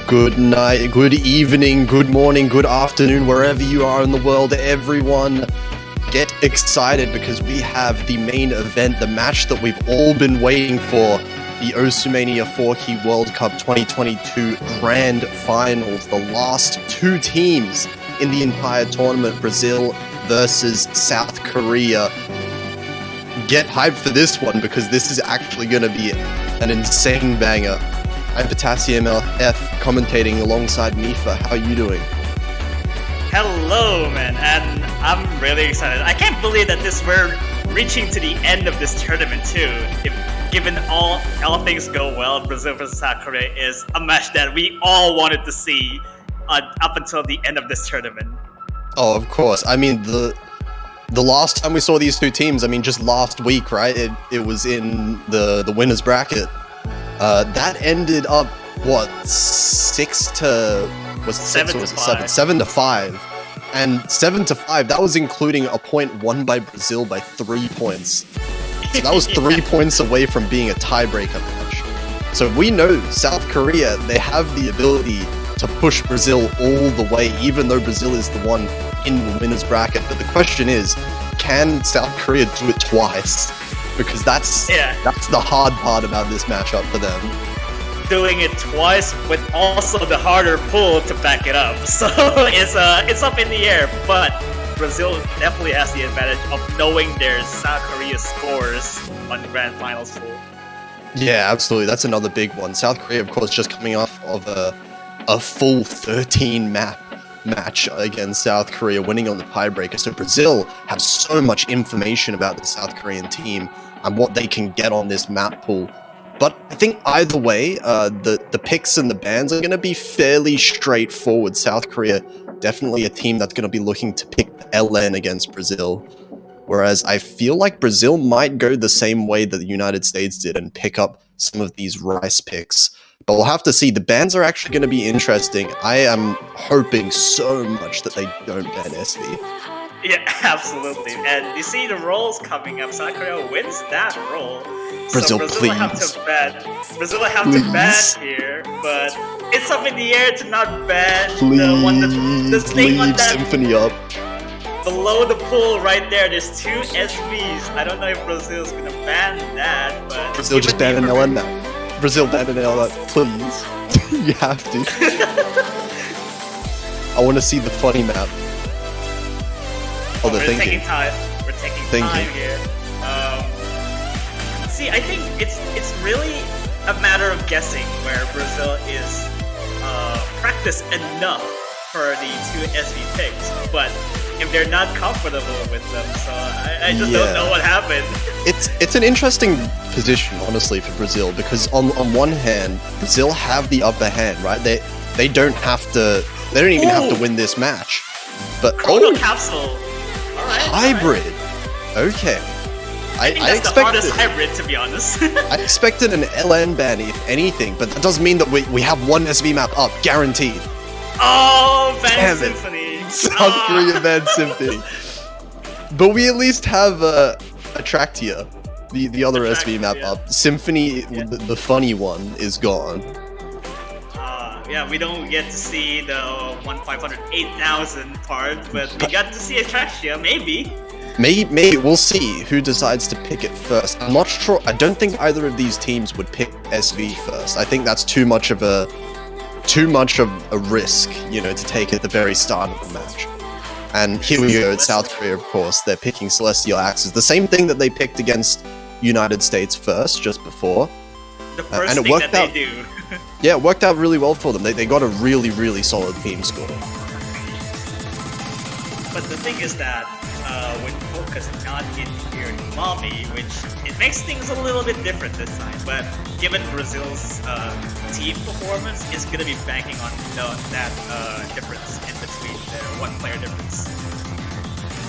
Good night, good evening, good morning, good afternoon, wherever you are in the world, everyone. Get excited because we have the main event, the match that we've all been waiting for, the Osumania 4-Key World Cup 2022 Grand Finals, the last two teams in the entire tournament, Brazil versus South Korea. Get hyped for this one because this is actually going to be an insane banger. I'm Potassium LF, commentating alongside Mifa. How are you doing? Hello, man, and I'm really excited. I can't believe that we're reaching to the end of this tournament too. Given all things go well, Brazil versus South Korea is a match that we all wanted to see up until the end of this tournament. Oh, of course. I mean, the last time we saw these two teams, I mean, just last week, right? It was in the winners bracket. That ended up, what, 7 to 5. And 7 to 5, that was including a point won by Brazil by 3 points. So that was 3 points away from being a tiebreaker match. So we know South Korea, they have the ability to push Brazil all the way, even though Brazil is the one in the winners bracket. But the question is, can South Korea do it twice? Because that's the hard part about this matchup for them. Doing it twice with also the harder pull to back it up. So it's up in the air, but Brazil definitely has the advantage of knowing their South Korea scores on the Grand Finals pool. Yeah, absolutely. That's another big one. South Korea, of course, just coming off of a full 13-map match against South Korea, winning on the tiebreaker. So Brazil have so much information about the South Korean team and what they can get on this map pool. But I think either way, the picks and the bans are going to be fairly straightforward. South Korea, definitely a team that's going to be looking to pick the LN against Brazil. Whereas I feel like Brazil might go the same way that the United States did and pick up some of these rice picks. But we'll have to see. The bans are actually going to be interesting. I am hoping so much that they don't ban SV. Yeah, absolutely. And you see the rolls coming up. South Korea wins that roll. Brazil, so please. Brazil will have to ban here, but it's up in the air to not ban the one the thing on that Symphony up. Below the pool right there, there's two SVs. I don't know if Brazil's gonna ban that, but Brazil just ban an LN now. Brazil ban an LN, please. You have to. I want to see the funny map. We're taking time. We're taking time here. See, I think it's really a matter of guessing where Brazil is practiced enough for the two SV picks, but if they're not comfortable with them, so I just don't know what happened. It's an interesting position, honestly, for Brazil, because on one hand, Brazil have the upper hand, right? They don't even have to win this match. But Chrono Capsule. Alright. Hybrid. Okay. I think that's the hardest hybrid, to be honest. I expected an LN ban, if anything, but that doesn't mean that we have one SV map up, guaranteed. Oh, Van Symphony. South Korea Van Symphony. But we at least have Attractia, the other SV map up. Symphony, the funny one, is gone. Yeah, we don't get to see the 1/508,000 part, but we got to see Attractia, maybe. Maybe we'll see who decides to pick it first. I'm not sure. I don't think either of these teams would pick SV first. I think that's too much of a risk, to take at the very start of the match. And here we go, it's South Korea, of course. They're picking Celestial Axes, the same thing that they picked against United States first, just before. The first and it thing worked that they do. Yeah, it worked out really well for them. They got a really, really solid team score. But the thing is that when focus not in here in Mami, which it makes things a little bit different this time. But given Brazil's team performance, is going to be banking on that difference in between their one-player difference.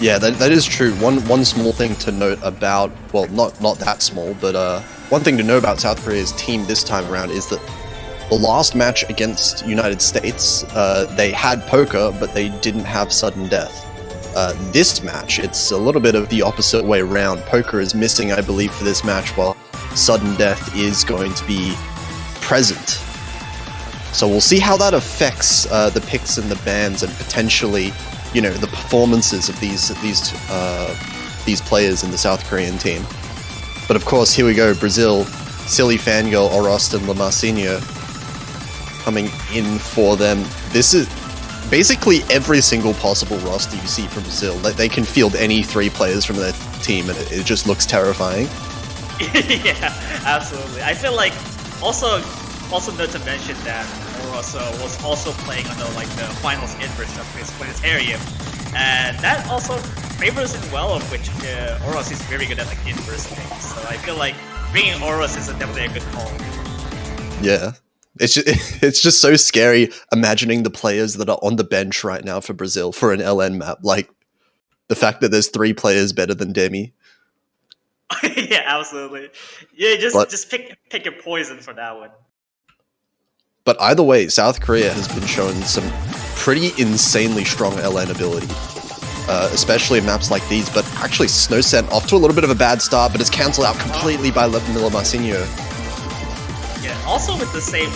Yeah, that is true. One small thing to note about, well, not that small, but one thing to know about South Korea's team this time around is that the last match against United States, they had poker, but they didn't have sudden death. This match, it's a little bit of the opposite way around. Poker is missing, I believe, for this match, while sudden death is going to be present. So we'll see how that affects the picks and the bans, and potentially, you know, the performances of these players in the South Korean team. But of course, here we go, Brazil, Silly Fangirl, Orost, and Lamarcinho coming in for them. This is basically every single possible roster you see from Brazil. They can field any 3 players from their team, and it just looks terrifying. Yeah, absolutely. I feel like also note to mention that Oroso was also playing on the finals inverse of his planetarium, and that also favors him well, of which Oros is very good at inverse things. So I feel like bringing Oros is definitely a good call. Yeah. It's just so scary imagining the players that are on the bench right now for Brazil for an LN map. Like, the fact that there's 3 players better than Demi. Yeah, absolutely. Yeah, just pick your poison for that one. But either way, South Korea has been showing some pretty insanely strong LN ability, especially in maps like these. But actually, Snowscent off to a little bit of a bad start, but it's cancelled out completely by Lamarcinho. Yeah, also with the same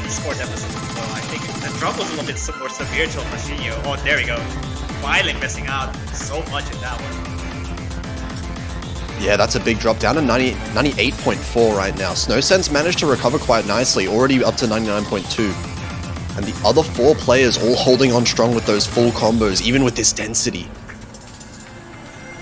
score deficit, so I think the drop was a little bit more severe to Lamarcinho. Oh, there we go. Finally missing out so much in that one. Yeah, that's a big drop, down to 98.4 right now. Snowsense managed to recover quite nicely, already up to 99.2. And the other 4 players all holding on strong with those full combos, even with this density.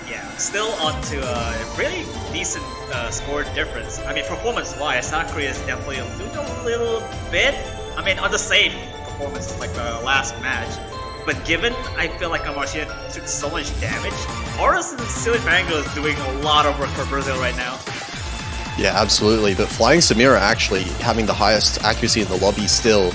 Yeah, still on to a really decent score difference. I mean, performance-wise, South Korea is definitely losing a little bit. I mean, on the same performance like the last match. But given I feel like Lamarcinho took so much damage, Oros and Silly Fango is doing a lot of work for Brazil right now. Yeah, absolutely. But Flying Samira actually having the highest accuracy in the lobby still.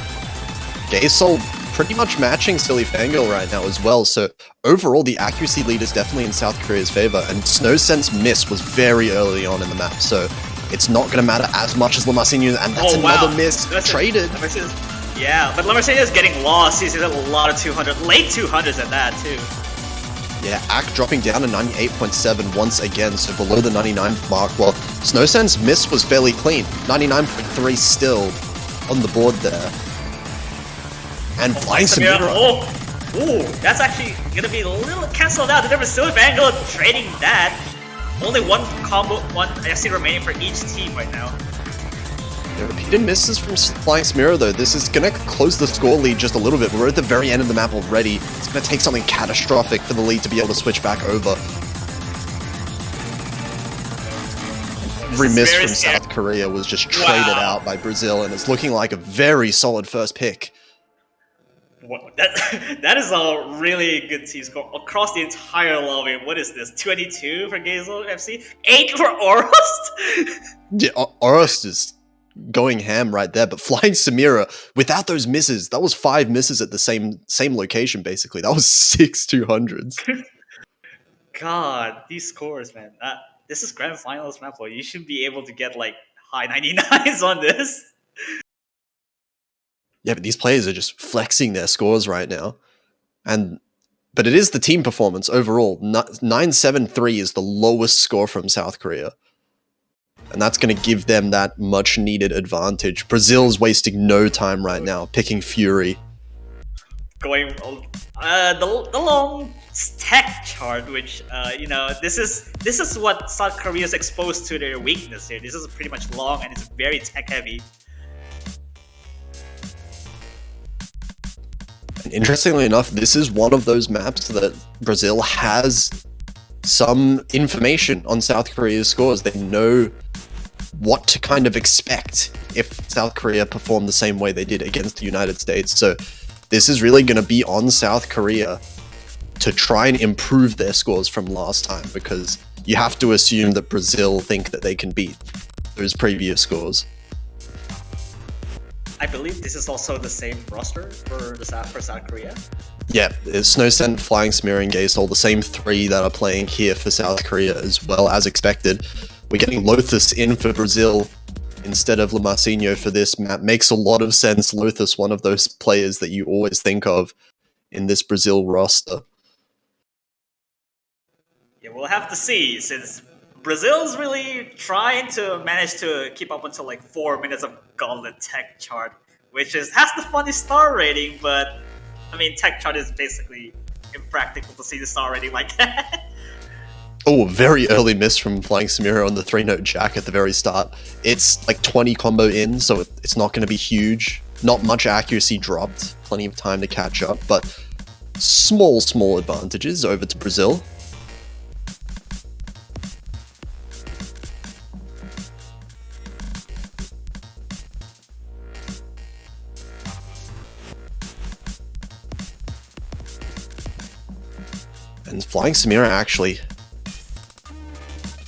Gaysol pretty much matching Silly Fangirl right now as well. So overall, the accuracy lead is definitely in South Korea's favor. And Snowsense miss was very early on in the map. So it's not going to matter as much as Lamarcinho. And that's another miss. Traded. Yeah, but Lamarcinho is getting lost. He's a lot of 200, late 200s at that too. Yeah, Ack dropping down to 98.7 once again, so below the 99 mark. Well, Snowsen's miss was fairly clean. 99.3 still on the board there. And Flying Samira. Ooh, that's actually gonna be a little cancelled out. The difference still with Vanguard trading that. Only one SC remaining for each team right now. Yeah, repeated misses from Flying Samira though. This is gonna close the score lead just a little bit. We're at the very end of the map already. It's gonna take something catastrophic for the lead to be able to switch back over. Every miss from South Korea was just traded out by Brazil, and it's looking like a very solid first pick. That is a really good team score across the entire lobby. What is this? 22 for Gazel FC? 8 for Orost? Yeah, Orost is going ham right there, but Flying Samira, without those misses, that was 5 misses at the same location, basically. That was 6 200s. God, these scores, man. This is Grand Finals map. You should be able to get, high 99s on this. Yeah, but these players are just flexing their scores right now. But it is the team performance overall. 973 is the lowest score from South Korea. And that's going to give them that much needed advantage. Brazil's wasting no time right now, picking Fury. Going the long tech chart, which this is what South Korea is exposed to their weakness here. This is pretty much long and it's very tech heavy. And interestingly enough, this is one of those maps that Brazil has some information on South Korea's scores. They know what to kind of expect if South Korea perform the same way they did against the United States. So this is really going to be on South Korea to try and improve their scores from last time, because you have to assume that Brazil think that they can beat those previous scores. I believe this is also the same roster for South Korea. Yeah, it's Snowscent, Flying Samira, and Gaysol, the same 3 that are playing here for South Korea as well, as expected. We're getting Lothus in for Brazil, instead of Lamarcinho for this map makes a lot of sense. Lothus, one of those players that you always think of in this Brazil roster. Yeah, we'll have to see, since Brazil's really trying to manage to keep up until like 4 minutes of Gauntlet Tech Chart, which has the funny star rating, but I mean, Tech Chart is basically impractical to see the star rating like that. Oh, very early miss from Flying Samira on the 3-note jack at the very start. It's like 20 combo in, so it's not going to be huge. Not much accuracy dropped. Plenty of time to catch up, but small advantages over to Brazil. And Flying Samira actually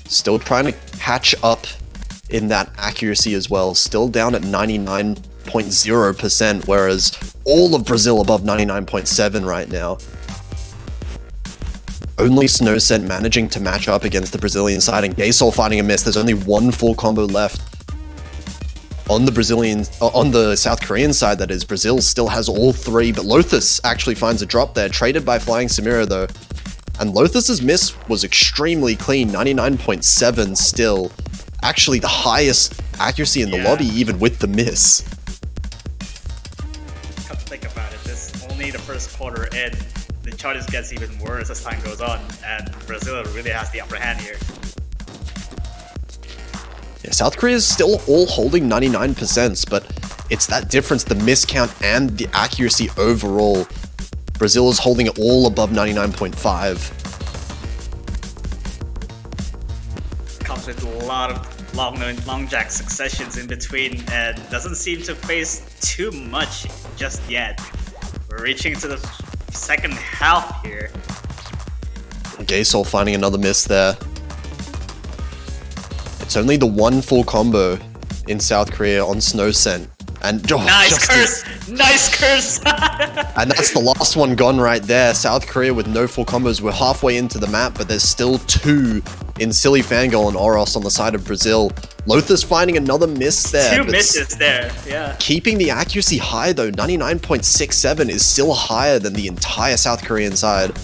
still trying to catch up in that accuracy as well. Still down at 99.0%, whereas all of Brazil above 99.7 right now. Only Snowscent managing to match up against the Brazilian side, and Gasol finding a miss. There's only one full combo left. On the South Korean side, that is, Brazil still has all three, but Lothus actually finds a drop there, traded by Flying Samira though. And Lothus's miss was extremely clean, 99.7 still. Actually the highest accuracy in the lobby, even with the miss. Come to think about it, this is only the first quarter in. The chart just gets even worse as time goes on, and Brazil really has the upper hand here. Yeah, South Korea is still all holding 99%, but it's that difference, the miscount and the accuracy overall. Brazil is holding it all above 99.5. Comes with a lot of long jack successions in between, and doesn't seem to face too much just yet. We're reaching to the second half here. Gasol finding another miss there. It's only the one full combo in South Korea on Snowscent. And nice curse! Nice curse! And that's the last one gone right there. South Korea with no full combos. We're halfway into the map, but there's still two in Silly Fangirl and Oros on the side of Brazil. Lothus finding another miss there. Two misses there, yeah. Keeping the accuracy high though, 99.67 is still higher than the entire South Korean side.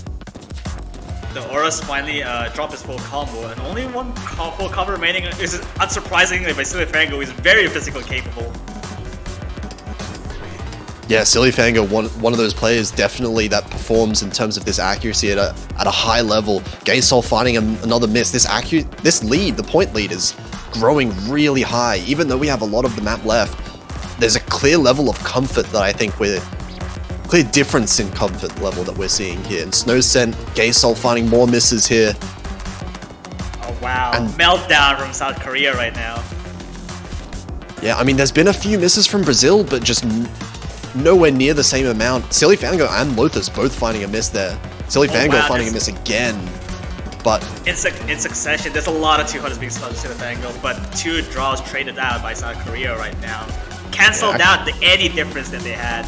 The Oros finally dropped his full combo, and only one full combo remaining is unsurprisingly by Silly Fangirl, who is very physically capable. Yeah, Silly Fangirl, one of those players definitely that performs in terms of this accuracy at a high level. Gasol finding another miss. This lead, the point lead, is growing really high. Even though we have a lot of the map left, there's a clear level of comfort that I think clear difference in comfort level that we're seeing here. And Snowscent, Gasol finding more misses here. Oh wow, and meltdown from South Korea right now. Yeah, I mean, there's been a few misses from Brazil, but just nowhere near the same amount. Silly Fangirl and Lothus both finding a miss there. Silly Fangirl finding a miss again, but in succession, there's a lot of 200s being spotted to Silly Fangirl, but two draws traded out by South Korea right now. Canceled out any difference that they had.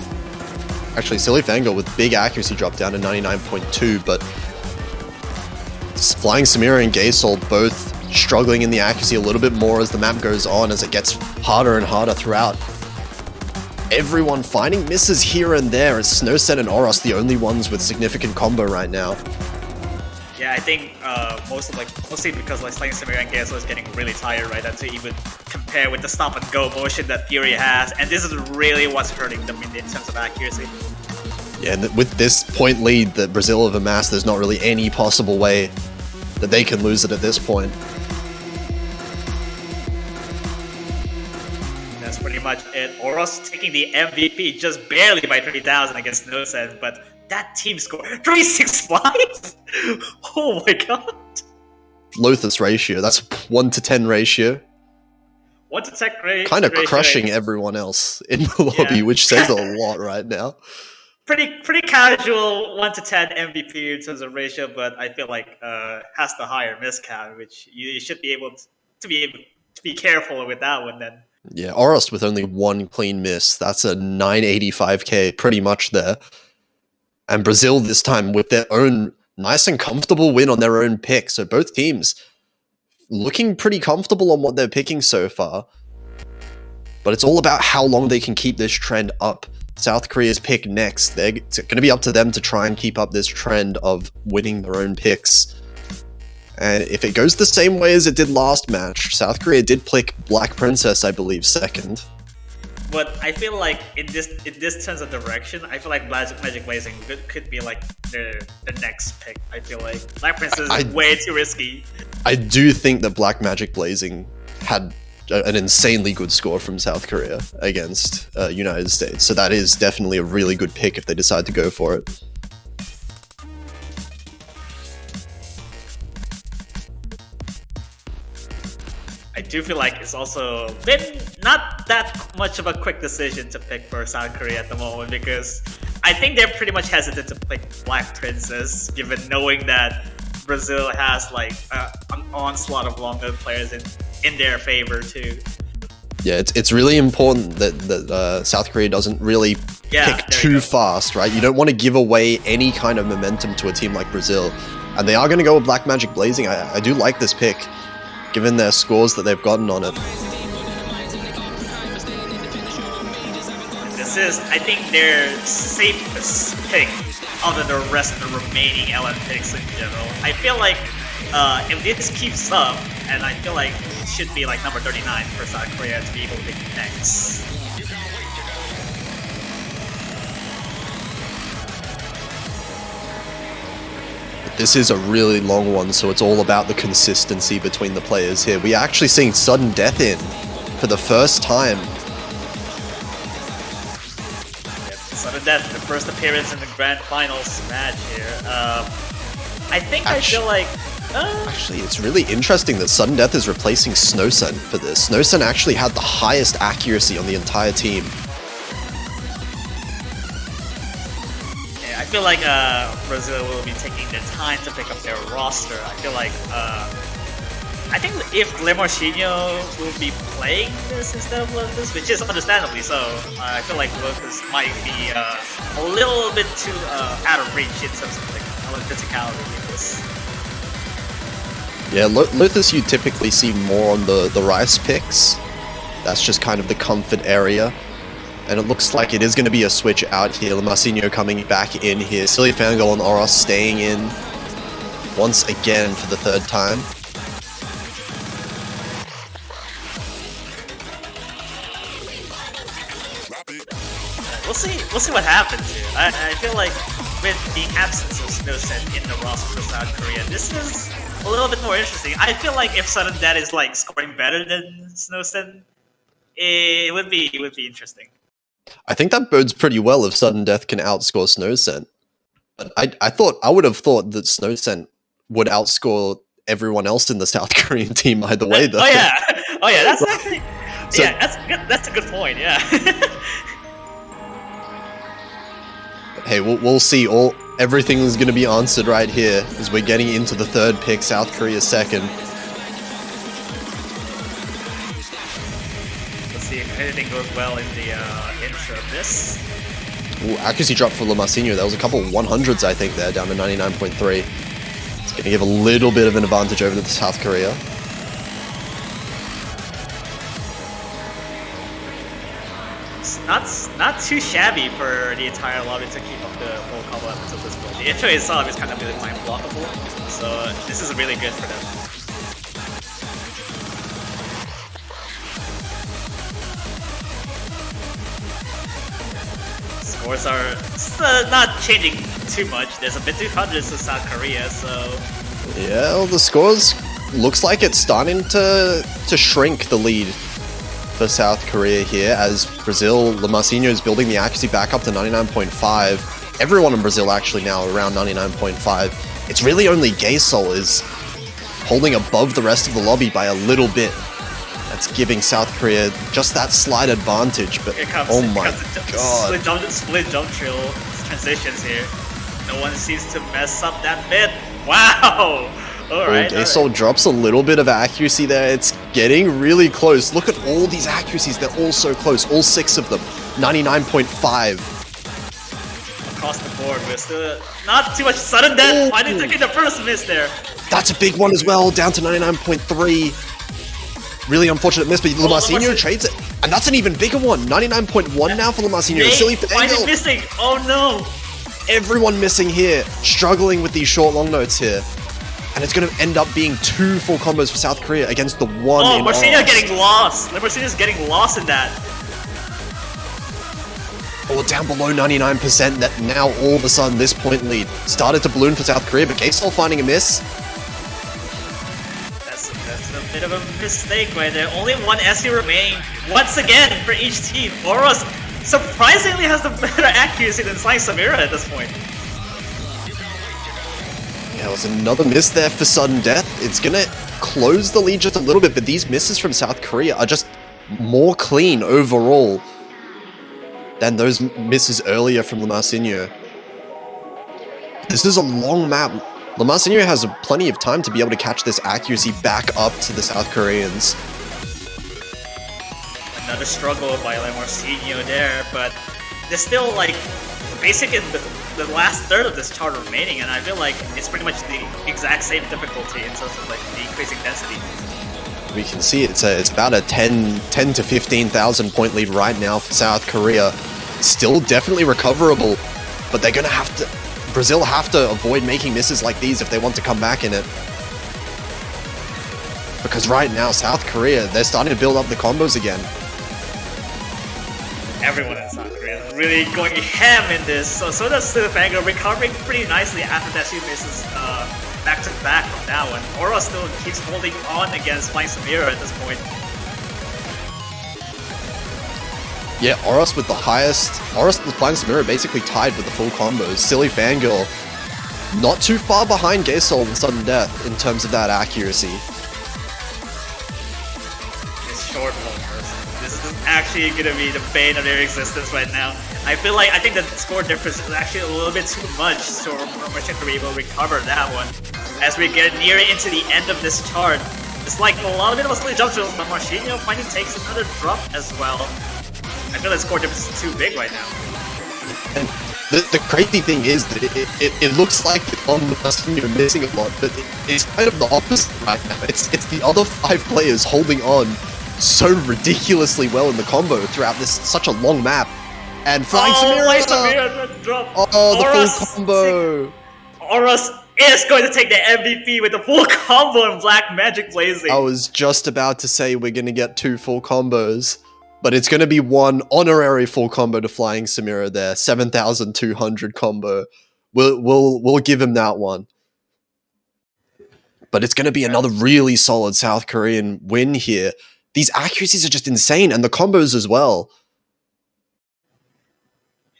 Actually, Silly Fangirl with big accuracy drop down to 99.2, but Flying Samira and Gasol both struggling in the accuracy a little bit more as the map goes on, as it gets harder and harder throughout. Everyone finding misses here and there, as Snowscent and Oros the only ones with significant combo right now. Yeah, I think mostly because like Flying Samira and Gasol is getting really tired right now to even compare with the stop and go motion that Fury has, and this is really what's hurting them in terms of accuracy. Yeah, and with this point lead that Brazil have amassed, there's not really any possible way that they can lose it at this point. That's pretty much it. Oros taking the MVP just barely by 3,000 against Snowscent, but that team score 365? Oh my god. Lothus ratio, that's 1-to-10 ratio. 1-to-10 ratio. Kind of crushing everyone else in the lobby, which says a lot right now. Pretty casual 1-to-10 MVP in terms of ratio, but I feel like has the higher miscount, which you should be able to be careful with that one then. Yeah, Oros with only one clean miss. That's a 985k pretty much there. And Brazil this time with their own nice and comfortable win on their own pick. So both teams looking pretty comfortable on what they're picking so far. but it's all about how long they can keep this trend up. South Korea's pick next. It's going to be up to them to try and keep up this trend of winning their own picks. And if it goes the same way as it did last match, South Korea did pick Black Princess, I believe, second. But I feel like in this sense of direction, I feel like Magic Blazing could be like the next pick. I feel like Black Princess is way too risky. I do think that Black Magic Blazing had an insanely good score from South Korea against United States. So that is definitely a really good pick if they decide to go for it. I do feel like it's also been not that much of a quick decision to pick for South Korea at the moment, because I think they're pretty much hesitant to pick Black Princess, given knowing that Brazil has like an onslaught of longer players in their favor too. Yeah, it's really important that South Korea doesn't really pick too fast, right? You don't want to give away any kind of momentum to a team like Brazil. And they are going to go with Black Magic Blazing. I do like this pick, given their scores that they've gotten on it. This is, I think, their safest pick other than the rest of the remaining LN picks in general. I feel like if this keeps up, and I feel like it should be like number 39 for South Korea to be able to pick next. This is a really long one, so it's all about the consistency between the players here. We are actually seeing sudden death in for the first time. Sudden death, the first appearance in the grand finals match here. I think I feel like... Actually, it's really interesting that sudden death is replacing Snowsen for this. Snowsen actually had the highest accuracy on the entire team. I feel like Brazil will be taking their time to pick up their roster. I feel like I think if Lemorcino will be playing this instead of Lotus, which is understandably so, I feel like Lotus might be a little bit too out of reach in terms of the physicality of this. Yeah, Lotus you typically see more on the Rice picks. That's just kind of the comfort area. And it looks like it is going to be a switch out here. Lemorcino coming back in here. Silly Fangirl and Oros staying in once again for the third time. We'll see what happens here. I feel like with the absence of Snowsen in the roster for South Korea, this is a little bit more interesting. I feel like if Sudden Death is like scoring better than Snowsen, it would be interesting. I think that bodes pretty well if Sudden Death can outscore Snowsen. But I would have thought that Snowsen would outscore everyone else in the South Korean team either way, though. Oh yeah, that's actually that's a good point. Yeah. Hey, we'll see. Everything is going to be answered right here as we're getting into the third pick. South Korea second. Let's see if anything goes well in the intro of this. Ooh, accuracy drop for Lemorcino. That was a couple 100s, I think, there, down to 99.3. It's going to give a little bit of an advantage over to South Korea. It's not too shabby for the entire lobby to keep up the whole combo up until this point. The intro itself is kind of really mind blockable, so this is really good for them. Scores are not changing too much. There's a bit 200s to South Korea, so... Yeah, well, the scores looks like it's starting to shrink the lead for South Korea here, as Brazil, Lemorcino is building the accuracy back up to 99.5. Everyone in Brazil actually now around 99.5. It's really only Gaysol is holding above the rest of the lobby by a little bit. That's giving South Korea just that slight advantage, but oh my god. Split jump trill transitions here. No one seems to mess up that bit. Wow! Alright. Gaysol drops a little bit of accuracy there. It's getting really close. Look at all these accuracies. They're all so close. All 6 of them. 99.5. Across the board, we're still not too much sudden death. Finally taking the first miss there. That's a big one as well. Down to 99.3. Really unfortunate miss, but Lemorcino trades it. And that's an even bigger one. 99.1 now for Le Marcinho. Silly Why Fangle. missing? Oh no! Everyone missing here. Struggling with these short long notes here. And it's going to end up being 2 full combos for South Korea against the 1 Oh, in Marcinho Oz. getting lost. Marcinho's getting lost in that. Or down below 99%, that now all of a sudden this point lead started to balloon for South Korea, but Gasol finding a miss. That's a bit of a mistake right there. Only one SE remaining once again for each team. Oros surprisingly has the better accuracy than Flying Samira at this point. Yeah, it was another miss there for sudden death. It's gonna close the lead just a little bit, but these misses from South Korea are just more clean overall than those misses earlier from Le Marcinho. This is a long map. Le Marcinho has plenty of time to be able to catch this accuracy back up to the South Koreans. Another struggle by Le Marcinho there, but there's still like basically the last third of this chart remaining, and I feel like it's pretty much the exact same difficulty in terms of like the increasing density. We can see it's about a 10 to 15,000 point lead right now for South Korea. Still definitely recoverable, but they're gonna have to. Brazil have to avoid making misses like these if they want to come back in it. Because right now, South Korea, they're starting to build up the combos again. Everyone in South Korea is really going ham in this. So does Silvango, recovering pretty nicely after that she misses back to back from that one. Oro still keeps holding on against Flying Samira at this point. Yeah, Oros with the highest. Oros and Flying Samira basically tied with the full combos. Silly Fangirl not too far behind Gasol and Sudden Death in terms of that accuracy. It's short homers. This is actually going to be the bane of their existence right now. I think the score difference is actually a little bit too much, so Merchant Korea will recover that one. As we get near into the end of this chart, it's like a lot of split jump drills, but Marcinho finally takes another drop as well. I feel that score difference is too big right now. And the crazy thing is that it looks like on the person you're missing a lot, but it's kind of the opposite right now. It's the other 5 players holding on so ridiculously well in the combo throughout this such a long map. And Flying Samira! Drop. Oh, the full combo! Oros is going to take the MVP with the full combo and Black Magic Blazing. I was just about to say we're going to get 2 full combos, but it's going to be 1 honorary full combo to Flying Samira there. 7,200 combo. We'll give him that one. But it's going to be another really solid South Korean win here. These accuracies are just insane, and the combos as well.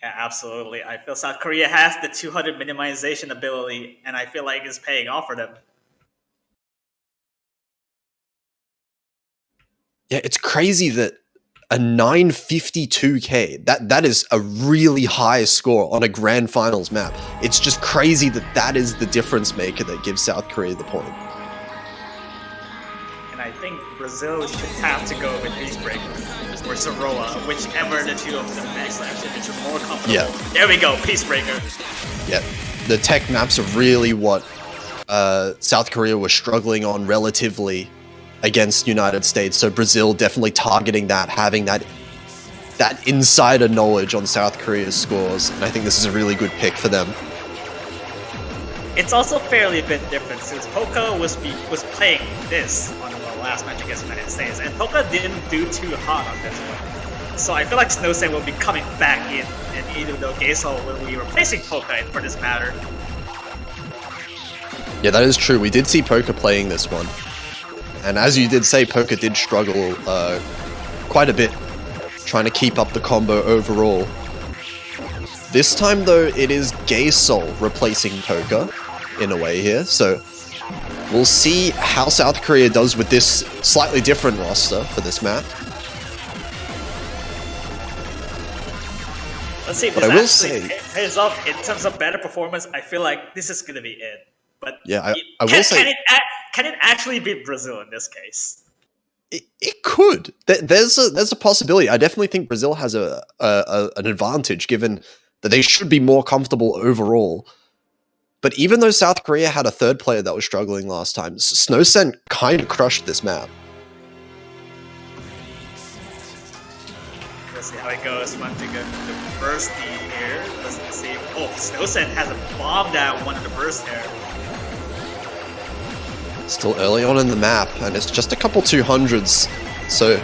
Yeah, absolutely. I feel South Korea has the 200 minimization ability, and I feel like it's paying off for them. Yeah, it's crazy that a 952k, that is a really high score on a grand finals map. It's just crazy that is the difference maker that gives South Korea the point. And I think Brazil should have to go with Peacebreaker or Zoroa, whichever the two of them next actually, which are more comfortable. Yeah. There we go, Peacebreaker. Yeah, the tech maps are really what South Korea was struggling on relatively against United States. So Brazil definitely targeting that, having that insider knowledge on South Korea's scores. And I think this is a really good pick for them. It's also fairly a bit different since Poca was playing this on the last match against the United States, and Poca didn't do too hot on this one. So I feel like Snowsen will be coming back in, and even though Gasol will be replacing Poca for this matter. Yeah, that is true. We did see Poca playing this one. And as you did say, Poca did struggle quite a bit trying to keep up the combo overall. This time, though, it is Gasol replacing Poca in a way here. So we'll see how South Korea does with this slightly different roster for this map. Let's see if this actually pays off in terms of better performance. I feel like this is going to be it. But yeah, I will say... Can it actually beat Brazil in this case? It could. There's a possibility. I definitely think Brazil has an advantage given that they should be more comfortable overall. But even though South Korea had a third player that was struggling last time, Snowsen kind of crushed this map. Let's see how it goes. Want to go to burst the air. Let's see. Oh, Snowsen has a bomb that one of the burst air. Still early on in the map, and it's just a couple 200s, so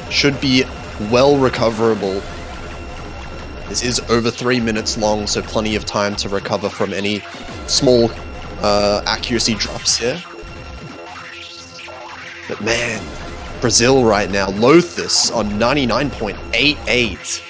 should be well recoverable. This is over 3 minutes long, so plenty of time to recover from any small accuracy drops here. But man, Brazil right now, Lothus on 99.88.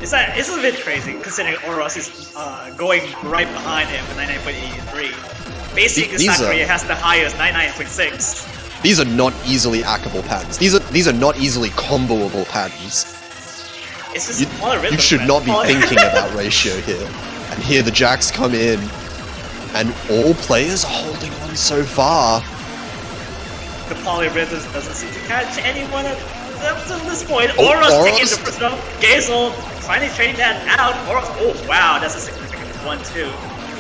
It's a bit crazy considering Oros is going right behind him with 99.83. Basically, South Korea has the highest 99.6. These are not easily hackable patterns. These are not easily comboable patterns. It's just you should not be thinking about ratio here. And here the jacks come in, and all players are holding on so far. The polyrhythms doesn't seem to catch anyone up to this point. Oros taking the first round. Gazel finally trading that out. Oros, oh wow, that's a significant one too.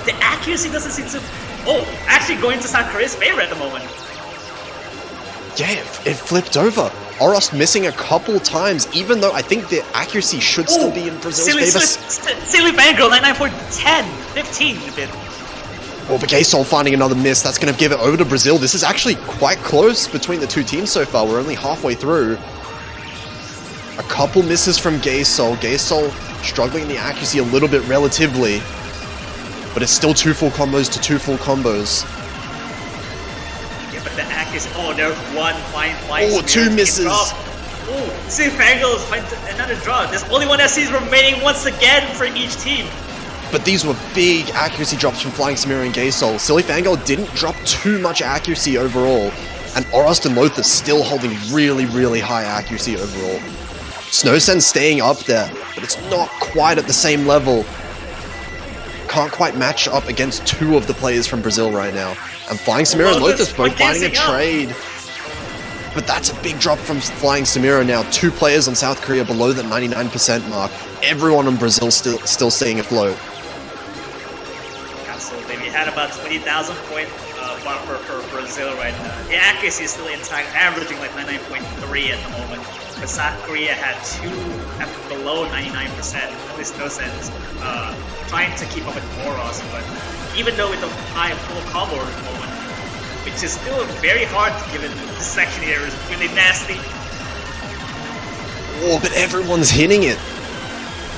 The accuracy doesn't seem to... Oh, actually going to South Korea's favor at the moment. Yeah, it flipped over. Oros missing a couple times, even though I think the accuracy should still be in Brazil's favor. Silly Bangle, 99.10, 15 a bit. Oh, but Gaysol finding another miss. That's going to give it over to Brazil. This is actually quite close between the two teams so far. We're only halfway through. A couple misses from Gaysol. Gaysol struggling in the accuracy a little bit relatively. But it's still 2 full combos to 2 full combos. Yeah, but the accuracy... Oh, there's one fine. Oh, 2 misses. Oh, see Bangle finds another draw. There's only one SCs remaining once again for each team. But these were big accuracy drops from Flying Samira and Gaysol. Silly Fangirl didn't drop too much accuracy overall, and Oros and Lothus still holding really, really high accuracy overall. Snowsen staying up there, but it's not quite at the same level. Can't quite match up against 2 of the players from Brazil right now. And Flying Samira and Lothus both finding a trade. But that's a big drop from Flying Samira now. 2 players on South Korea below the 99% mark. Everyone in Brazil still staying afloat. Absolutely. We had about 20,000 point buffer for Brazil right now. The accuracy is still intact, averaging like 99.3 at the moment. But South Korea had 2 at below 99%, at least no sense, trying to keep up with Oros. But even though with the high full combo at the moment, which is still very hard given the section here is really nasty. Oh, but everyone's hitting it.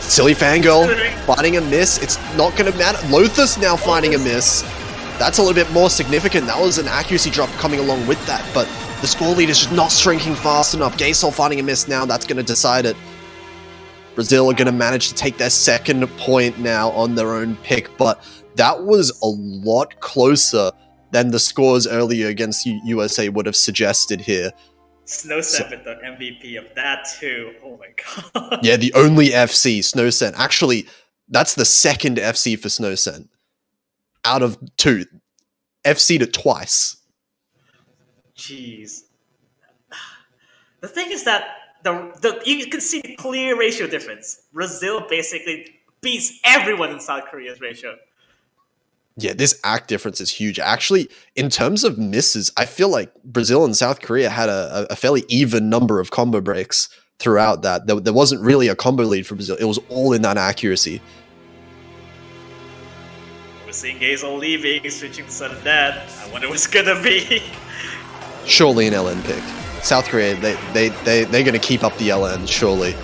Silly Fangirl finding a miss. It's not going to matter. Lothus now finding a miss. That's a little bit more significant. That was an accuracy drop coming along with that, but the score lead is just not shrinking fast enough. Gaysol finding a miss now. That's going to decide it. Brazil are going to manage to take their second point now on their own pick, but that was a lot closer than the scores earlier against USA would have suggested here. Snowsen with the MVP of that too. Oh my god. Yeah, the only FC, Snowsen. Actually, that's the second FC for Snowsen. Out of 2. FC'd it twice. Jeez. The thing is that you can see the clear ratio difference. Brazil basically beats everyone in South Korea's ratio. Yeah, this act difference is huge. Actually, in terms of misses, I feel like Brazil and South Korea had a fairly even number of combo breaks throughout that. There wasn't really a combo lead for Brazil. It was all in that accuracy. We're seeing Gazel leaving, switching to sudden death. I wonder what's gonna be. Surely an LN pick. South Korea, they're going to keep up the LN, surely.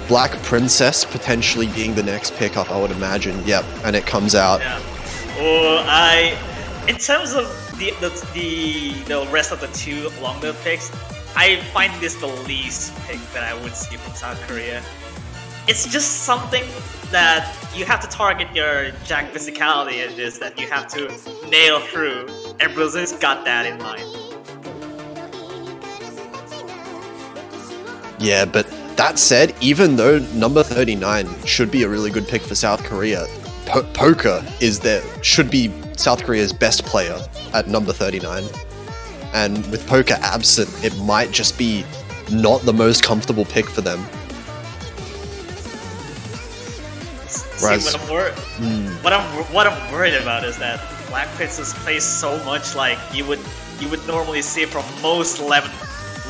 Black Princess potentially being the next pickup, I would imagine. Yep, and it comes out. Yeah. In terms of the rest of the 2 along the picks, I find this the least pick that I would see from South Korea. It's just something that you have to target your Jack physicality in this, that you have to nail through, and Brazil's got that in mind. Yeah, but that said, even though number 39 should be a really good pick for South Korea, Poker should be South Korea's best player at number 39. And with Poker absent, it might just be not the most comfortable pick for them. Whereas, see, what I'm worried about is that Black Princess plays so much like you would normally see from most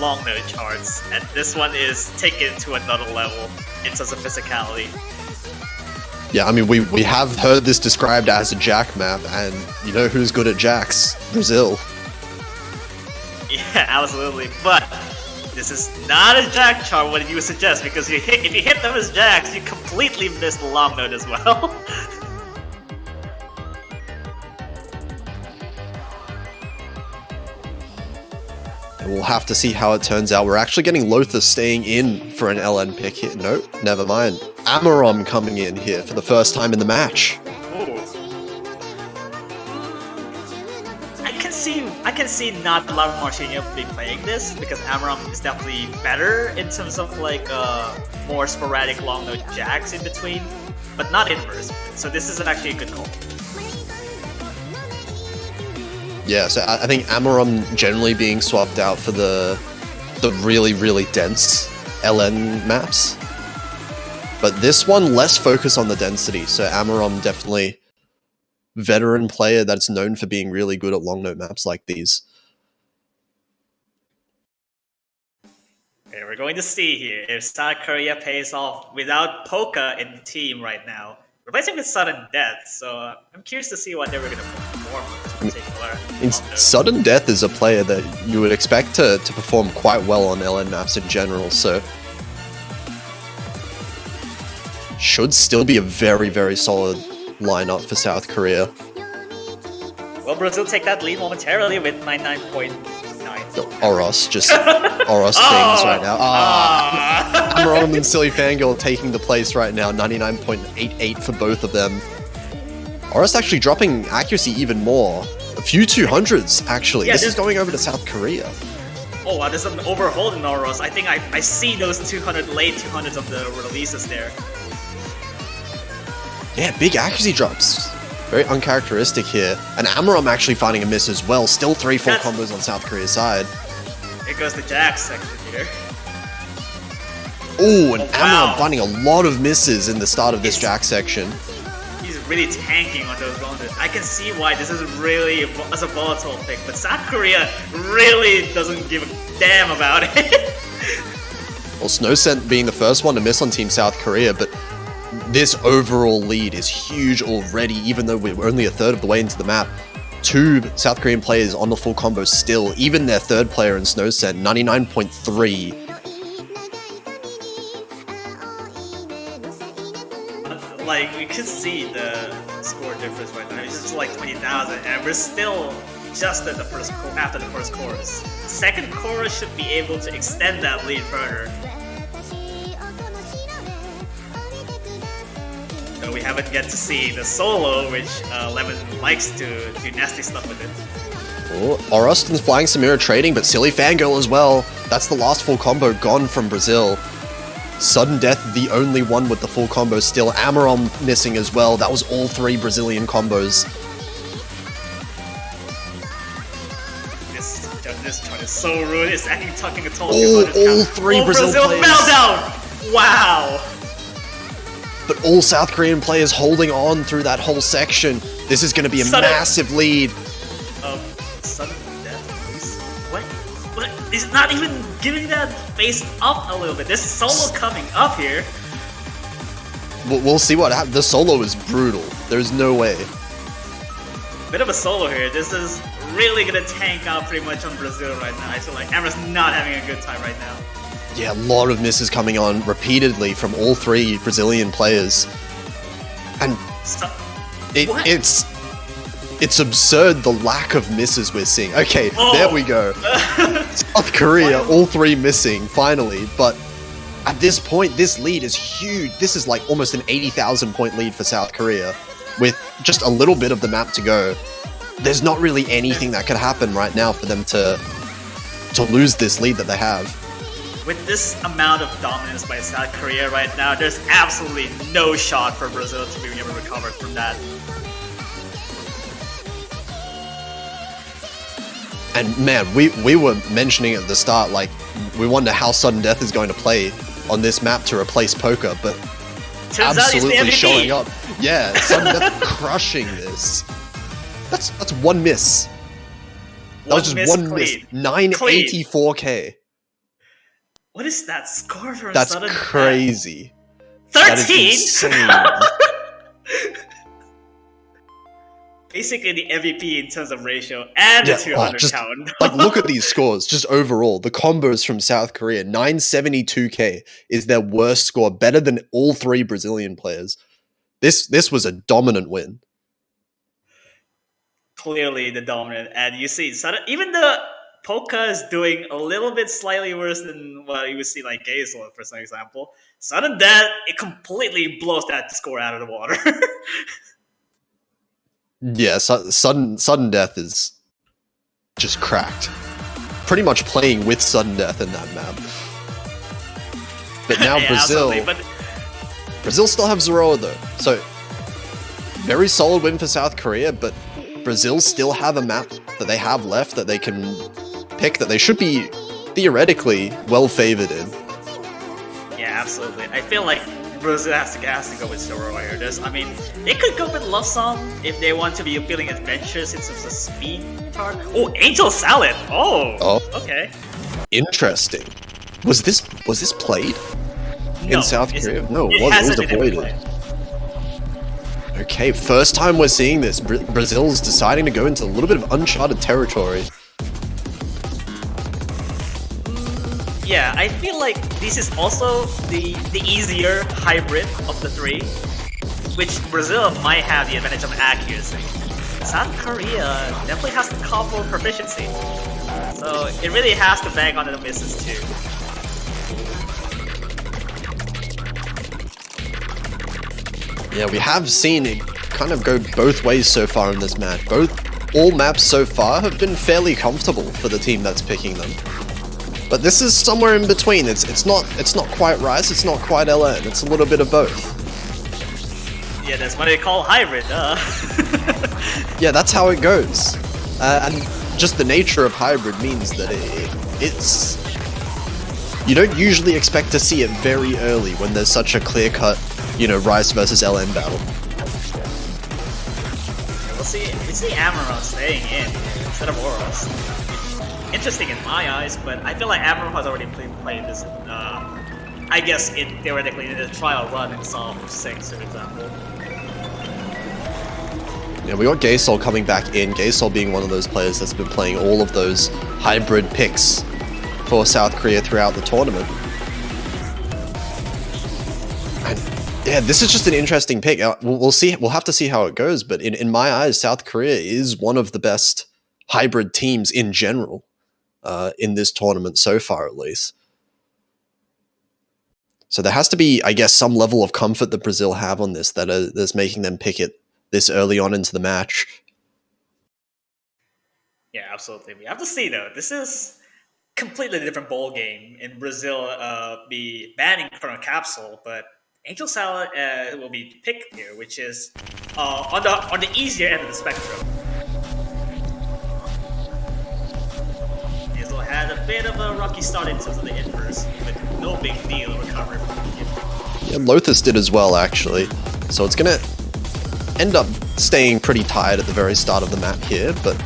long node charts, and this one is taken to another level in terms of physicality. Yeah, I mean, we have heard this described as a Jack map, and you know who's good at Jacks? Brazil. Yeah, absolutely. But this is not a Jack chart, what you would suggest, because if you hit them as Jacks, you completely miss the long node as well. And we'll have to see how it turns out. We're actually getting Lothar staying in for an LN pick here. Nope, never mind. Amarom coming in here for the first time in the match. Ooh. I can see not Lava Marcinho be playing this, because Amarom is definitely better in terms of like more sporadic long node Jacks in between, but not inverse. So this is actually a good call. Yeah, so I think Amarom generally being swapped out for the really, really dense LN maps. But this one, less focus on the density, so Amarom definitely veteran player that's known for being really good at long node maps like these. Okay, we're going to see here if South Korea pays off without Polka in the team right now. Replacing with Sudden Death, so I'm curious to see what they were going to perform in particular. Sudden Death is a player that you would expect to perform quite well on LN maps in general, so should still be a very, very solid lineup for South Korea. Will Brazil take that lead momentarily with 99.9? Oros, just Oros things right now. Amarom and Silly Fangirl taking the place right now, 99.88 for both of them. Oros actually dropping accuracy even more. A few 200s, actually. Yeah, this is going over to South Korea. Oh wow, there's an overhold in Oros. I think I see those 200 late 200s of the releases there. Yeah, big accuracy drops. Very uncharacteristic here. And Amarom actually finding a miss as well. Still 3-4 combos on South Korea's side. Here goes the Jack section here. Ooh, and Amarom finding a lot of misses in the start of this Jack section. He's really tanking on those rounders. I can see why this is really a volatile pick, but South Korea really doesn't give a damn about it. Well, Snowcent being the first one to miss on Team South Korea, but this overall lead is huge already, even though we're only a third of the way into the map. 2 South Korean players on the full combo still, even their third player in Snowcent, 99.3. Like, we could see the score difference right now. It's just like 20,000, and we're still just at the after the first chorus. Second chorus should be able to extend that lead further. So we haven't yet to see the solo, which Levin likes to do nasty stuff with it. Oh, Oroston's flying some mirror trading, but Silly Fangirl as well. That's the last full combo gone from Brazil. Sudden Death, the only one with the full combo still. Amarom missing as well. That was all 3 Brazilian combos. This chart is so rude. It's actually talking a total all 3 Brazil players. Fell down! Wow! But all South Korean players holding on through that whole section. This is going to be a massive lead. Sudden Death? What? He's not even giving that face up a little bit. There's solo coming up here. We'll see what happens. The solo is brutal. There's no way. Bit of a solo here. This is really going to tank out pretty much on Brazil right now. I feel like Amra's not having a good time right now. Yeah, a lot of misses coming on repeatedly from all 3 Brazilian players. And it's absurd the lack of misses we're seeing. Okay, there we go. South Korea, all 3 missing, finally. But at this point, this lead is huge. This is like almost an 80,000 point lead for South Korea with just a little bit of the map to go. There's not really anything that could happen right now for them to lose this lead that they have. With this amount of dominance by South Korea right now, there's absolutely no shot for Brazil to be able to recover from that. And man, we were mentioning at the start, like, we wonder how Sudden Death is going to play on this map to replace Poker, but turns absolutely showing up. Yeah, Sudden Death crushing this. That's 1 miss. That was just 1 miss. 984k. What is that score for That's sudden crazy. 13? That is insane. Basically the MVP in terms of ratio and the 200 count. Like, look at these scores, just overall. The combos from South Korea, 972k is their worst score, better than all three Brazilian players. This was a dominant win. Clearly the dominant, and you see, even the Polka is doing a little bit slightly worse than what you would see like Gazel, for example. Sudden Death, it completely blows that score out of the water. Yeah, sudden Death is just cracked. Pretty much playing with Sudden Death in that map. But now yeah, Brazil still have Zeroa though, so very solid win for South Korea, but Brazil still have a map that they have left that they can pick that they should be theoretically well favored in. Yeah, absolutely. I feel like Brazil has to go with Zeroa here. I mean, they could go with Love Song if they want to be feeling adventurous into the speed part. Oh, Angel Salad! Oh, okay. Interesting. Was this played in South Korea? No, it was avoided. Okay, first time we're seeing this. Brazil's deciding to go into a little bit of uncharted territory. Yeah, I feel like this is also the easier hybrid of the three, which Brazil might have the advantage of accuracy. South Korea definitely has the combo proficiency, so it really has to bang on the misses too. Yeah, we have seen it kind of go both ways so far in this match. All maps so far have been fairly comfortable for the team that's picking them. But this is somewhere in between. It's not quite Rise, it's not quite LN. It's a little bit of both. Yeah, that's what they call hybrid, Yeah, that's how it goes. And just the nature of hybrid means that it's... You don't usually expect to see it very early when there's such a clear-cut, Rise versus LN battle. We'll see Amaron staying in instead of Oros. Interesting in my eyes, but I feel like Amaron has already played this, I guess, theoretically, in a trial run in Psalm 6, for example. Yeah, we got Gaysol coming back in. Gaysol being one of those players that's been playing all of those hybrid picks for South Korea throughout the tournament. And yeah, this is just an interesting pick. We'll see. We'll have to see how it goes. But in my eyes, South Korea is one of the best hybrid teams in general in this tournament so far, at least. So there has to be, I guess, some level of comfort that Brazil have on this that's making them pick it this early on into the match. Yeah, absolutely. We have to see, though. This is completely different ball game. In Brazil, be banning Chrono Capsule, but Angel Salad will be picked here, which is on the easier end of the spectrum. Hazel had a bit of a rocky start in terms of the inverse, but no big deal recovery from the beginning. Yeah, Lothus did as well, actually. So it's going to end up staying pretty tired at the very start of the map here, but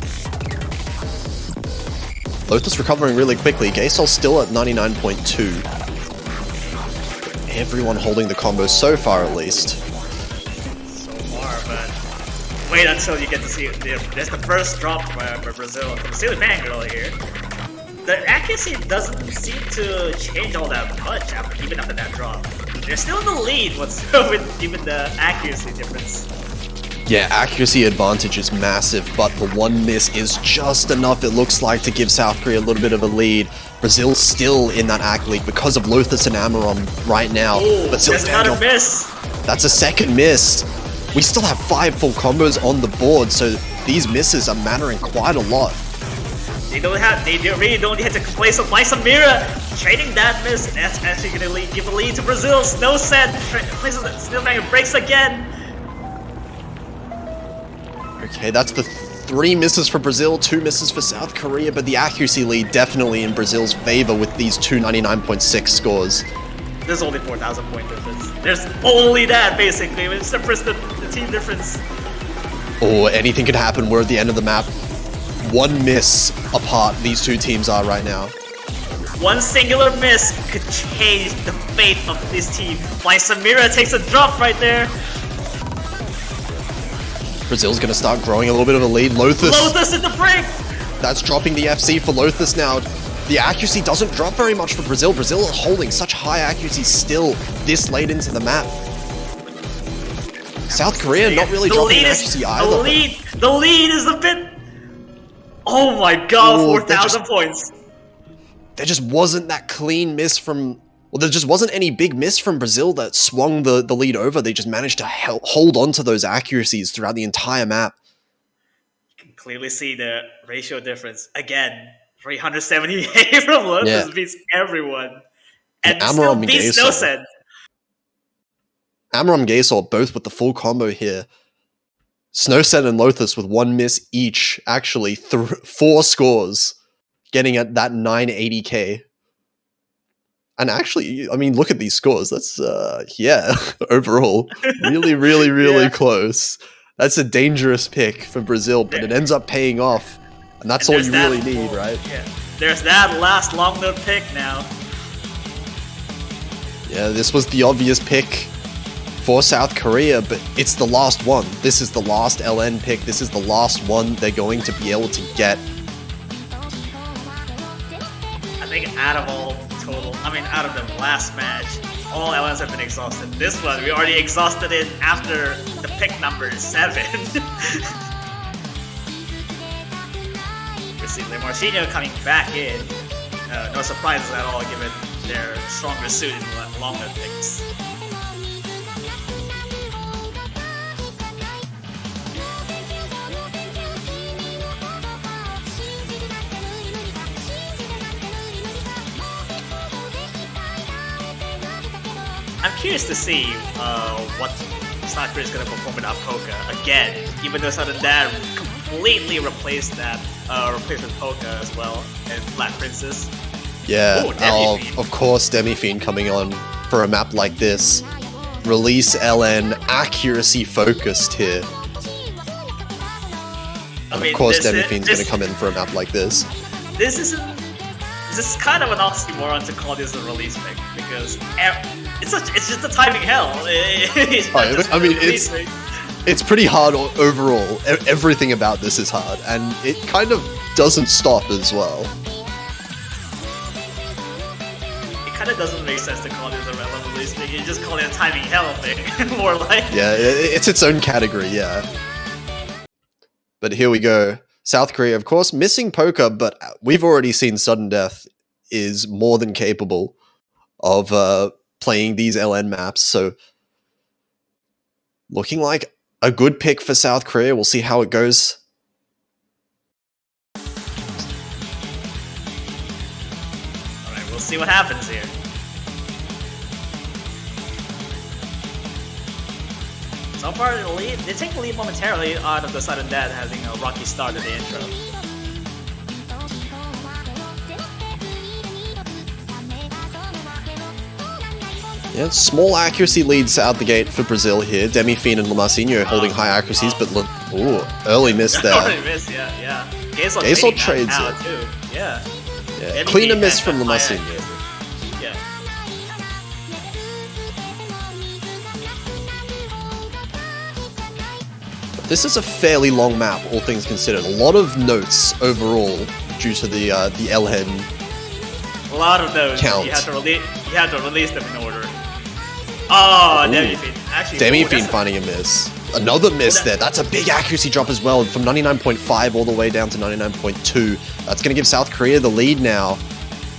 Lothus recovering really quickly. Gaysol still at 99.2. Everyone holding the combo so far, at least. So far, but wait until you get to see there's the first drop for Brazil from Silly Fangirl here. The accuracy doesn't seem to change all that much even after that drop. They're still in the lead with even the accuracy difference. Yeah, accuracy advantage is massive, but the one miss is just enough, it looks like, to give South Korea a little bit of a lead. Brazil's still in that ACK lead because of Lothus and Amaron right now. Ooh, but that's not a miss. That's a second miss. We still have 5 full combos on the board, so these misses are mattering quite a lot. They really don't have to play some Mira. Trading that miss, that's actually going to give a lead to Brazil. Snow Set places Steelbanger breaks again. Okay, that's the 3 misses for Brazil, 2 misses for South Korea, but the accuracy lead definitely in Brazil's favor with these 299.6 scores. There's only 4,000 point difference. There's only that, basically. It's the team difference. Or anything could happen. We're at the end of the map. 1 miss apart these two teams are right now. One singular miss could change the fate of this team. Like Samira takes a drop right there. Brazil's gonna start growing a little bit of a lead. Lothus in the break! That's dropping the FC for Lothus now. The accuracy doesn't drop very much for Brazil. Brazil are holding such high accuracy still this late into the map. South Korea not really dropping accuracy either. The lead is a bit... Oh my god, 4,000 points. There just wasn't that clean miss from... Well, there just wasn't any big miss from Brazil that swung the lead over. They just managed to hold on to those accuracies throughout the entire map. You can clearly see the ratio difference. Again, 378 from Lotus beats everyone. And still beats Snowset. Amaram Gaysol both with the full combo here. Snowset and Lothus with one miss each, actually 4 scores, getting at that 980k. And actually, I mean, look at these scores. That's, yeah, overall, really close. That's a dangerous pick for Brazil, but it ends up paying off. And that's all you really need, right? Yeah. There's that last long note pick now. Yeah, this was the obvious pick for South Korea, but it's the last one. This is the last LN pick. This is the last one they're going to be able to get. I think out of the last match, all LNs have been exhausted. This one, we already exhausted it after the pick number 7. We see Marcinho coming back in. No surprises at all given their stronger suit in longer picks. I'm curious to see what South Korea is going to perform without Polka again, even though Southern Dad completely replaced that, replaced with Polka as well, and Black Princess. Yeah, of course Demi-Fiend coming on for a map like this. Release LN, accuracy focused here. Of course Demi-Fiend's going to come in for a map like this. This is kind of an oxymoron to call this a release pick, because it's just a timing hell. It's pretty hard overall. Everything about this is hard, and it kind of doesn't stop as well. It kind of doesn't make sense to call this a release pick. You just call it a timing hell thing, more like. Yeah, it's its own category, yeah. But here we go. South Korea, of course, missing Poker, but we've already seen Sudden Death is more than capable of playing these LN maps, so looking like a good pick for South Korea. We'll see how it goes. Alright, we'll see what happens here. So far, they take the lead momentarily out of the Sudden Death having a rocky start at the intro. Yeah, small accuracy leads out the gate for Brazil here. Demi-Fiend and Lamarcinho holding high accuracies, but look, early miss there. Early miss, yeah. Gaysol trades it. Too. Yeah. Cleaner miss from Lamarcinho. Yeah. But this is a fairly long map, all things considered. A lot of notes overall due to the LN. A lot of notes. Count. You have to release them in order. Oh, Demi-Fiend. Actually, Demi-Fiend finding a miss. Another miss there. That's a big accuracy drop as well, from 99.5 all the way down to 99.2. That's going to give South Korea the lead now.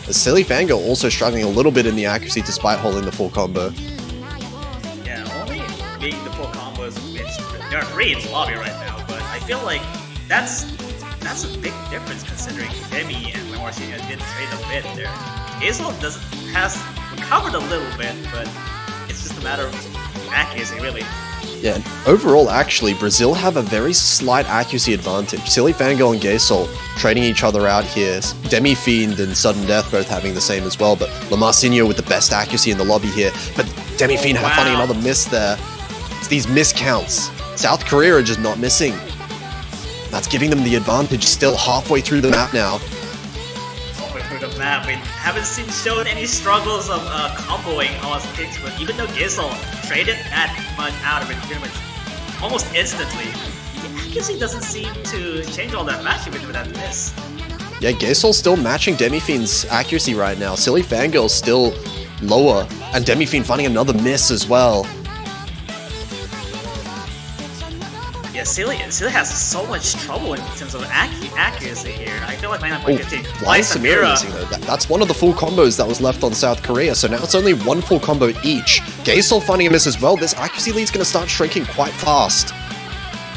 As Silly Fangirl also struggling a little bit in the accuracy despite holding the full combo. Yeah, only being the full combos, there are 3 in the lobby right now, but I feel like that's a big difference considering Demi and Marcinho did trade a bit there. Gaysol has recovered a little bit, but it's just a matter of accuracy, really. Yeah, and overall, actually, Brazil have a very slight accuracy advantage. Silly Fangirl and Gaysol trading each other out here. Demi-Fiend and Sudden Death both having the same as well, but Lamarcinho with the best accuracy in the lobby here. But Demi-Fiend finding another miss there. It's these miscounts. South Korea are just not missing. That's giving them the advantage still halfway through the map now. through the map. We haven't seen shown any struggles of comboing Oz picks, but even though Gizzle traded that much out of it pretty much almost instantly, the accuracy doesn't seem to change all that much even with that miss. Yeah, Gasol's still matching Demi-Fiend's accuracy right now. Silly Fangirl's still lower, and Demi-Fiend finding another miss as well. Yeah, Silly has so much trouble in terms of accuracy here. I feel like 99.15. Flying Samira missing though. That's one of the full combos that was left on South Korea, so now it's only one full combo each. Gasol finding a miss as well. This accuracy lead's going to start shrinking quite fast.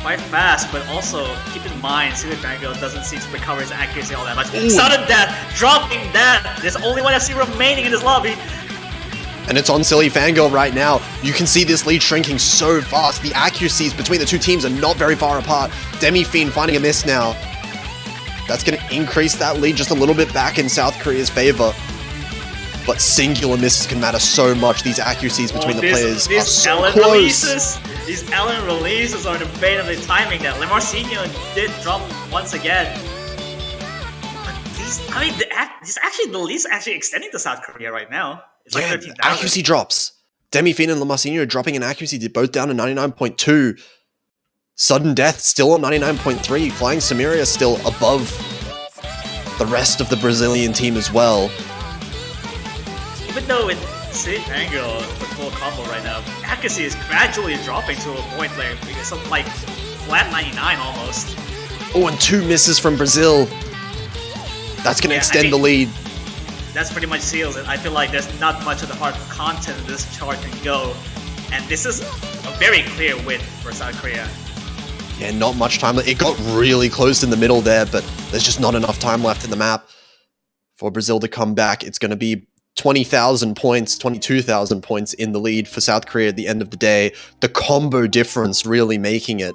But also keep in mind, Silly Fangirl doesn't seem to recover his accuracy all that much. Sudden death, dropping that. There's only one FC remaining in this lobby. And it's on Silly Fangirl right now. You can see this lead shrinking so fast. The accuracies between the two teams are not very far apart. Demi-Fiend finding a miss now. That's going to increase that lead just a little bit back in South Korea's favor. But singular misses can matter so much. These accuracies between the players are so close. These Ellen releases are the bane of the timing that Lemarcino did drop once again. But the lead's actually extending to South Korea right now. It's like 13,000. Accuracy drops. Demi-Fiend and Lemarcino dropping in accuracy. They're both down to 99.2. Sudden Death still on 99.3. Flying Samira still above the rest of the Brazilian team as well. Even though with Silly Fangirl with full combo right now, accuracy is gradually dropping to a point where it's something like flat 99 almost. Oh, and two misses from Brazil. That's going to extend the lead. That's pretty much seals it. I feel like there's not much of the hard content this chart can go. And this is a very clear win for South Korea. Yeah, not much time. It got really close in the middle there, but there's just not enough time left in the map for Brazil to come back. It's going to be 20,000 points, 22,000 points in the lead for South Korea at the end of the day. The combo difference really making it.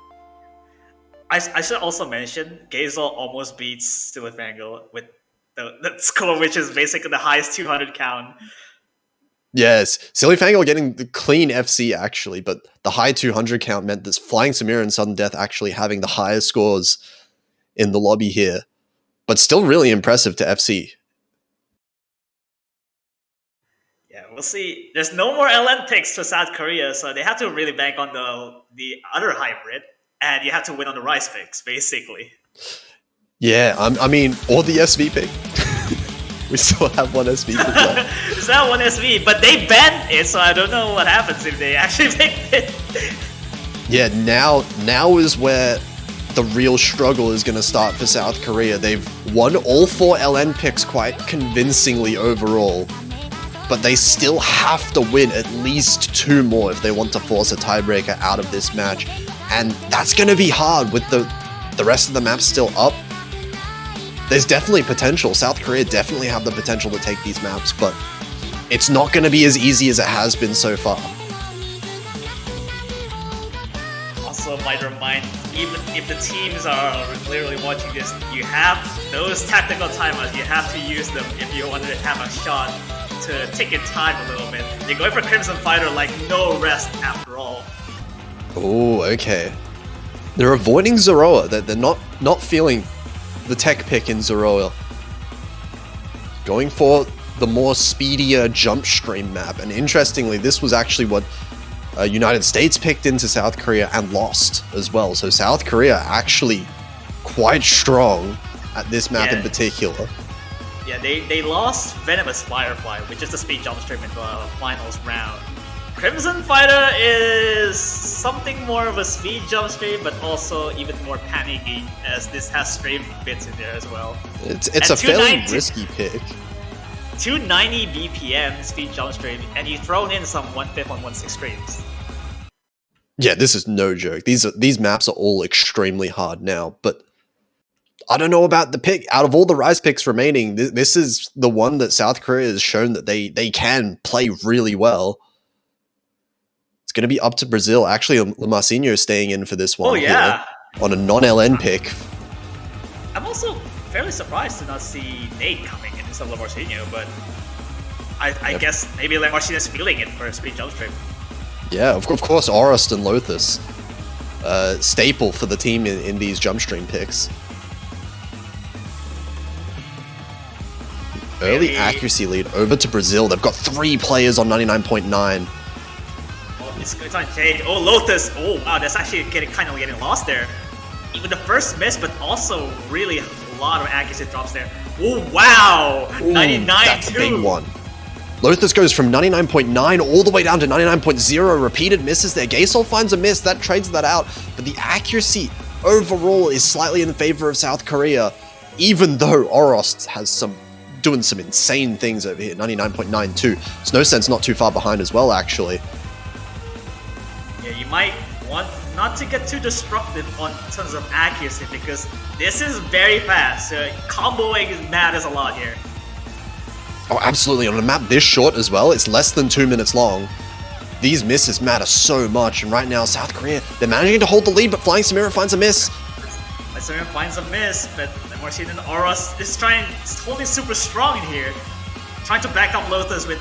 I should also mention, Gazel almost beats Silly Fangirl with the score, which is basically the highest 200 count. Yes, Silly Fangirl getting the clean FC actually, but the high 200 count meant this Flying Samira and Sudden Death actually having the highest scores in the lobby here. But still really impressive to FC. Yeah, we'll see. There's no more LN picks for South Korea, so they have to really bank on the other hybrid, and you have to win on the Rice picks, basically. Yeah, I mean, or the SV pick. We still have one SV pick left. It's not one SV, but they banned it, so I don't know what happens if they actually picked it. Yeah, now is where the real struggle is going to start for South Korea. They've won all 4 LN picks quite convincingly overall, but they still have to win at least 2 more if they want to force a tiebreaker out of this match. And that's going to be hard with the rest of the map still up. There's definitely potential. South Korea definitely have the potential to take these maps, but it's not going to be as easy as it has been so far. Also, might remind, even if the teams are literally watching this, you have those tactical timers. You have to use them if you want to have a shot to take your time a little bit. They're going for Crimson Fighter like no rest after all. Oh, okay. They're avoiding Zoroa. They're not feeling the tech pick in Zoroa. Going for the more speedier jump stream map. And interestingly, this was actually what United States picked into South Korea and lost as well. So South Korea actually quite strong at this map in particular. Yeah, they lost Venomous Firefly, which is the speed jump stream in the finals round. Crimson Fighter is something more of a speed jump stream, but also even more panicky, as this has stream bits in there as well. It's a fairly risky pick. 290 BPM speed jump stream, and you've thrown in some 1/5 on 1/6 streams. Yeah, this is no joke. These maps are all extremely hard now, but I don't know about the pick. Out of all the Rise picks remaining, this is the one that South Korea has shown that they can play really well. It's going to be up to Brazil. Actually, Lemarcino is staying in for this one here on a non-LN pick. I'm also fairly surprised to not see Nate coming in instead of Lemarcino, but I guess maybe Lemarcino is feeling it for a speed jump stream. Yeah, of course, Orest and Lothus. Staple for the team in these jump stream picks. Early really... accuracy lead over to Brazil. They've got 3 players on 99.9. Oh, it's on change. Oh, Lotus. Oh, wow, that's actually kind of getting lost there. Even the first miss, but also really a lot of accuracy drops there. Oh, wow. Ooh, 99 that's too. a big one. Lothus goes from 99.9 all the way down to 99.0. Repeated misses there. Gasol finds a miss. That trades that out. But the accuracy overall is slightly in favor of South Korea, even though Oros has doing some insane things over here. 99.92. Snowsense not too far behind as well, actually. Yeah, you might want not to get too destructive on terms of accuracy because this is very fast. Comboing matters a lot here. Oh, absolutely. On a map this short as well, it's less than 2 minutes long. These misses matter so much, and right now, South Korea, they're managing to hold the lead, but Flying Samira finds a miss. Samira finds a miss, but the more than Oros is holding super strong in here. Trying to back up Lotus with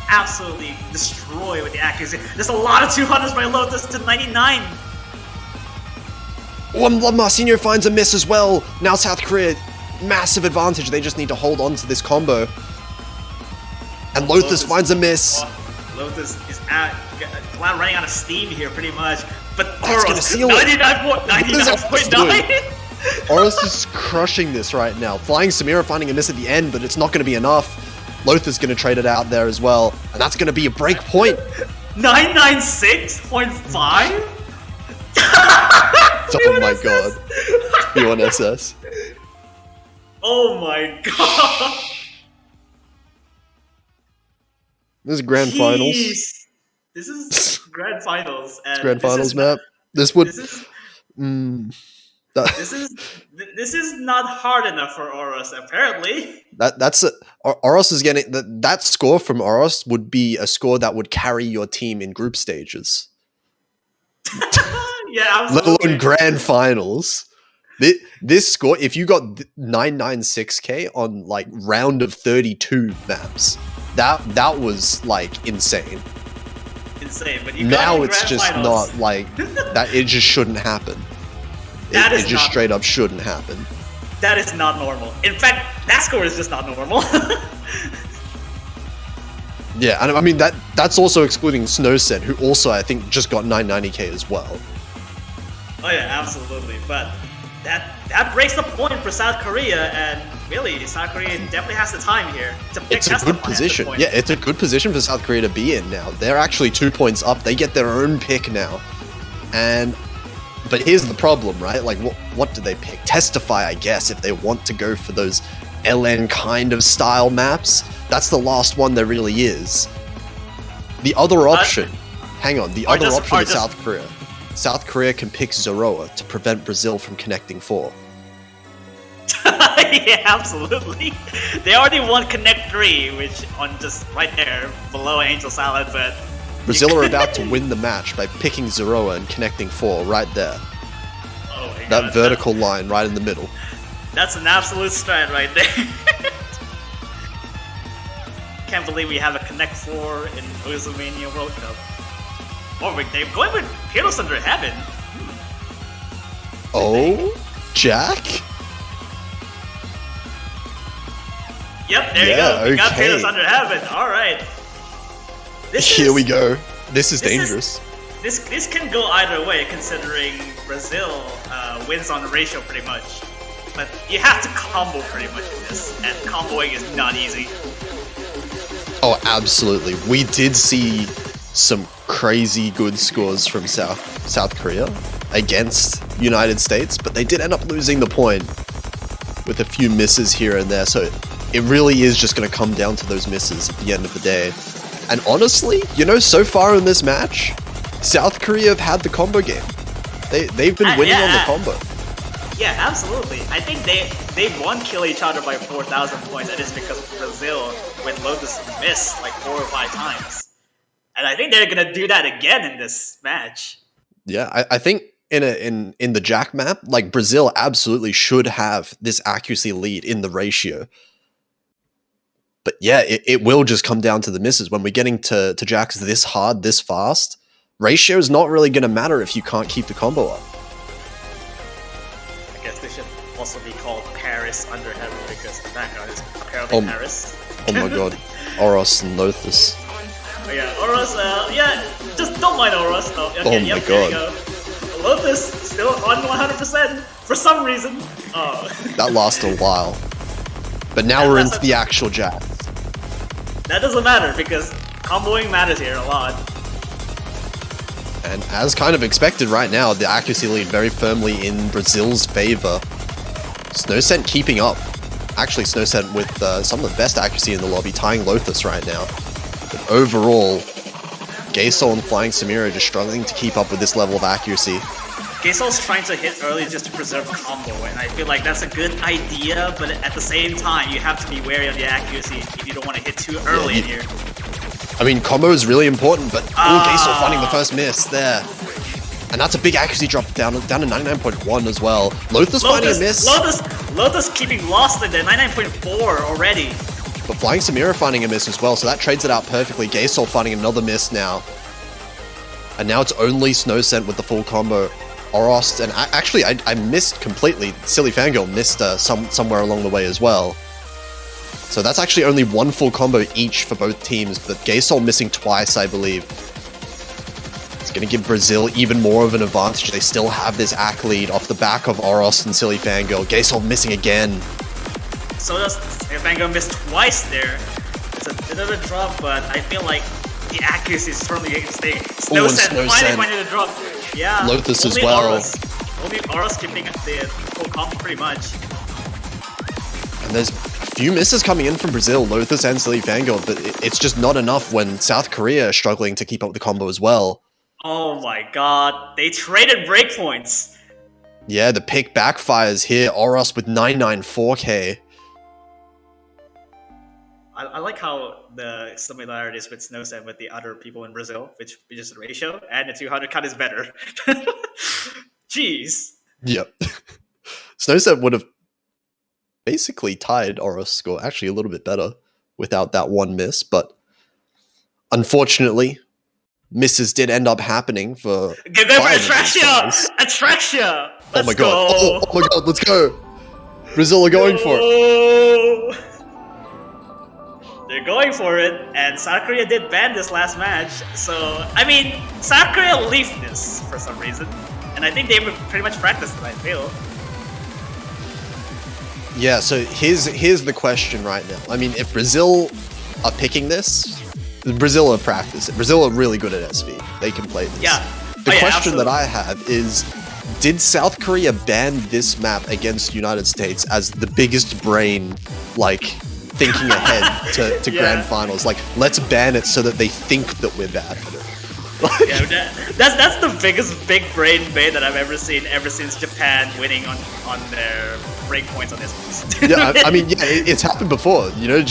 absolutely destroy with the accuracy. There's a lot of 200s by Lotus to 99. Marcinho finds a miss as well. Now South Korea, massive advantage. They just need to hold on to this combo. And Lotus finds a miss. Oh, Lotus is running out of steam here, pretty much. But That's gonna Oros, seal it. 99.9. Oros is crushing this right now. Flying Samira finding a miss at the end, but it's not going to be enough. Lothus going to trade it out there as well. And that's going to be a break point. 996.5? Oh my god. B1SS. Oh my god. This is grand finals. This is grand finals. And it's grand finals map. This would. This is not hard enough for Oros, apparently. Oros is getting that score from Oros would be a score that would carry your team in group stages. Yeah, absolutely. Let alone grand finals. This score, if you got 996k on like round of 32 maps, that was like insane. Insane, but you now it's just finals. Not like that. It just shouldn't happen. It just straight up shouldn't happen. That is not normal. In fact, that score is just not normal. Yeah, and I mean that's also excluding Snowset, who also I think just got 990k as well. Oh yeah, absolutely. But that breaks the point for South Korea, and really, South Korea definitely has the time here to pick. It's a good position. Yeah, it's a good position for South Korea to be in now. They're actually 2 points up. They get their own pick now, but here's the problem, right? Like, what do they pick? Testify, I guess, if they want to go for those LN kind of style maps. That's the last one there really is. The other option, hang on, the other option is South Korea. South Korea can pick Zoroa to prevent Brazil from connecting 4. Yeah, absolutely. They already won Connect 3, which on just right there below Angel Salad, but Brazil are about to win the match by picking Zoroa and connecting 4 right there. Oh my god. That vertical line right in the middle. That's an absolute strat right there. Can't believe we have a Connect 4 in Oizomania World Cup. Oh, they're going with Peerless Under Heaven. Oh, Jack? Yep, there you go. We got Peerless Under Heaven. Alright. Here we go. This is dangerous. This can go either way, considering Brazil wins on the ratio pretty much. But you have to combo pretty much in this, and comboing is not easy. Oh, absolutely. We did see some crazy good scores from South Korea against United States, but they did end up losing the point with a few misses here and there. So it really is just going to come down to those misses at the end of the day. And honestly, so far in this match, South Korea have had the combo game. They've been winning on the combo. Yeah, absolutely. I think they won kill each other by 4,000 points, and it's because Brazil, when Lotus missed like 4 or 5 times. And I think they're gonna do that again in this match. Yeah, I think in the Jack map, like Brazil absolutely should have this accuracy lead in the ratio. But yeah, it will just come down to the misses. When we're getting to Jacks this hard, this fast, ratio is not really going to matter if you can't keep the combo up. I guess they should also also be called Paris under heaven because the background is apparently Paris. Oh my god. Oros and Lothus. Oh yeah, Oros, yeah, just don't mind Oros. Oh, okay, Oh my yep, god. there you go. Lothus still on 100% for some reason. Oh. That lasted a while. But now we're into the actual jab. That doesn't matter because comboing matters here a lot. And as kind of expected right now, the accuracy lead very firmly in Brazil's favor. Snowcent keeping up. Actually, Snowcent with some of the best accuracy in the lobby, tying Lothus right now. But overall, Gaysol and Flying Samira are just struggling to keep up with this level of accuracy. Gaysol's trying to hit early just to preserve combo, and I feel like that's a good idea, but at the same time, you have to be wary of the accuracy if you don't want to hit too early in here. I mean, combo is really important, but Gaysol finding the first miss there. And that's a big accuracy drop down to 99.1 as well. Lothus finding a miss. Lothus keeping lost in there, 99.4 already. But Flying Samira finding a miss as well, so that trades it out perfectly. Gaysol finding another miss now. And now it's only Snowcent with the full combo. Oros, and actually I missed completely. Silly Fangirl missed somewhere along the way as well. So that's actually only one full combo each for both teams, but Gaysol missing twice, I believe. It's going to give Brazil even more of an advantage. They still have this AC lead off the back of Oros and Silly Fangirl. Gaysol missing again. So does Fangirl miss twice there. It's a bit of a drop, but I feel like the accuracy is certainly staying. Snowcent finally finding the drop. Yeah. Lothus as well. Only Oros keeping the full combo pretty much. And there's a few misses coming in from Brazil, Lothus and Silly Fangirl, but it's just not enough when South Korea are struggling to keep up with the combo as well. Oh my god, they traded breakpoints. Yeah, the pick backfires here. Oros with 994k. I like how the similarities with Snowcent with the other people in Brazil, which is the ratio, and the 200 cut is better. Jeez. Yep. Snowcent would have basically tied Oros' score, actually a little bit better, without that one miss, but unfortunately, misses did end up happening for... Get there for Atraxia! Atraxia! Oh my god, oh my god, let's go! Brazil are going for it. They're going for it, and South Korea did ban this last match, so, I mean, South Korea leafed this for some reason, and I think they were pretty much practiced it, I feel. Yeah, so here's the question right now. I mean, if Brazil are picking this, Brazil are practicing. Brazil are really good at SV. They can play this. Yeah. The question that I have is, did South Korea ban this map against United States as the biggest brain, like, thinking ahead to grand finals? Like, let's ban it so that they think that we're bad at it. Like, yeah, that's the biggest big brain bait that I've ever seen ever since Japan winning on their breakpoints on this piece. Yeah, I mean, yeah, it's happened before. You know,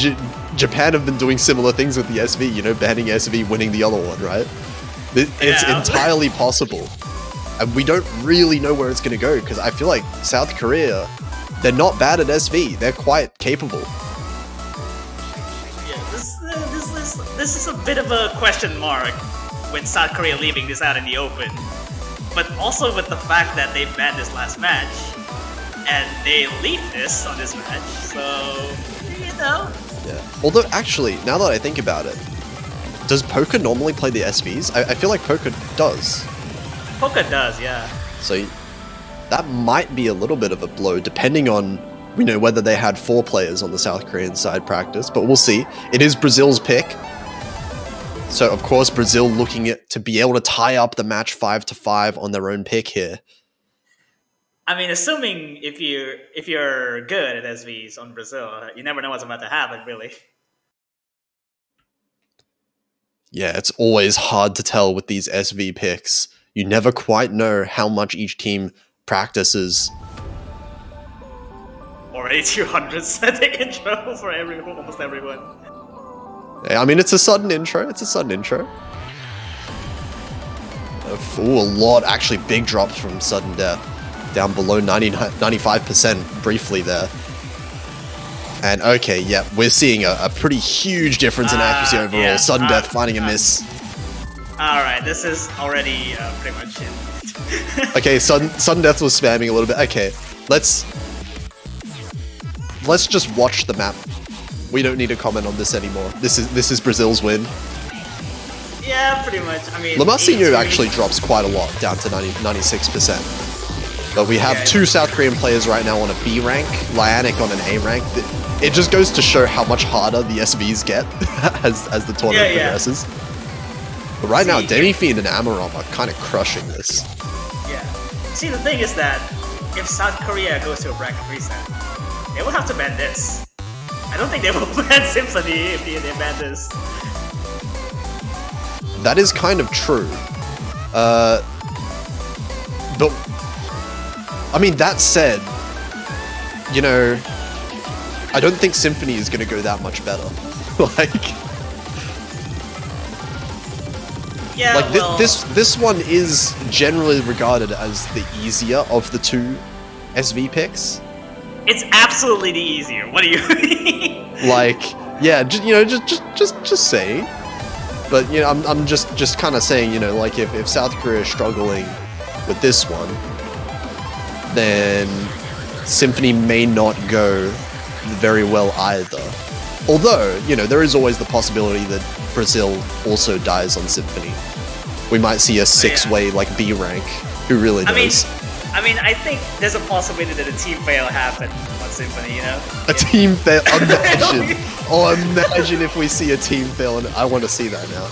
Japan have been doing similar things with the SV. You know, banning SV, winning the other one, right? It's entirely possible, and we don't really know where it's going to go because I feel like South Korea, they're not bad at SV. They're quite capable. Yeah, this is a bit of a question mark with South Korea leaving this out in the open, but also with the fact that they banned this last match, and they leaked this on this match, so, you know. Yeah. Although, actually, now that I think about it, does Poker normally play the SVs? I feel like Poker does. Poker does, yeah. So, that might be a little bit of a blow, depending on, you know, whether they had 4 players on the South Korean side practice, but we'll see. It is Brazil's pick. So, of course, Brazil looking to be able to tie up the match 5-5 on their own pick here. I mean, assuming if you're good at SVs on Brazil, you never know what's about to happen, really. Yeah, it's always hard to tell with these SV picks. You never quite know how much each team practices. Already 200 setting intro for almost everyone. I mean, it's a sudden intro. It's a sudden intro. Ooh, a lot. Actually, big drops from sudden death. Down below 95% briefly there. And okay, yeah, we're seeing a pretty huge difference in accuracy overall. Yeah. Sudden death finding a miss. Alright, this is already pretty much it. Okay, sudden death was spamming a little bit. Okay, let's let's just watch the map. We don't need to comment on this anymore. This is Brazil's win. Yeah, pretty much. I mean, Lamasinho actually drops quite a lot, down to 96%. But we have two South Korean players right now on a B rank, Lianic on an A rank. It just goes to show how much harder the SVs get as the tournament progresses. But right now, Demifiend and Amarom are kind of crushing this. Yeah. See, the thing is that if South Korea goes to a bracket reset, they will have to ban this. I don't think they will ban Symphony if they ban this. That is kind of true. But I mean, that said, you know, I don't think Symphony is going to go that much better. This one is generally regarded as the easier of the two SV picks. It's absolutely the easier. What do you mean? Just saying. But you know, I'm just kind of saying, you know, like if South Korea is struggling with this one, then Symphony may not go very well either. Although, you know, there is always the possibility that Brazil also dies on Symphony. We might see a six-way like B rank. Who really knows? I mean, I think there's a possibility that a team fail happened on Symphony, you know? A team fail? Imagine. Imagine if we see a team fail, and I want to see that now.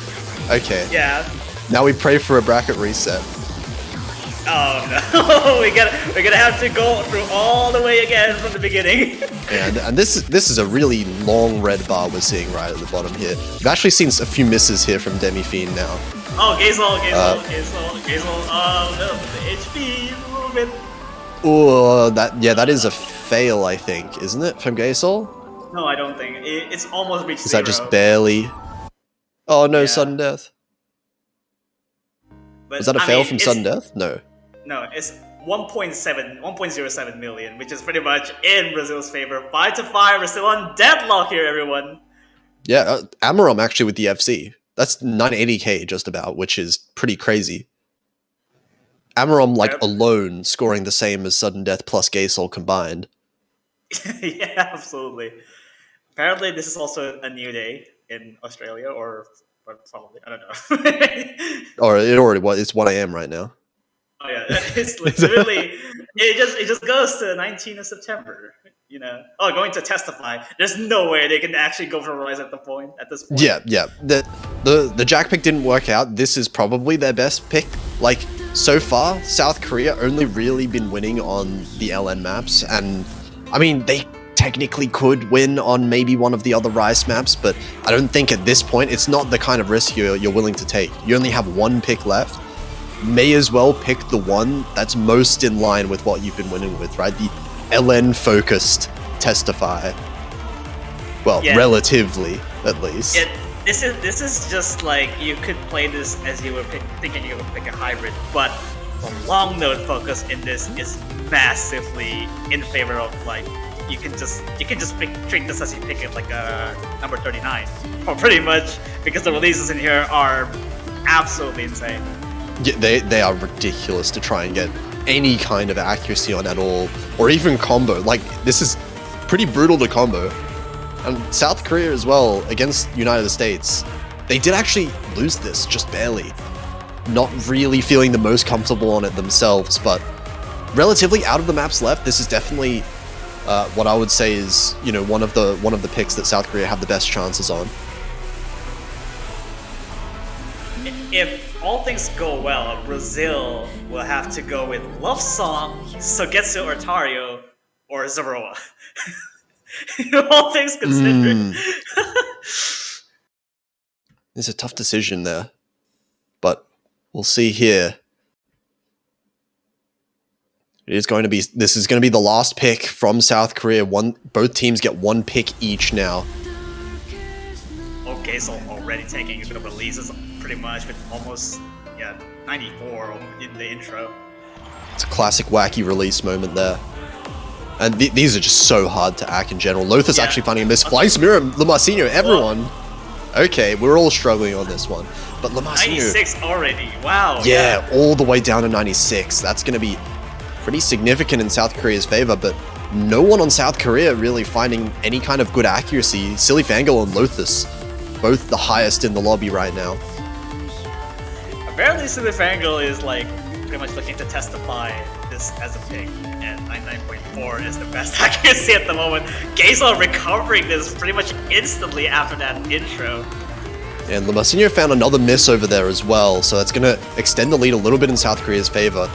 Okay. Yeah. Now we pray for a bracket reset. Oh no, we're gonna have to go through all the way again from the beginning. And this is a really long red bar we're seeing right at the bottom here. We've actually seen a few misses here from Demifiend now. Oh, Gazel. Oh no, the HP movement. Oh, that is a fail, I think, isn't it, from Gazel? No, I don't think it's almost reached Is zero. that just barely? Oh no, sudden death. But, was that a fail from sudden death? No. No, it's 1.07 million, which is pretty much in Brazil's favor. 5-5, we're still on deadlock here, everyone. Yeah, Amarom actually with the FC. That's 980k just about, which is pretty crazy. Amarom, alone, scoring the same as Sudden Death plus Gazel combined. Yeah, absolutely. Apparently, this is also a new day in Australia, or probably, I don't know. Or it already was. It's 1 AM right now. Oh yeah, it's literally it just goes to the 19th of September. You know, going to testify. There's no way they can actually go for Rise at this point. Yeah. The Jack pick didn't work out. This is probably their best pick. Like so far, South Korea only really been winning on the LN maps, and I mean they technically could win on maybe one of the other Rise maps, but I don't think at this point it's not the kind of risk you're willing to take. You only have one pick left. May as well pick the one that's most in line with what you've been winning with, right? The LN-focused Testify. Well, relatively, at least. Yeah, this is just like, you could play this as you were thinking you would pick a hybrid, but the long node focus in this is massively in favor of, like, you can just treat this as you pick it like a number 39, or pretty much, because the releases in here are absolutely insane. Yeah, they are ridiculous to try and get any kind of accuracy on at all, or even combo. Like, this is pretty brutal to combo. And South Korea as well, against United States, they did actually lose this, just barely. Not really feeling the most comfortable on it themselves, but relatively out of the maps left, this is definitely what I would say is, you know, one of the picks that South Korea have the best chances on. If all things go well, Brazil will have to go with Love Song, Sogetsu Ortario, or Zoroa. All things considered. It's a tough decision there, but we'll see here. This is going to be the last pick from South Korea. Both teams get one pick each now. Okay, so already taking a bit of releases pretty much with almost 94 in the intro. It's a classic wacky release moment there. And these are just so hard to act in general. Lothus actually finding a miss. Flying Mirror, Lamasinho, everyone. Okay, we're all struggling on this one. But Lamasinho... 96 already, wow. Yeah, all the way down to 96. That's going to be pretty significant in South Korea's favor, but no one on South Korea really finding any kind of good accuracy. Silly Fangirl and Lothus, both the highest in the lobby right now. Apparently, Silly Fangirl is like pretty much looking to testify this as a pick, and 99.4 is the best accuracy at the moment. Gazel recovering this pretty much instantly after that intro. And Lamasinho found another miss over there as well, so that's going to extend the lead a little bit in South Korea's favor.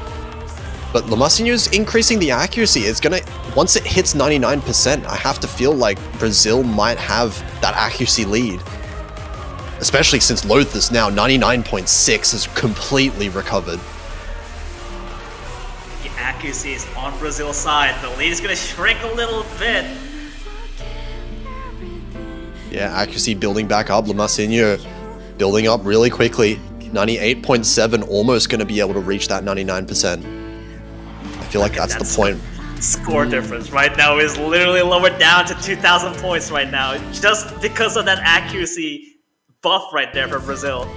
But Lamasinho's increasing the accuracy. It's going to, once it hits 99%, I have to feel like Brazil might have that accuracy lead. Especially since Lothus now 99.6 has completely recovered. The accuracy is on Brazil's side. The lead is going to shrink a little bit. Yeah, accuracy building back up. Lamasinho building up really quickly. 98.7, almost going to be able to reach that 99%. I feel like that's the point. Score difference right now is literally lowered down to 2,000 points right now, just because of that accuracy buff right there for Brazil.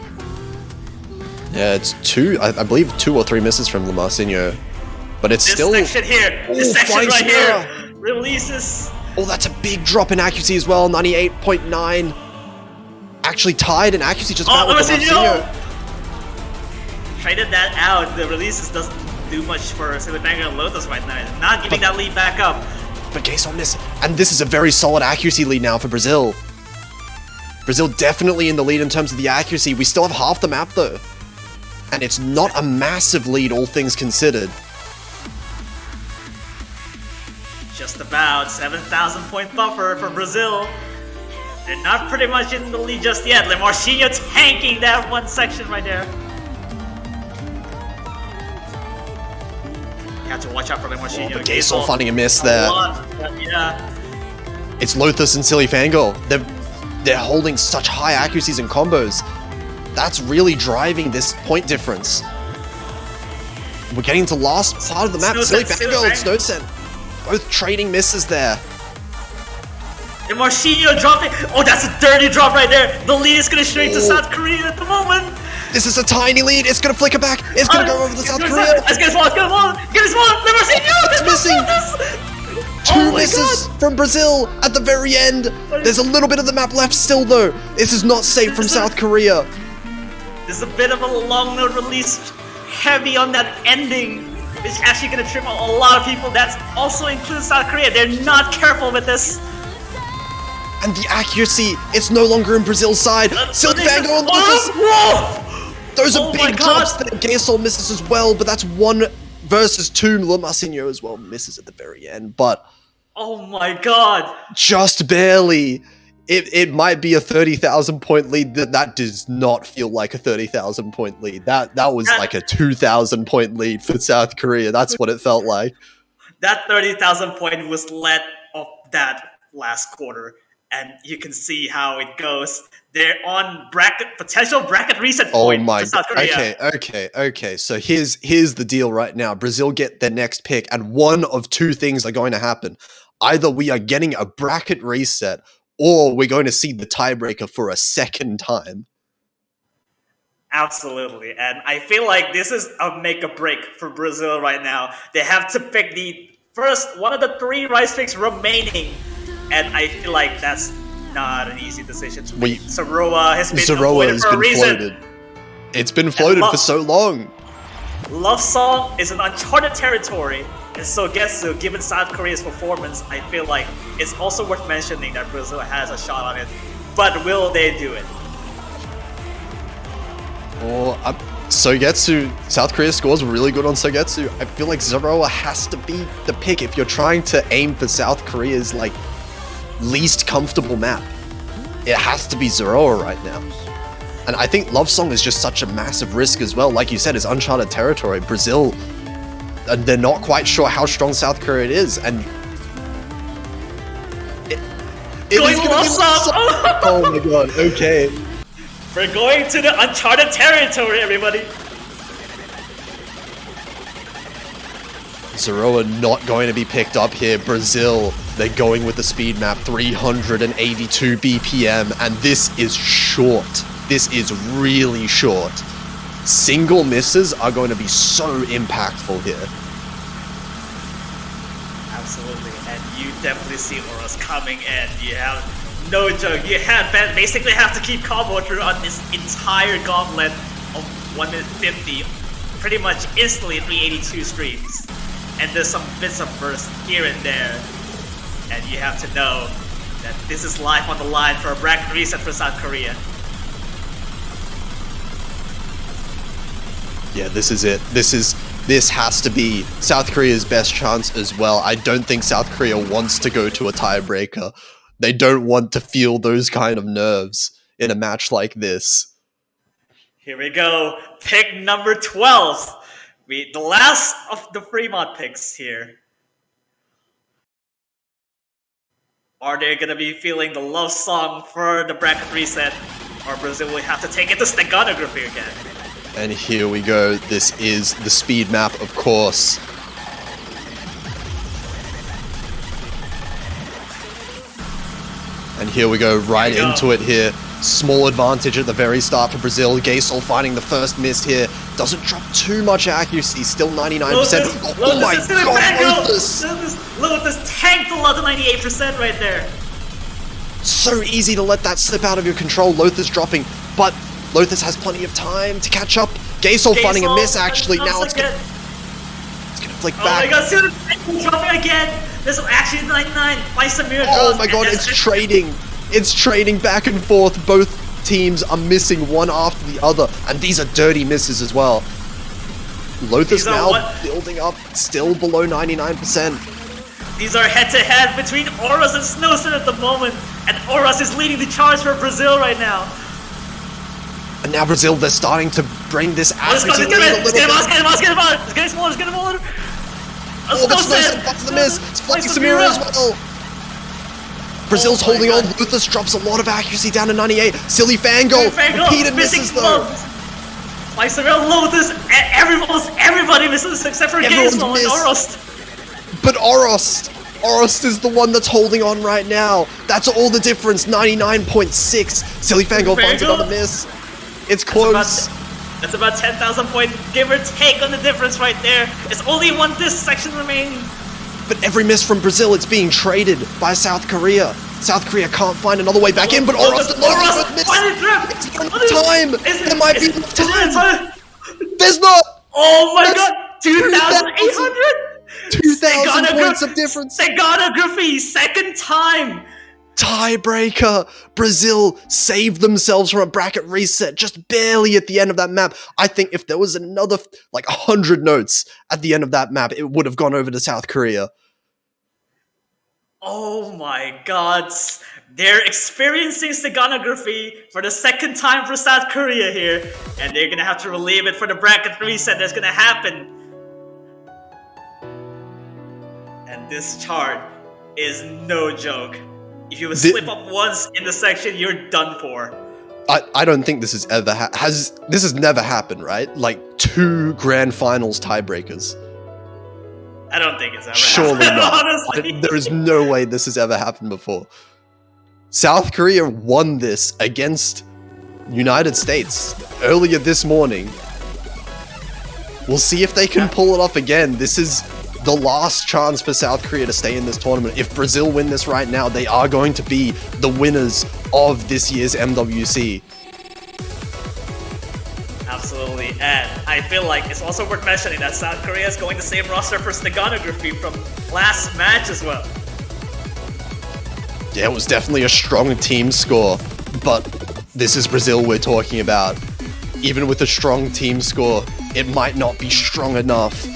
Yeah, it's I believe 2 or 3 misses from Lamasinho, but it's still. This section here, this section right here, releases. Oh, that's a big drop in accuracy as well. 98.9, actually tied in accuracy just about with Lamasinho. Traded that out. The releases doesn't do much for Silly Fangirl and Lothus right now. Not giving that lead back up. But Gazel missed, and this is a very solid accuracy lead now for Brazil. Brazil definitely in the lead in terms of the accuracy. We still have half the map though. And it's not a massive lead, all things considered. Just about 7,000 point buffer for Brazil. They're not pretty much in the lead just yet. Lemarchinho tanking that one section right there. You have to watch out for Lemarchinho. Oh, Gazel finding a miss there. Yeah. It's Lothus and Silly Fangirl. They're holding such high accuracies and combos. That's really driving this point difference. We're getting to last part of the map. Silly Fangirl and Snowsen both trading misses there. And Lemarchinho dropping. Oh, that's a dirty drop right there. The lead is going to straight to South Korea at the moment. This is a tiny lead. It's going to flicker back. It's going to go over the South Korea. Let's get his wall. Get his wall. Lemarchinho. It's missing. Two misses from Brazil at the very end. There's a little bit of the map left still though. This is not safe from South Korea. There's a bit of a long note release, heavy on that ending. It's actually going to trip a lot of people. That's also includes South Korea. They're not careful with this. And the accuracy, it's no longer in Brazil's side. Silk Fangirl and Lothus. Those are big drops that Gazel misses as well, but that's 1 versus 2. Lamasinho as well misses at the very end, but oh my god, just barely. It might be a 30,000 point lead. That does not feel like a 30,000 point lead. That was like a 2,000 point lead for South Korea. That's what it felt like. That 30,000 point was led off that last quarter, and you can see how it goes. They're on potential bracket reset point for South Korea. Okay. So here's the deal right now. Brazil get their next pick, and one of two things are going to happen. Either we are getting a bracket reset, or we're going to see the tiebreaker for a second time. Absolutely, and I feel like this is a make or break for Brazil right now. They have to pick the first one of the 3 rice picks remaining, and I feel like that's not an easy decision to make. Zoroa has been avoided for a reason. Floated. It's been floated for so long. Love Song is an uncharted territory, and so Getsu, given South Korea's performance, I feel like it's also worth mentioning that Brazil has a shot on it. But will they do it? Sogetsu, South Korea scores really good on Sogetsu. I feel like Zoroa has to be the pick if you're trying to aim for South Korea's like least comfortable map. It has to be Zoroa right now. And I think Love Song is just such a massive risk as well. Like you said, it's uncharted territory. Brazil, they're not quite sure how strong South Korea is, and it is going Love Song. Oh my god, okay. We're going to the uncharted territory, everybody. Zoroa not going to be picked up here. Brazil, they're going with the speed map, 382 BPM, and this is short. This is really short. Single misses are going to be so impactful here. Absolutely, and you definitely see Oros coming in. You have no joke. You basically have to keep combo through on this entire gauntlet of 1 minute 50, pretty much instantly 382 streams. And there's some bits of burst here and there. And you have to know that this is life on the line for a bracket reset for South Korea. Yeah, this is it. This has to be South Korea's best chance as well. I don't think South Korea wants to go to a tiebreaker. They don't want to feel those kind of nerves in a match like this. Here we go. Pick number 12. The last of the Fremont picks here. Are they going to be feeling the love song for the bracket reset? Or Brazil will have to take it to steganography again? And here we go. This is the speed map, of course. And here we go, right into it here. Small advantage at the very start for Brazil. Gasol finding the first miss here. Doesn't drop too much accuracy, still 99%. Oh my god, Lotus tanked the lot of 98% right there. So easy to let that slip out of your control. Lothus dropping, but Lothus has plenty of time to catch up. Gasol finding a miss actually. Now it's gonna flick back. Oh my god, Suda dropping again. There's actually 99 by Samir. Oh my god, it's trading. It's trading back and forth. Both teams are missing one after the other, and these are dirty misses as well. Lothus now building up, still below 99%. These are head-to-head between Oros and Snowson at the moment, and Oros is leading the charge for Brazil right now. And now Brazil, they're starting to bring this accuracy lead a little bit. It's getting smaller. Oh, but Snowson bucks the miss. It's flanking Samira as well. Brazil's holding on. Lothus drops a lot of accuracy down to 98. Silly Fangirl. Repeated misses though. Like Samira, Lothus, almost everybody misses except for Gasol and Oros. But Oros is the one that's holding on right now. That's all the difference, 99.6. Silly Fangirl finds another miss. It's close. That's about 10,000 points, give or take, on the difference right there. It's only one disc section remaining. But every miss from Brazil, it's being traded by South Korea. South Korea can't find another way back in, but Oros miss. It's time. There might be time. There's not. Oh my god, 2,800. 2,000 points of difference. Steganography, second time. Tiebreaker. Brazil saved themselves from a bracket reset just barely at the end of that map. I think if there was another, 100 notes at the end of that map, it would have gone over to South Korea. Oh my god. They're experiencing steganography for the second time for South Korea here. And they're going to have to relieve it for the bracket reset that's going to happen. And this chart is no joke. If you slip up once in the section, you're done for. I don't think this has ever this has never happened, right? 2 grand finals tiebreakers. I don't think it's ever Surely happened, not. honestly. There is no way this has ever happened before. South Korea won this against United States earlier this morning. We'll see if they can pull it off again. This is the last chance for South Korea to stay in this tournament. If Brazil win this right now, they are going to be the winners of this year's MWC. Absolutely, and I feel like it's also worth mentioning that South Korea is going the same roster for steganography from last match as well. Yeah, it was definitely a strong team score, but this is Brazil we're talking about. Even with a strong team score, it might not be strong enough.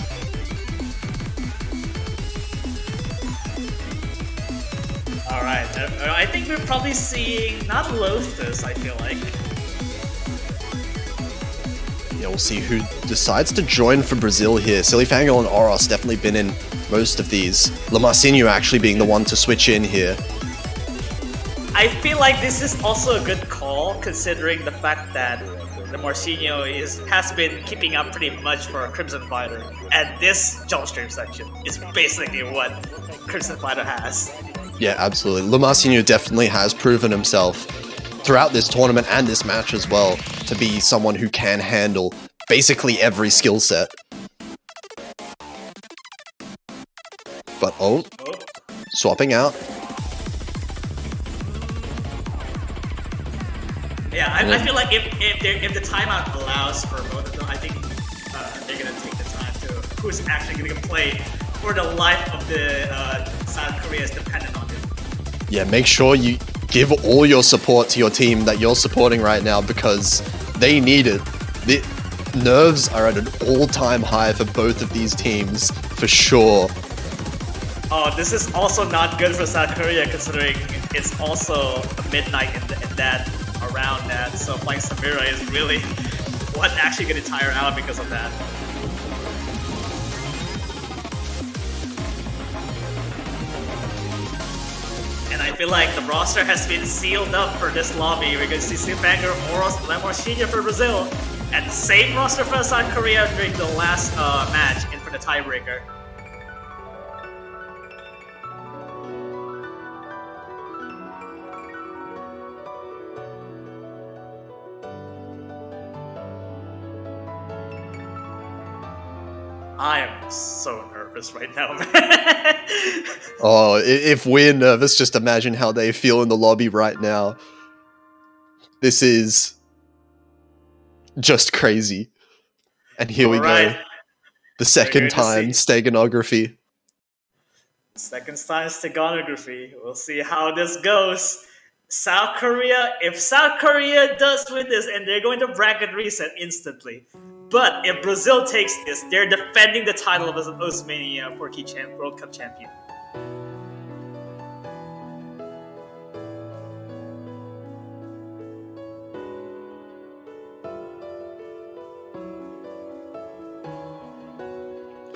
Alright, I think we're probably seeing, not Lotus, I feel like. Yeah, we'll see who decides to join for Brazil here. Silly Fangirl and Oros definitely been in most of these. Lamarcinho actually being the one to switch in here. I feel like this is also a good call, considering the fact that the Marcinho has been keeping up pretty much for a Crimson Fighter. And this jump stream section is basically what Crimson Fighter has. Yeah, absolutely. Lamarcinho definitely has proven himself throughout this tournament and this match as well to be someone who can handle basically every skill set. But swapping out. Yeah, I feel like if the timeout allows for both of them, I think they're gonna take the time to who's actually gonna play for the life of the South Korea is dependent on it. Yeah, make sure you give all your support to your team that you're supporting right now because they need it. The nerves are at an all-time high for both of these teams, for sure. Oh, this is also not good for South Korea considering it's also midnight in that around that. So playing Samira is really what's actually going to tire out because of that. And I feel like the roster has been sealed up for this lobby. We're going to see Silvanger, Oros, Lemorchinha for Brazil, and the same roster for South Korea during the last match and for the tiebreaker. I am so nervous right now, man. Oh, if we're nervous, just imagine how they feel in the lobby right now. This is just crazy. And here we go. The second time, steganography. Second time steganography. We'll see how this goes. South Korea, if South Korea does win this, and they're going to bracket reset instantly. But if Brazil takes this, they're defending the title of Osmania World Cup champion.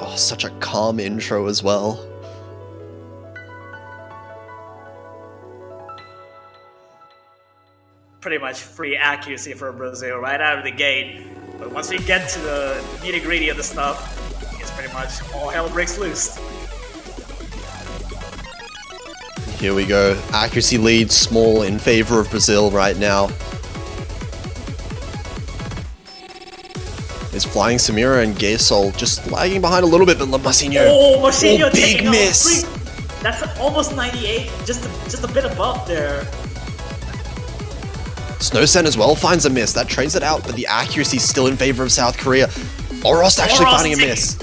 Oh, such a calm intro as well. Pretty much free accuracy for Brazil right out of the gate. But once we get to the nitty-gritty of the stuff, it's pretty much all hell breaks loose. Here we go. Accuracy lead small in favor of Brazil right now. It's flying Samira and Gaysol just lagging behind a little bit, but Marcinho. Oh, Marcinho big miss! That's almost 98, just a bit above there. Snowsen as well finds a miss. That trades it out, but the accuracy is still in favor of South Korea. Oros actually finding a miss.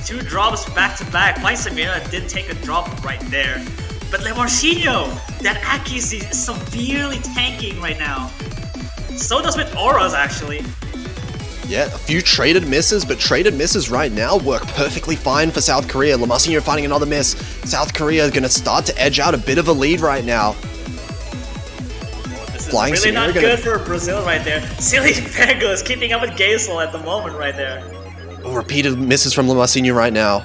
2 drops back to back. My Samira did take a drop right there. But Lemorchinho, that accuracy is severely tanking right now. So does with Oros actually. Yeah, a few traded misses, but traded misses right now work perfectly fine for South Korea. Lemorchinho finding another miss. South Korea is going to start to edge out a bit of a lead right now. Flying really not good for Brazil right there. Silly Pego is keeping up with Gaysol at the moment right there. Oh, repeated misses from Lemorchinho right now.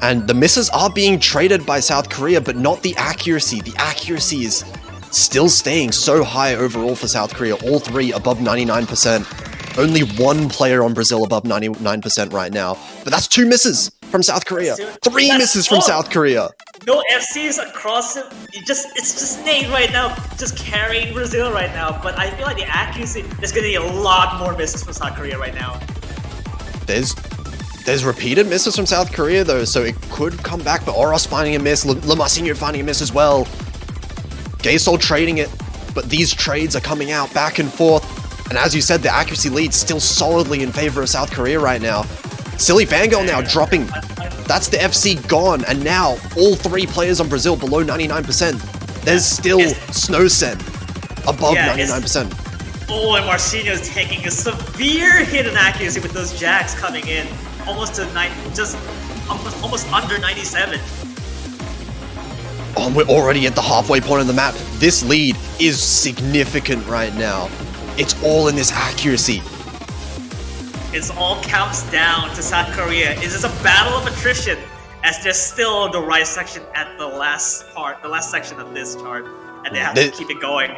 And the misses are being traded by South Korea, but not the accuracy. The accuracy is still staying so high overall for South Korea. All 3 above 99%. Only 1 player on Brazil above 99% right now. But that's 2 misses from South Korea. 3 misses from South Korea. No FCs across it. It's just Nate right now, just carrying Brazil right now. But I feel like the accuracy is going to be a lot more misses from South Korea right now. There's repeated misses from South Korea though, so it could come back. But Oros finding a miss, Lemorchinho finding a miss as well. Gaysol trading it, but these trades are coming out back and forth. And as you said, the accuracy lead's still solidly in favor of South Korea right now. Silly Fangirl now dropping. That's the FC gone, and now all 3 players on Brazil below 99%. There's still Snowsen above 99%. Oh, and Marcinho is taking a severe hit in accuracy with those jacks coming in, almost to almost under 97. Oh, we're already at the halfway point of the map. This lead is significant right now. It's all in this accuracy. It all counts down to South Korea. It is a battle of attrition, as there's still the right section at the last section of this chart, and they have to keep it going.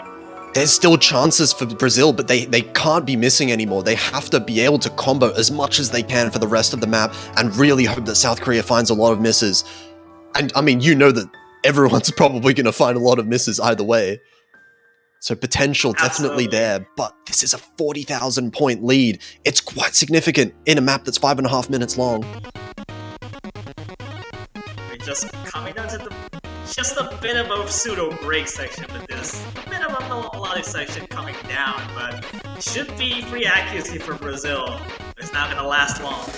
There's still chances for Brazil, but they can't be missing anymore. They have to be able to combo as much as they can for the rest of the map, and really hope that South Korea finds a lot of misses. And I mean, you know that everyone's probably going to find a lot of misses either way. So potential definitely there, but this is a 40,000 point lead. It's quite significant in a map that's 5.5 minutes long. just coming down to just a bit of a pseudo break section with this minimum melodic section coming down, but should be free accuracy for Brazil. It's not gonna last long.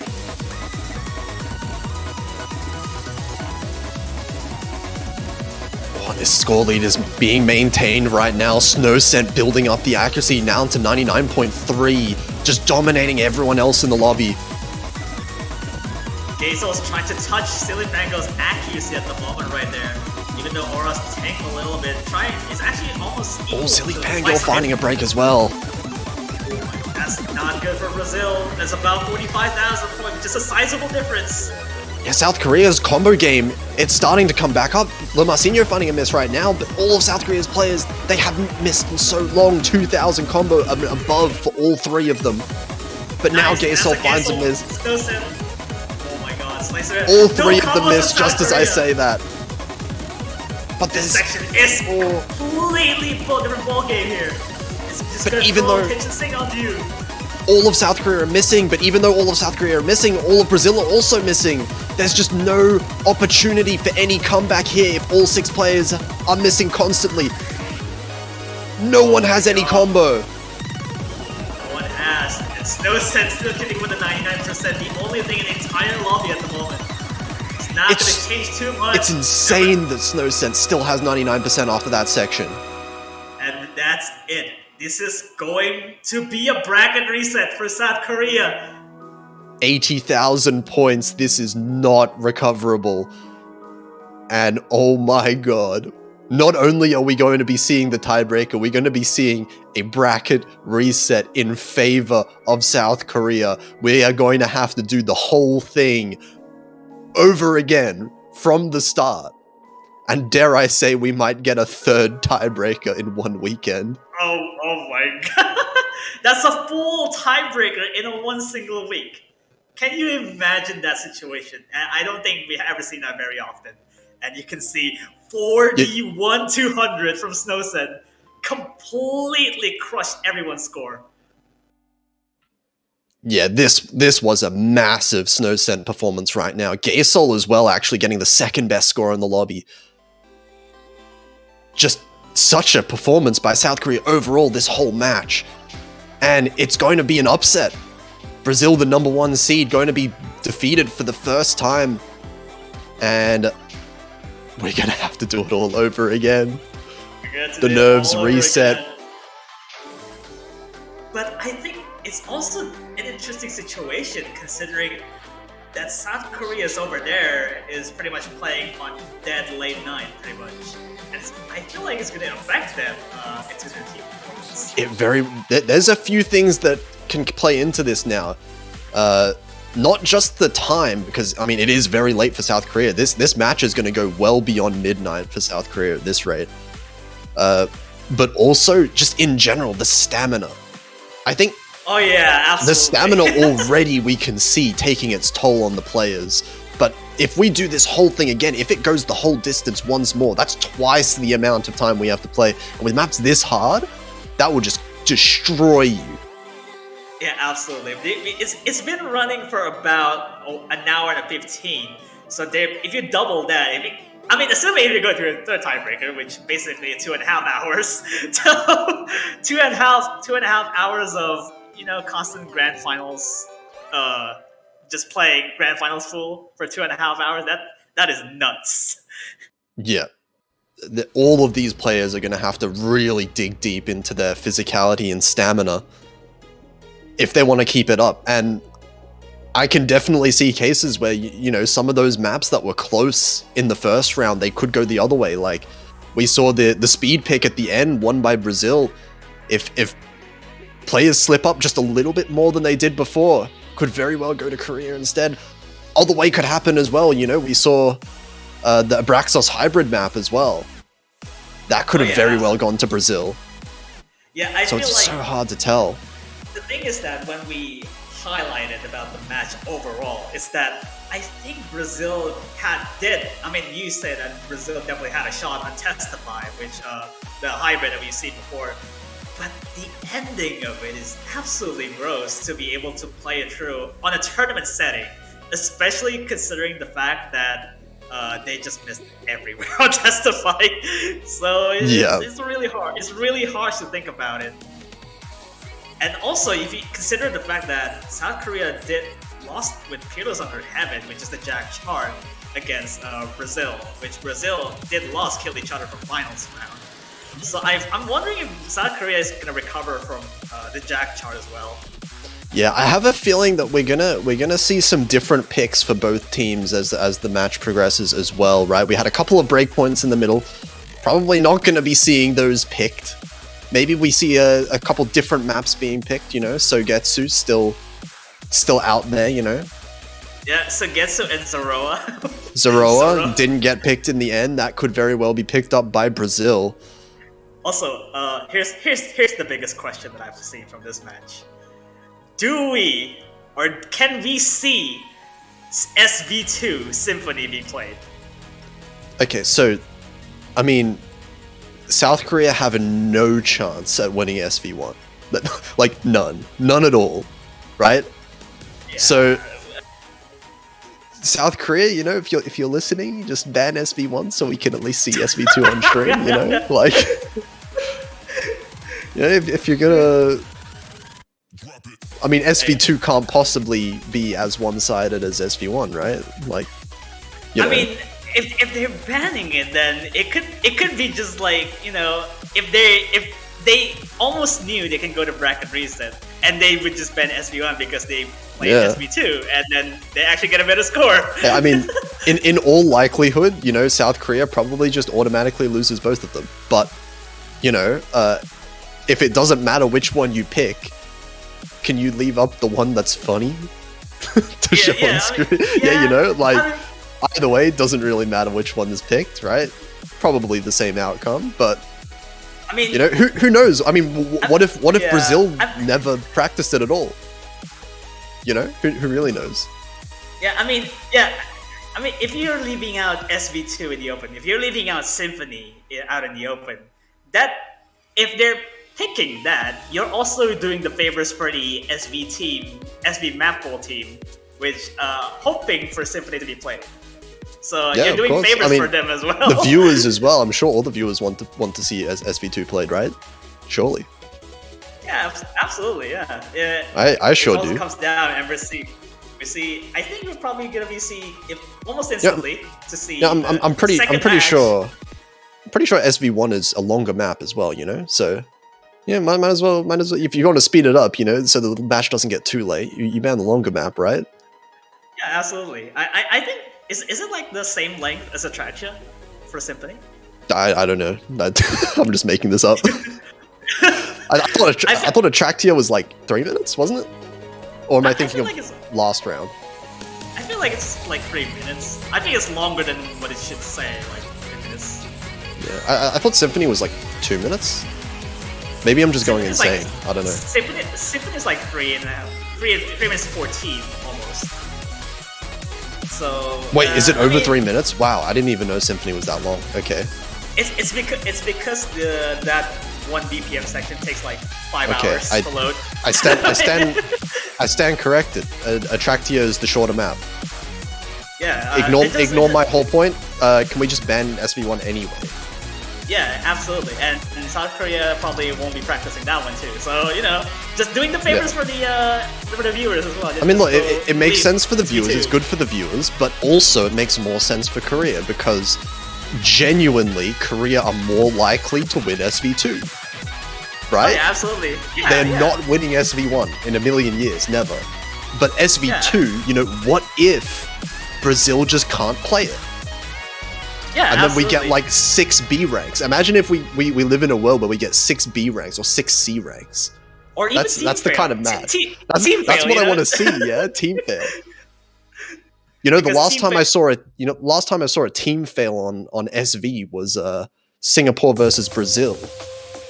Oh, this score lead is being maintained right now. Snowcent building up the accuracy now to 99.3, just dominating everyone else in the lobby. Gazel's trying to touch Silly Mango's accuracy at the moment right there. Even though Aura's tanked a little bit, it's actually almost equal. Oh, Silly Mango finding a break as well. That's not good for Brazil. That's about 45,000 points, which is a sizable difference. Yeah, South Korea's combo game, it's starting to come back up. Lomarcinho finding a miss right now, but all of South Korea's players, they haven't missed in so long. 2,000 combo above for all three of them. But now Gazel finds a miss. Oh my god, Slicer. All three of them miss just as I say that. But this section is completely different ballgame here. It's just gonna throw a kitchen sink on you. All of South Korea are missing, but even though all of South Korea are missing, all of Brazil are also missing. There's just no opportunity for any comeback here if all 6 players are missing constantly. No one has any combo. No one has. It's no sense still keeping with the 99%. The only thing in the entire lobby at the moment. It's not going to change too much. It's insane that Snowcent still has 99% after that section. And that's it. This is going to be a bracket reset for South Korea. 80,000 points. This is not recoverable. And oh my god. Not only are we going to be seeing the tiebreaker, we're going to be seeing a bracket reset in favor of South Korea. We are going to have to do the whole thing over again from the start. And dare I say, we might get a third tiebreaker in one weekend. Oh my god. That's a full tiebreaker in one single week. Can you imagine that situation? I don't think we've ever seen that very often. And you can see 41-200 from Snowcent completely crushed everyone's score. Yeah, this was a massive Snowcent performance right now. Gazel as well, actually getting the second best score in the lobby. Just such a performance by South Korea overall this whole match. And it's going to be an upset. Brazil, the #1 seed, going to be defeated for the first time. And we're going to have to do it all over again. The nerves reset. But I think it's also an interesting situation considering that South Korea's over there is pretty much playing on dead late 9, pretty much. And I feel like it's going to affect them into their team performance. There's a few things that can play into this now. Not just the time, because I mean it is very late for South Korea. This match is going to go well beyond midnight for South Korea at this rate. But also just in general, the stamina. I think. Oh yeah, absolutely. The stamina already we can see taking its toll on the players. But if we do this whole thing again, if it goes the whole distance once more, that's twice the amount of time we have to play. And with maps this hard, that will just destroy you. Yeah, absolutely. It's been running for about an hour and 15. So if you double that, assuming if you go through a third tiebreaker, which basically is 2.5 hours, so two and a half hours of constant grand finals, just playing grand finals full for 2.5 hours. That is nuts. Yeah. All of these players are going to have to really dig deep into their physicality and stamina if they want to keep it up. And I can definitely see cases where, some of those maps that were close in the first round, they could go the other way. Like, we saw the speed pick at the end, won by Brazil. If players slip up just a little bit more than they did before, could very well go to Korea instead. Other way could happen as well. We saw the Abraxos hybrid map as well. That could have very well gone to Brazil. Yeah, I feel it's like so hard to tell. The thing is that when we highlighted about the match overall, is that I think Brazil you said that Brazil definitely had a shot on Testify, which the hybrid that we've seen before. But the ending of it is absolutely gross to be able to play it through on a tournament setting, especially considering the fact that they just missed everywhere on testifying. So it's really hard. It's really harsh to think about it. And also, if you consider the fact that South Korea did lost with Peerless Under Heaven, which is the Jack chart, against Brazil, which Brazil did lost, killed each other from finals round. So I'm wondering if South Korea is gonna recover from the Jack chart as well. Yeah, I have a feeling that we're gonna see some different picks for both teams as the match progresses as well, right? We had a couple of breakpoints in the middle. Probably not gonna be seeing those picked. Maybe we see a couple different maps being picked, you know. Sogetsu still out there, you know. Yeah, Sogetsu and Zoroa. Zoroa didn't get picked in the end. That could very well be picked up by Brazil. Also, here's the biggest question that I've seen from this match. Do we, or can we see SV2 Symphony being played? Okay, so, I mean, South Korea have no chance at winning SV1. Like, none. None at all, right? Yeah. So, South Korea, you know, if you're listening, just ban SV1 so we can at least see SV2 on stream, you know? Like, you know, if you're gonna... I mean, SV2 can't possibly be as one-sided as SV1, right? Like, you know. I mean, if they're banning it, then it could be just like, you know, if they almost knew they can go to bracket reset, and they would just ban SV1 because they played SV2, and then they actually get a better score. Yeah, I mean, in all likelihood, you know, South Korea probably just automatically loses both of them. But, you know, if it doesn't matter which one you pick, can you leave up the one that's funny to show on screen? Yeah, you know, like, either way, it doesn't really matter which one is picked, right? Probably the same outcome, but I mean, you know, who knows? I mean, what if Brazil never practiced it at all? You know, who really knows? I mean, if you're leaving out SV2 in the open, if you're leaving out Symphony out in the open, that if they're picking that, you're also doing the favors for the SV map pool team, which hoping for Symphony to be played. So you're doing favors for them as well. The viewers as well. I'm sure all the viewers want to see SV2 played, right? Surely. Yeah, absolutely. Yeah. I sure do. It comes down and we see. I think we're probably gonna be almost instantly to see. Yeah, I'm pretty sure. I'm pretty sure SV1 is a longer map as well. You know, so. Yeah, might as well. If you want to speed it up, you know, so the match doesn't get too late, you ban the longer map, right? Yeah, absolutely. I think is it like the same length as Atraxia for Symphony? I don't know. I'm just making this up. I thought Atraxia was like 3 minutes, wasn't it? Or am I thinking of last round? I feel like it's like 3 minutes. I think it's longer than what it should say, like 3 minutes. Yeah, I thought Symphony was like 2 minutes. Maybe I'm just going insane. I don't know. Symphony is like 3.5. 3 minutes 14 almost. So wait, is it over 3 minutes? Wow, I didn't even know Symphony was that long. Okay. It's because that one BPM section takes like 5 hours to load. I stand corrected. Atraxia is the shorter map. Yeah. Ignore my whole point. Can we just ban SV1 anyway? Yeah, absolutely. And South Korea probably won't be practicing that one too. So, you know, just doing the favors for the viewers as well. I mean, look, it makes sense for the viewers. It's good for the viewers, but also it makes more sense for Korea because genuinely, Korea are more likely to win SV2. Right? Oh, yeah, absolutely. Yeah, They're not winning SV1 in a million years, never. But SV2, you know, what if Brazil just can't play it? Yeah, and then we get like 6 B ranks. Imagine if we live in a world where we get 6 B ranks or 6 C ranks. Or even that's the kind of match. That's what I want to see, yeah? Team fail. You know, the last time I saw a team fail on SV was Singapore versus Brazil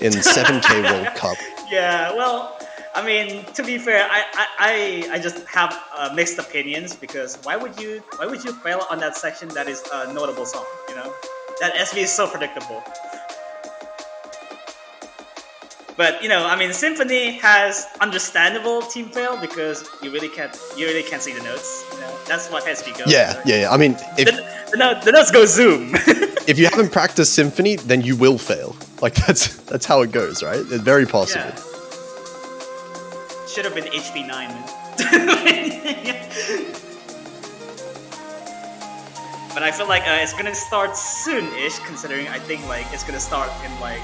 in 7K World Cup. Yeah, well, I mean, to be fair, I just have mixed opinions because why would you fail on that section that is a notable song? You know, that SV is so predictable. But you know, I mean, Symphony has understandable team fail because you really can't see the notes. You know, that's what SB goes. Yeah. I mean, if the notes go zoom. if you haven't practiced Symphony, then you will fail. Like that's how it goes, right? It's very possible. Yeah. Should have been HP9, man. But I feel like it's gonna start soon-ish, considering I think like it's gonna start in like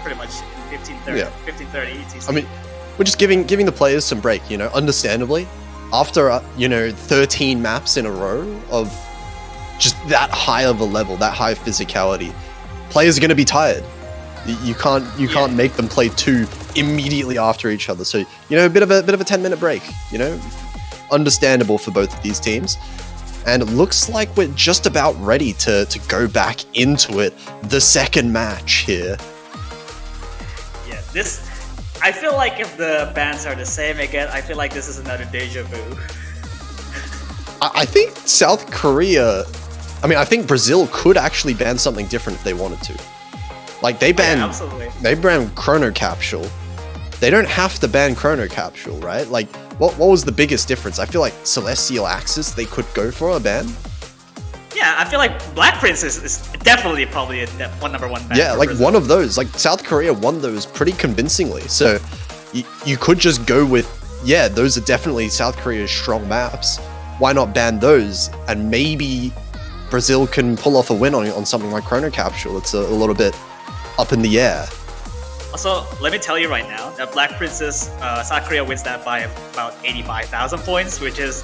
pretty much in 15:30 ETC. I mean, we're just giving the players some break, you know. Understandably, after 13 maps in a row of just that high of a level, that high physicality, players are gonna be tired. You can't make them play two immediately after each other. So a bit of a 10-minute break. Understandable for both of these teams. And it looks like we're just about ready to go back into it. The second match here. Yeah, I feel like if the bans are the same again, I feel like this is another deja vu. I think South Korea... I think Brazil could actually ban something different if they wanted to. Like, they banned Chrono Capsule. They don't have to ban Chrono Capsule, right? Like, what was the biggest difference? I feel like Celestial Axis, they could go for a ban. Yeah, I feel like Black Princess is definitely probably a number one ban. Yeah, like Brazil. one of those. Like, South Korea won those pretty convincingly. So, you could just go with, yeah, those are definitely South Korea's strong maps. Why not ban those? And maybe Brazil can pull off a win on something like Chrono Capsule. It's a little bit up in the air. Also, let me tell you right now that Black Princess, South Korea wins that by about 85,000 points, which is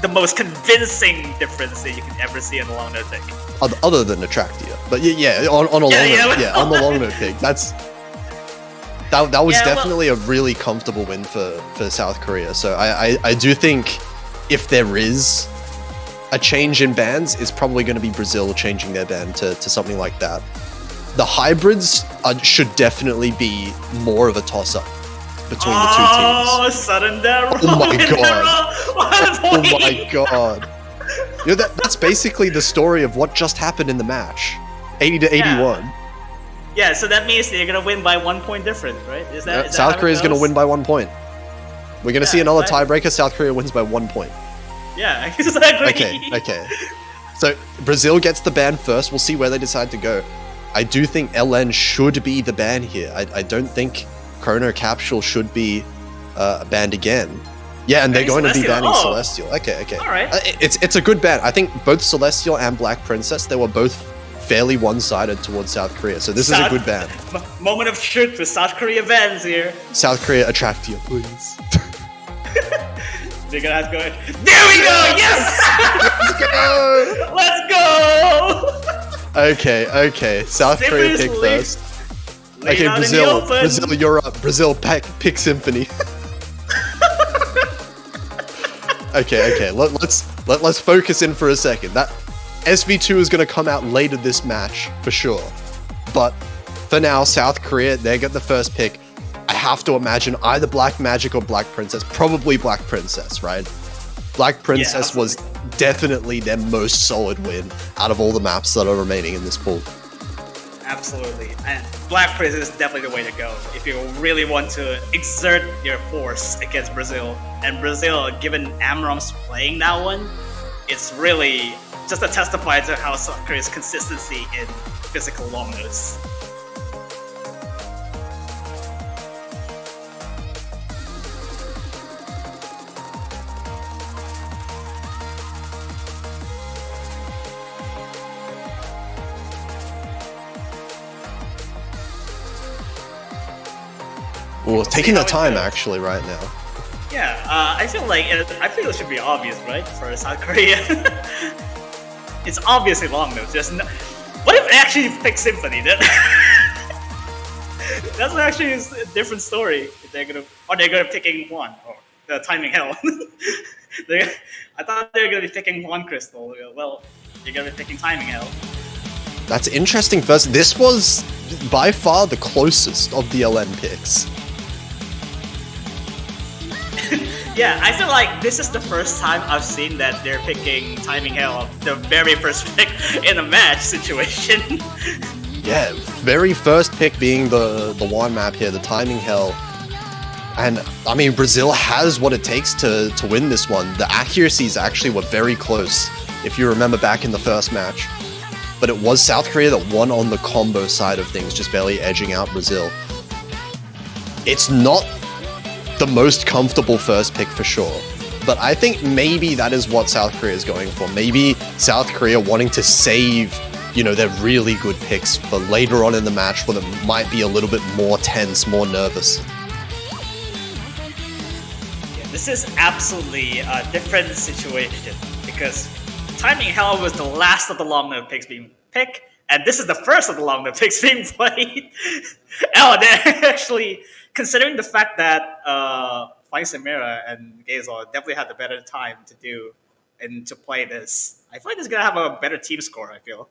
the most convincing difference that you can ever see in a long note pick. Other than Attractia, but on a long note, on the long note pick, that was definitely a really comfortable win for South Korea. So I do think if there is a change in bans, it's probably going to be Brazil changing their ban to something like that. The hybrids should definitely be more of a toss-up between the two teams. Oh, sudden death! Oh my god! Oh my god! That's basically the story of what just happened in the match. 80 to 81. Yeah, so that means they're gonna win by 1 point difference, right? Is that South Korea's gonna win by 1 point. We're gonna see another tiebreaker. South Korea wins by 1 point. Yeah, exactly. Okay. So Brazil gets the ban first. We'll see where they decide to go. I do think LN should be the ban here. I don't think Chrono Capsule should be banned again. Yeah, and they're going to be banning Celestial. Okay. Alright. It's a good ban. I think both Celestial and Black Princess, they were both fairly one-sided towards South Korea. So this is a good ban. Moment of truth for South Korea bans here. South Korea, Attractia, please. They're gonna have to go. There we go! Yes! Let's go! Okay. South Korea pick first. Okay, Brazil, you're up. Brazil, pick Symphony. Okay. Let's focus in for a second. That SV2 is going to come out later this match for sure. But for now, South Korea, they get the first pick. I have to imagine either Black Magic or Black Princess. Probably Black Princess, right? Black Princess was definitely their most solid win out of all the maps that are remaining in this pool. Absolutely. And Black Princess is definitely the way to go if you really want to exert your force against Brazil. And Brazil, given Amrom's playing that one, it's really just a testify to how South Korea's consistency in physical long notes. Well, taking the time actually right now. Yeah, I feel it should be obvious, right, for South Korea. It's obviously long notes. What if they actually pick Symphony? That's actually a different story. If they're gonna picking one or the timing hell. I thought they were gonna be picking one crystal. Well, you're gonna be picking timing hell. That's interesting. First, this was by far the closest of the LN picks. Yeah, I feel like this is the first time I've seen that they're picking Timing Hell, the very first pick in a match situation. Yeah, very first pick being the one map here, the timing hell. And, I mean, Brazil has what it takes to win this one. The accuracies actually were very close, if you remember back in the first match. But it was South Korea that won on the combo side of things, just barely edging out Brazil. It's not the most comfortable first pick for sure, but I think maybe that is what South Korea is going for. Maybe South Korea wanting to save, you know, their really good picks for later on in the match when it might be a little bit more tense, more nervous. This is absolutely a different situation because Timing Hell was the last of the long-term picks being picked, and this is the first of the long-term picks being played. Oh, they're actually, considering the fact that Flying Samira and Gazel definitely had the better time to do and to play this, I feel like it's going to have a better team score, I feel.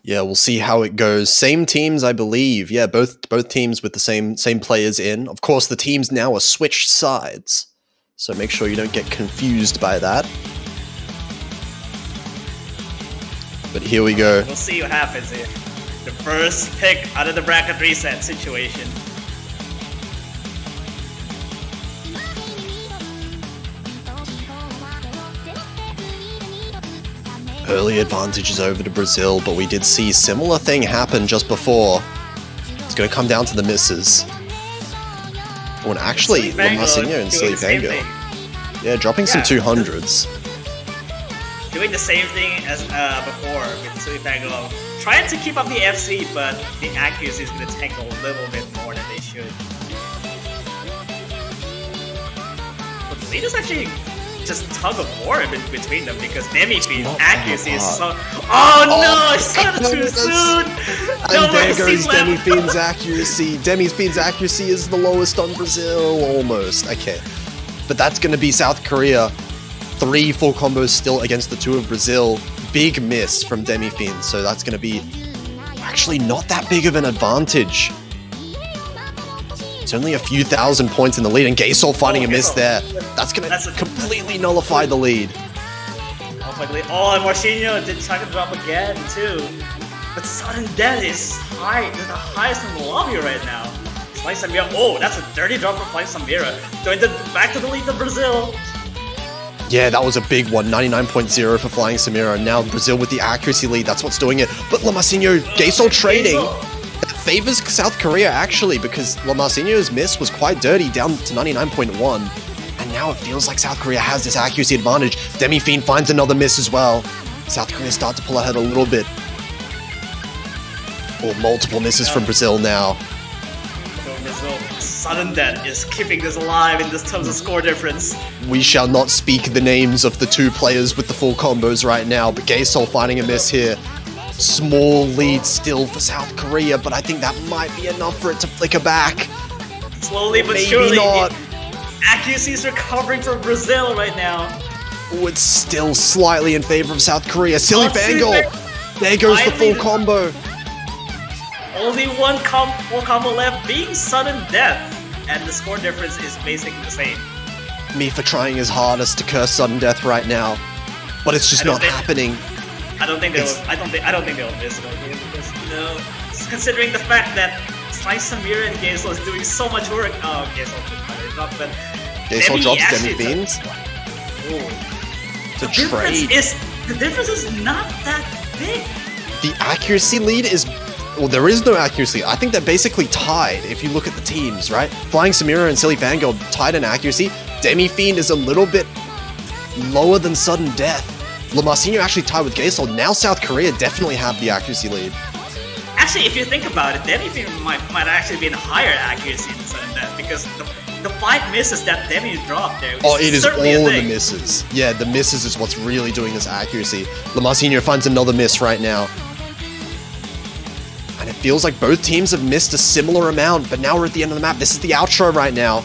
Yeah, we'll see how it goes. Same teams, I believe. Yeah, both teams with the same players in. Of course, the teams now are switched sides, so make sure you don't get confused by that. But here we go. We'll see what happens here. The first pick out of the bracket reset situation. Early advantages over to Brazil, but we did see similar thing happen just before. It's going to come down to the misses. Oh, and actually, Lamasinho and Silly Pango. Yeah, dropping some 200s. Doing the same thing as before with Silly Pango. Trying to keep up the FC, but the accuracy is going to tank a little bit more than they should. But the lead is actually just tug of war between them because Demi-Fiend's accuracy is so... Oh no, it's kind of too soon! And there goes Demi-Fiend's accuracy. Demi-Fiend's accuracy is the lowest on Brazil, almost. Okay. But that's going to be South Korea. 3 full combos still against the 2 of Brazil. Big miss from Demi-Fiend, so that's going to be actually not that big of an advantage. It's only a few thousand points in the lead, and Gazel finding a miss there. That's going to completely nullify the lead. Oh, and Marcinho did try to drop again, too. But Sudden Death is high. It's the highest in the lobby right now. Flying Samira. Oh, that's a dirty drop from Flying Samira. Going back to the lead of Brazil. Yeah, that was a big one. 99.0 for Flying Samira. And now Brazil with the accuracy lead. That's what's doing it. But Lamasinho, Gazel trading. That favors South Korea, actually, because Lamasinho's miss was quite dirty, down to 99.1. And now it feels like South Korea has this accuracy advantage. Demi-Fiend finds another miss as well. South Korea start to pull ahead a little bit. Or multiple misses from Brazil now. Sudden Death is keeping this alive in this terms of score difference. We shall not speak the names of the 2 players with the full combos right now, but Gazel finding a miss here. Small lead still for South Korea, but I think that might be enough for it to flicker back. Slowly but maybe surely, not. Accuracy is recovering from Brazil right now. Oh, it's still slightly in favor of South Korea. Silly Bangle! There goes the full combo. Only one combo left, being Sudden Death, and the score difference is basically the same. Me for trying his hardest to curse Sudden Death right now, but it's just not happening. I don't think they'll miss it here because considering the fact that Slice Samira and Gazel is doing so much work. Oh, Gazel not, but Gazel drops Demi-Fiends to trade. The difference is not that big. The accuracy lead is... Well, there is no accuracy. I think they're basically tied if you look at the teams, right? Flying Samira and Silly Vanguard tied in accuracy. Demi-Fiend is a little bit lower than Sudden Death. Lamasinho actually tied with Gazel. Now South Korea definitely have the accuracy lead. Actually, if you think about it, Demi-Fiend might actually be in higher accuracy than Sudden Death because the 5 misses that Demi dropped there. Oh, it is all of the misses. Yeah, the misses is what's really doing this accuracy. Lamasinho finds another miss right now. And it feels like both teams have missed a similar amount, but now we're at the end of the map. This is the outro right now.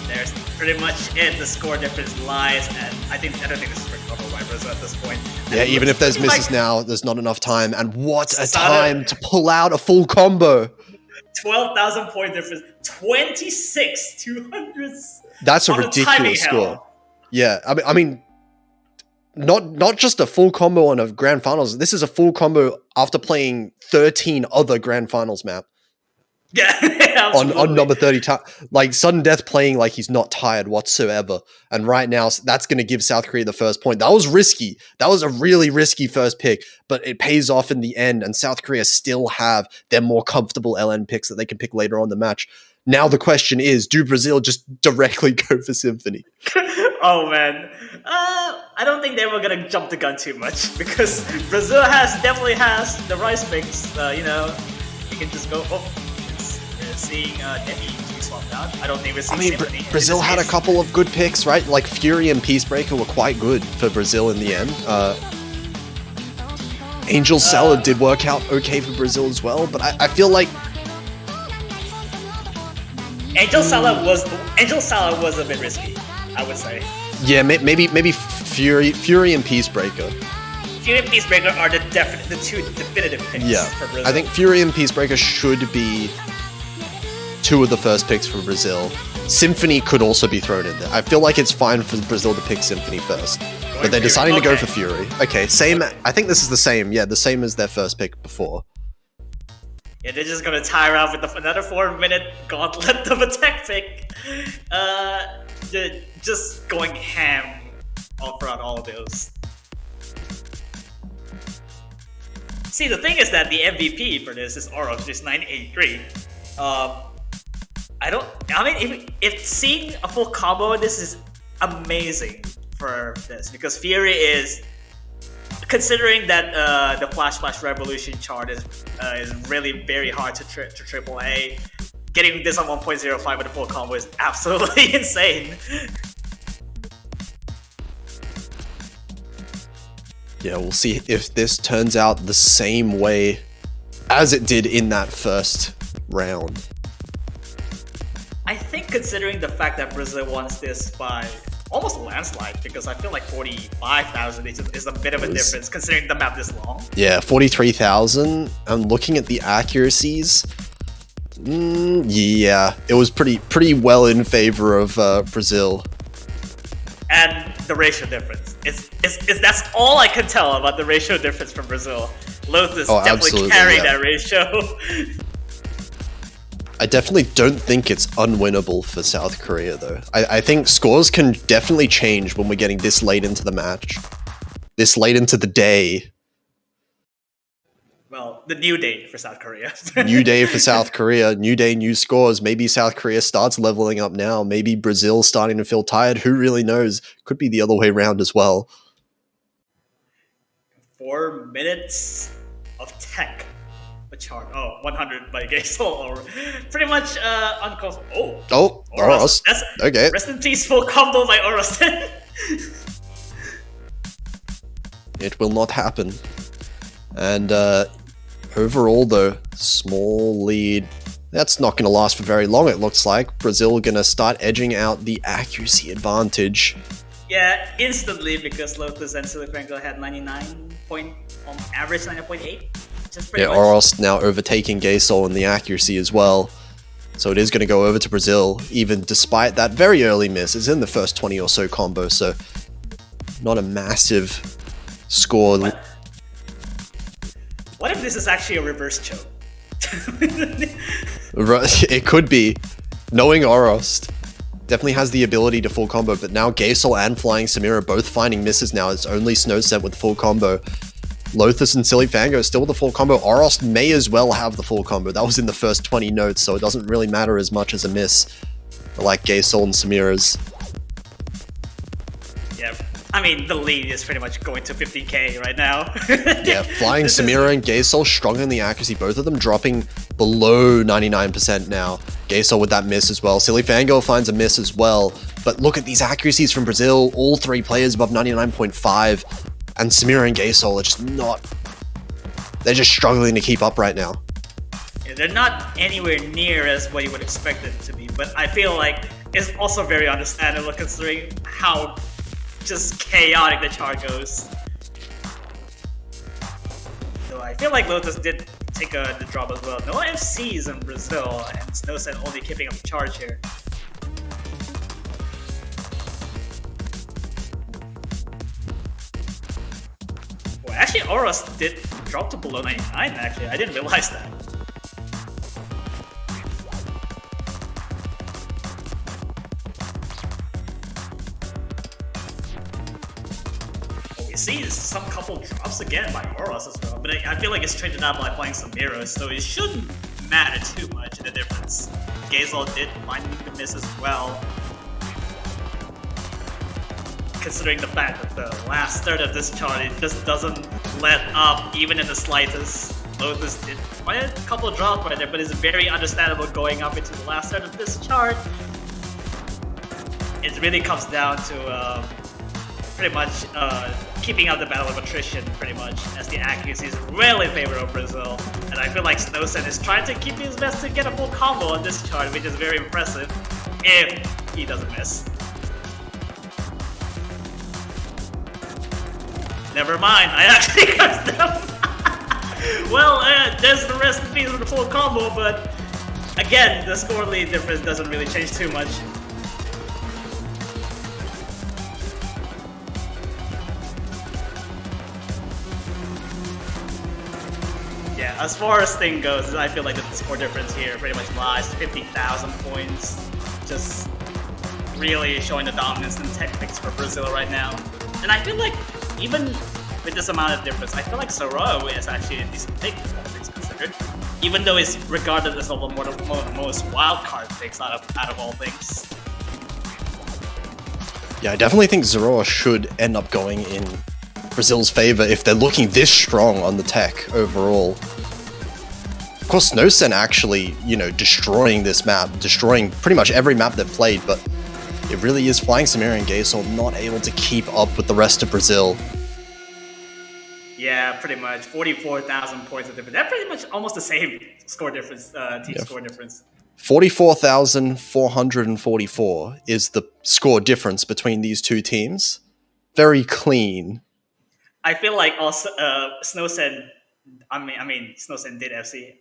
There's pretty much it. The score difference lies, and I don't think this is recoverable by Brazil at this point. Yeah, even if there's misses now, there's not enough time. And what a time to pull out a full combo. 12,000 point difference. 26 200s. That's a ridiculous score. Yeah, I mean, not just a full combo on a grand finals. This is a full combo after playing 13 other grand finals map. Yeah, on number 30, like sudden death playing like he's not tired whatsoever, and right now that's going to give South Korea the first point. That was risky. That was a really risky first pick, but it pays off in the end, and South Korea still have their more comfortable LN picks that they can pick later on in the match. Now the question is, do Brazil just directly go for Symphony? Oh man, I don't think they were gonna jump the gun too much, because Brazil definitely has the rice picks. You can just go. Seeing Demi swapped out. I don't think we're seeing Symphony. Brazil had a couple of good picks, right? Like Fury and Peacebreaker were quite good for Brazil in the end. Angel Salad did work out okay for Brazil as well, but I feel like Angel Salad was a bit risky, I would say. Yeah, maybe Fury and Peacebreaker. Fury and Peacebreaker are the two definitive picks for Brazil. I think Fury and Peacebreaker should be two of the first picks for Brazil. Symphony could also be thrown in there. I feel like it's fine for Brazil to pick Symphony first, but they're deciding to go for Fury. Okay, same. I think this is the same. Yeah, the same as their first pick before. Yeah, they're just gonna tire out with another 4-minute gauntlet of attack pick. Just going ham throughout all of those. See, the thing is that the MVP for this is Oros, just 983. If seeing a full combo, this is amazing for this, because Fury is, considering that the Flash Revolution chart is really very hard to triple A. Getting this on 1.05 with a full combo is absolutely insane. Yeah, we'll see if this turns out the same way as it did in that first round. I think, considering the fact that Brazil wants this by almost a landslide, because I feel like 45,000 is a bit of a difference considering the map this long. Yeah, 43,000. I'm looking at the accuracies. Yeah, it was pretty well in favor of Brazil. And the ratio difference. That's all I can tell about the ratio difference from Brazil. Lotus definitely carried that ratio. I definitely don't think it's unwinnable for South Korea, though. I think scores can definitely change when we're getting this late into the match. This late into the day. Well, the new day for South Korea. New day for South Korea. New day, new scores. Maybe South Korea starts leveling up now. Maybe Brazil's starting to feel tired. Who really knows? Could be the other way around as well. 4 minutes of tech. Chart. 100 by Gaisel, or pretty much uncomfortable. Oros. That's okay. Rest in peace, full combo by Oros. It will not happen. And overall, though, small lead. That's not going to last for very long, it looks like. Brazil going to start edging out the accuracy advantage. Yeah, instantly, because Lotus and Silifango had 99 point, on average 9.8. Yeah, Oros now overtaking Gaisol in the accuracy as well. So it is going to go over to Brazil, even despite that very early miss. It's in the first 20 or so combo, so not a massive score. What if this is actually a reverse choke? It could be. Knowing Oros definitely has the ability to full combo, but now Gaisol and Flying Samira both finding misses now. It's only Snow Set with full combo. Lotus and Silly Fango still with the full combo. Oros may as well have the full combo. That was in the first 20 notes, so it doesn't really matter as much as a miss. Like Gaisol and Samira's. Yeah, I mean, the lead is pretty much going to 50k right now. Yeah, Flying Samira and Gaisol strong in the accuracy. Both of them dropping below 99% now. Gaisol with that miss as well. Silly Fango finds a miss as well. But look at these accuracies from Brazil. All three players above 99.5. And Samira and Gaisol are just not... They're just struggling to keep up right now. Yeah, they're not anywhere near as what you would expect them to be, but I feel like it's also very understandable considering how just chaotic the chart goes. So I feel like Lotus did take the drop as well. No FCs in Brazil, and Snowset only keeping up the charge here. Actually, Auras did drop to below 99, actually. I didn't realize that. We see some couple drops again by Auras as well, but I feel like it's traded out by playing some mirrors, so it shouldn't matter too much in the difference. Gazel did finally miss as well. Considering the fact that the last third of this chart, it just doesn't let up even in the slightest. Lotus did quite a couple of drops right there, but it's very understandable going up into the last third of this chart. It really comes down to pretty much keeping out the battle of attrition, pretty much, as the accuracy is really in favor of Brazil. And I feel like Snowsen is trying to keep his best to get a full combo on this chart, which is very impressive if he doesn't miss. Never mind, I actually cursed them. Well, there's the recipe for the full combo, but again, the score lead difference doesn't really change too much. Yeah, as far as thing goes, I feel like the score difference here pretty much lies 50,000 points. Just really showing the dominance in techniques for Brazil right now. And I feel like even with this amount of difference, I feel like Zoro is actually a decent pick, all things considered. Even though it's regarded as one of the most wild card picks out of all things. Yeah, I definitely think Zoro should end up going in Brazil's favor if they're looking this strong on the tech overall. Of course, Snowsen actually, you know, destroying this map, destroying pretty much every map they've played, but it really is Flying Samira and Gazel not able to keep up with the rest of Brazil. Yeah, pretty much. 44,000 points of difference. That's pretty much almost the same score difference, score difference. 44,444 is the score difference between these two teams. Very clean. I feel like also Snowsen, Snowsen did FC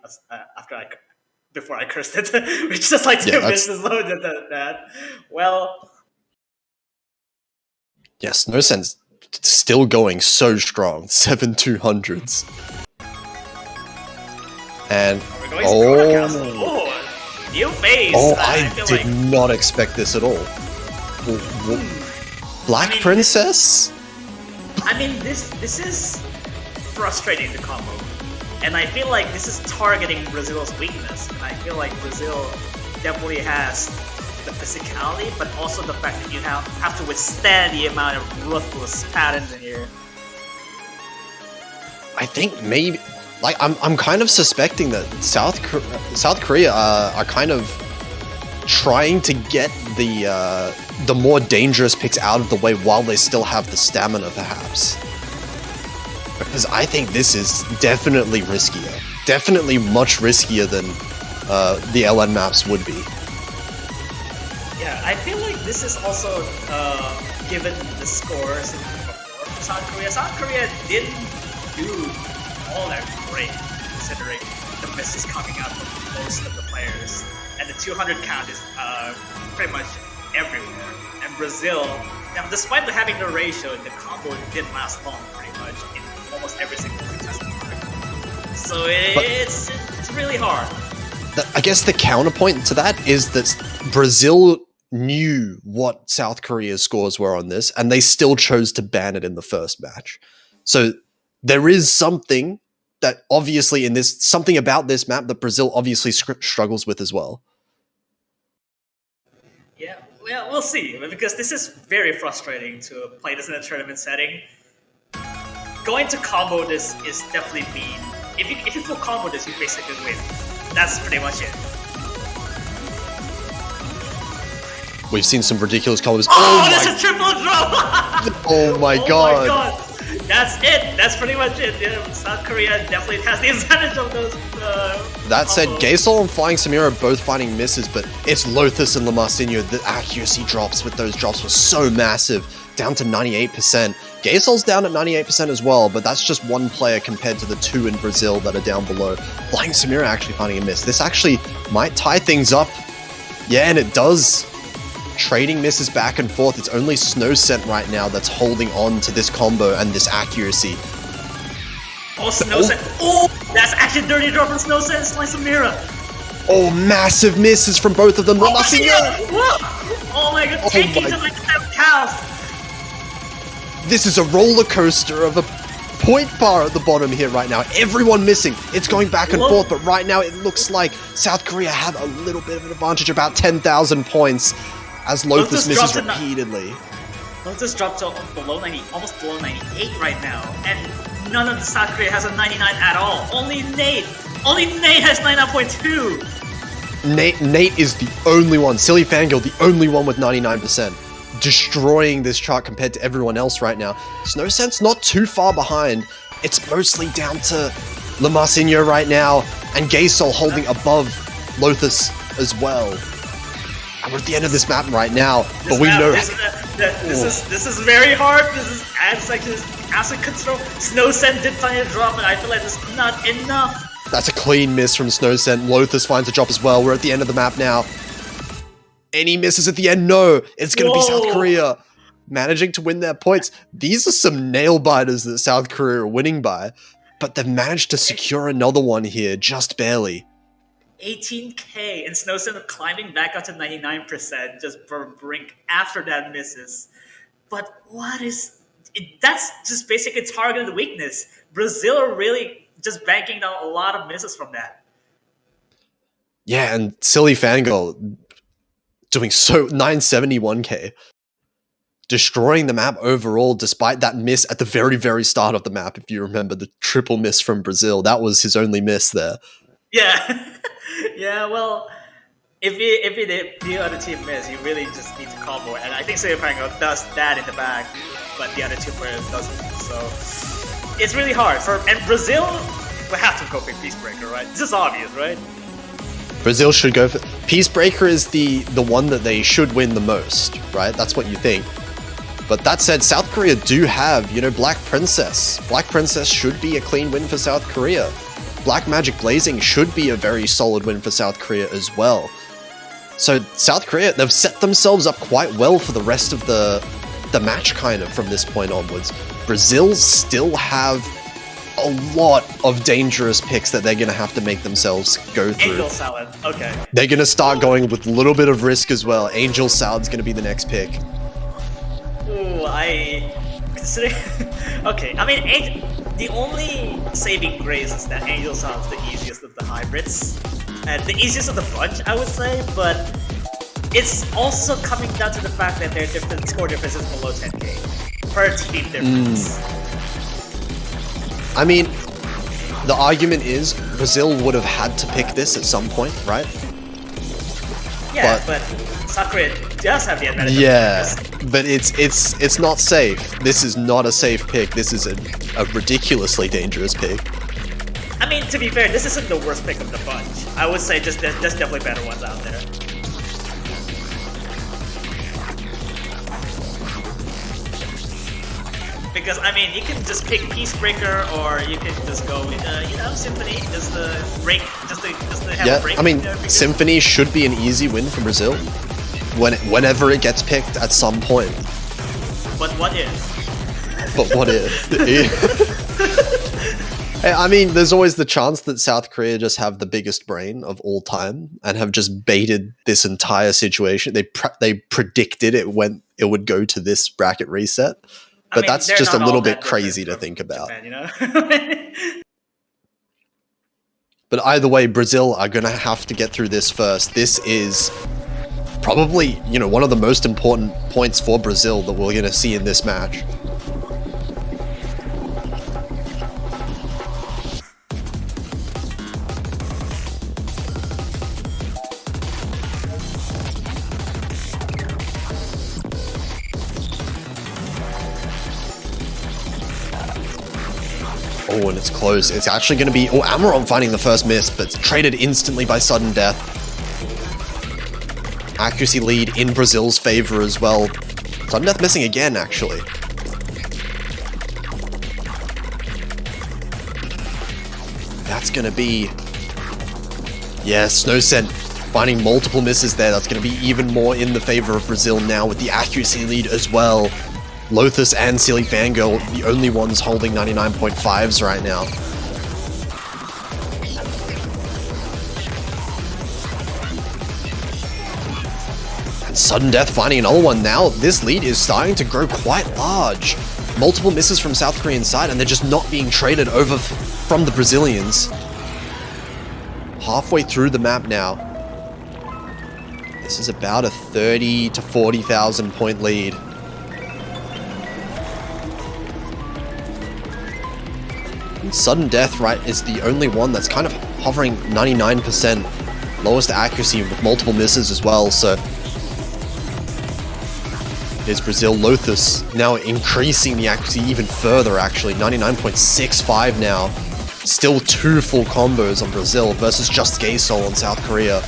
before I cursed it, which is like 2 misses loaded that. Well, yes, Snowsen's still going so strong, 7,200s. And new phase. I did not expect this at all. Black Princess? I mean, this is frustrating, the combo. And I feel like this is targeting Brazil's weakness. And I feel like Brazil definitely has the physicality, but also the fact that you have to withstand the amount of ruthless patterns in here. I think maybe, like, I'm kind of suspecting that South Korea are kind of trying to get the more dangerous picks out of the way while they still have the stamina, perhaps. Because I think this is definitely riskier. Definitely much riskier than the LN maps would be. Yeah, I feel like this is also given the scores before for South Korea. South Korea didn't do all that great considering the misses coming out from most of the players. And the 200 count is pretty much everywhere. And Brazil, now, despite having the ratio, the combo didn't last long pretty much in almost every single contested part. So it's really hard. I guess the counterpoint to that is that Brazil knew what South Korea's scores were on this, and they still chose to ban it in the first match. So there is something that obviously something about this map that Brazil obviously struggles with as well. Yeah, well, we'll see, because this is very frustrating to play this in a tournament setting. Going to combo this is definitely mean. If you full combo this, you basically win. That's pretty much it. We've seen some ridiculous combos. Oh, that's a triple drop! Oh my god. That's it. That's pretty much it. Yeah, South Korea definitely has the advantage of those. That said, Gazel and Flying Samira are both finding misses, but it's Lothus and Lamarcinho. The accuracy drops with those drops were so massive, down to 98%. Gazel's down at 98% as well, but that's just one player compared to the two in Brazil that are down below. Flying Samira actually finding a miss. This actually might tie things up. Yeah, and it does. Trading misses back and forth. It's only Snowsen right now that's holding on to this combo and this accuracy. Oh, Snowsen. Oh, that's actually a dirty draw from Snowsen. Slice of Mira. Oh, massive misses from both of them. Oh, oh my god, taking to like 7th house. This is a roller coaster of a point bar at the bottom here right now. Everyone missing. It's going back and forth, but right now it looks like South Korea have a little bit of an advantage, about 10,000 points, as Lotus misses repeatedly. Lotus dropped to below 90, almost below 98 right now, and none of South Korea has a 99 at all. Only Nate has 99.2. Nate is the only one. Silly Fangirl, the only one with 99%. Destroying this chart compared to everyone else right now. Snowsense not too far behind. It's mostly down to Le Marsigno right now, and Gaysol holding above Lotus as well. And we're at the end of this map right now, but we know... This is very hard. This is acid control. Snowsen did find a drop, but I feel like it's not enough. That's a clean miss from Snowsen. Lotus finds a drop as well. We're at the end of the map now. Any misses at the end? No. It's going to be South Korea managing to win their points. These are some nail biters that South Korea are winning by, but they've managed to secure another one here, just barely. 18k, and Snowsen climbing back up to 99% just for brink after that misses. But what is... that's just basically targeted weakness. Brazil are really just banking down a lot of misses from that. Yeah, and Silly Fangirl doing so 971k. Destroying the map overall despite that miss at the very, very start of the map. If you remember the triple miss from Brazil, that was his only miss there. Yeah. Yeah, well, if the other team miss, you really just need to combo. And I think Silly Fangirl does that in the back, but the other two players doesn't. So it's really hard. And Brazil will have to go for Peacebreaker, right? This is obvious, right? Brazil should go for... Peacebreaker is the one that they should win the most, right? That's what you think. But that said, South Korea do have, Black Princess. Black Princess should be a clean win for South Korea. Black Magic Blazing should be a very solid win for South Korea as well. So South Korea, they've set themselves up quite well for the rest of the match, kind of, from this point onwards. Brazil still have a lot of dangerous picks that they're going to have to make themselves go through. Angel Salad, okay. They're going to start going with a little bit of risk as well. Angel Salad's going to be the next pick. Ooh, I consider... okay, I mean, the only saving grace is that Angel Salad's the easiest of the hybrids. And the easiest of the bunch, I would say, but it's also coming down to the fact that their score difference is below 10k. Per team difference. I mean, the argument is Brazil would have had to pick this at some point, right? Yeah, but South Korea does have the advantage. Yeah, but it's not safe. This is not a safe pick. This is a ridiculously dangerous pick. I mean, to be fair, this isn't the worst pick of the bunch. I would say there's definitely better ones out there. Because, I mean, you can just pick Peacebreaker, or you can just go with, Symphony, just to have a break. I mean, Symphony should be an easy win for Brazil, whenever it gets picked at some point. But what if? But what if? Hey, I mean, there's always the chance that South Korea just have the biggest brain of all time and have just baited this entire situation. They predicted it would go to this bracket reset. But that's just a little bit crazy to think about. Japan, But either way, Brazil are going to have to get through this first. This is probably, one of the most important points for Brazil that we're going to see in this match. Oh, and it's close. It's actually going to be... Oh, Amaron finding the first miss, but it's traded instantly by sudden death. Accuracy lead in Brazil's favor as well. Sudden death missing again, actually. That's going to be... Yeah, Snowsen finding multiple misses there. That's going to be even more in the favor of Brazil now with the accuracy lead as well. Lothus and Silly Fangirl, the only ones holding 99.5s right now. And Sudden Death finding another one now. This lead is starting to grow quite large. Multiple misses from South Korean side, and they're just not being traded over from the Brazilians. Halfway through the map now. This is about a 30 to 40,000 point lead. And Sudden Death, right, is the only one that's kind of hovering 99% lowest accuracy with multiple misses as well, so here's Brazil. Lothus now increasing the accuracy even further, actually. 99.65 now. Still 2 full combos on Brazil versus just Gaesol on South Korea.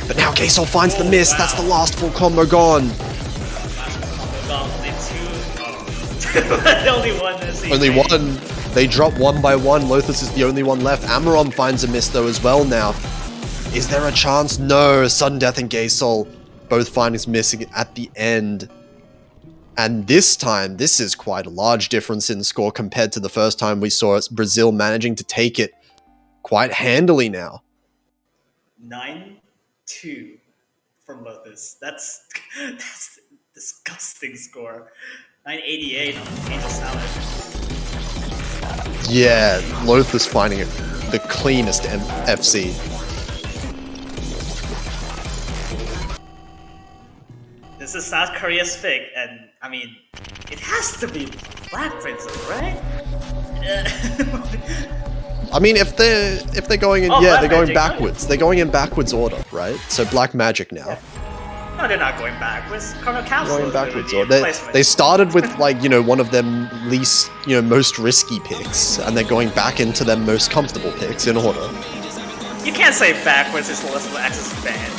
But now Gaesol finds the miss. Wow. That's the last full combo gone. Only one. They drop one by one. Lothus is the only one left. Amarom finds a miss though as well now. Is there a chance? No. Sudden Death and Gaesol both findings missing at the end. And this time, this is quite a large difference in score compared to the first time we saw it. Brazil managing to take it quite handily now. 9-2 from Lothus. That's a disgusting score. 988 on Angel Salad. Yeah, Lothus finding it the cleanest FC. This is South Korea's pick, and I mean, it has to be Black Princess, right? I mean, if they're going in, yeah, they're going backwards. Right? They're going in backwards order, right? So Black Magic now. Yeah. No, they're not going backwards. Colonel Capsule. Going backwards order. They started with like, you know, one of them least, you know, most risky picks, and they're going back into their most comfortable picks in order. You can't say backwards is Celestial Axis banned.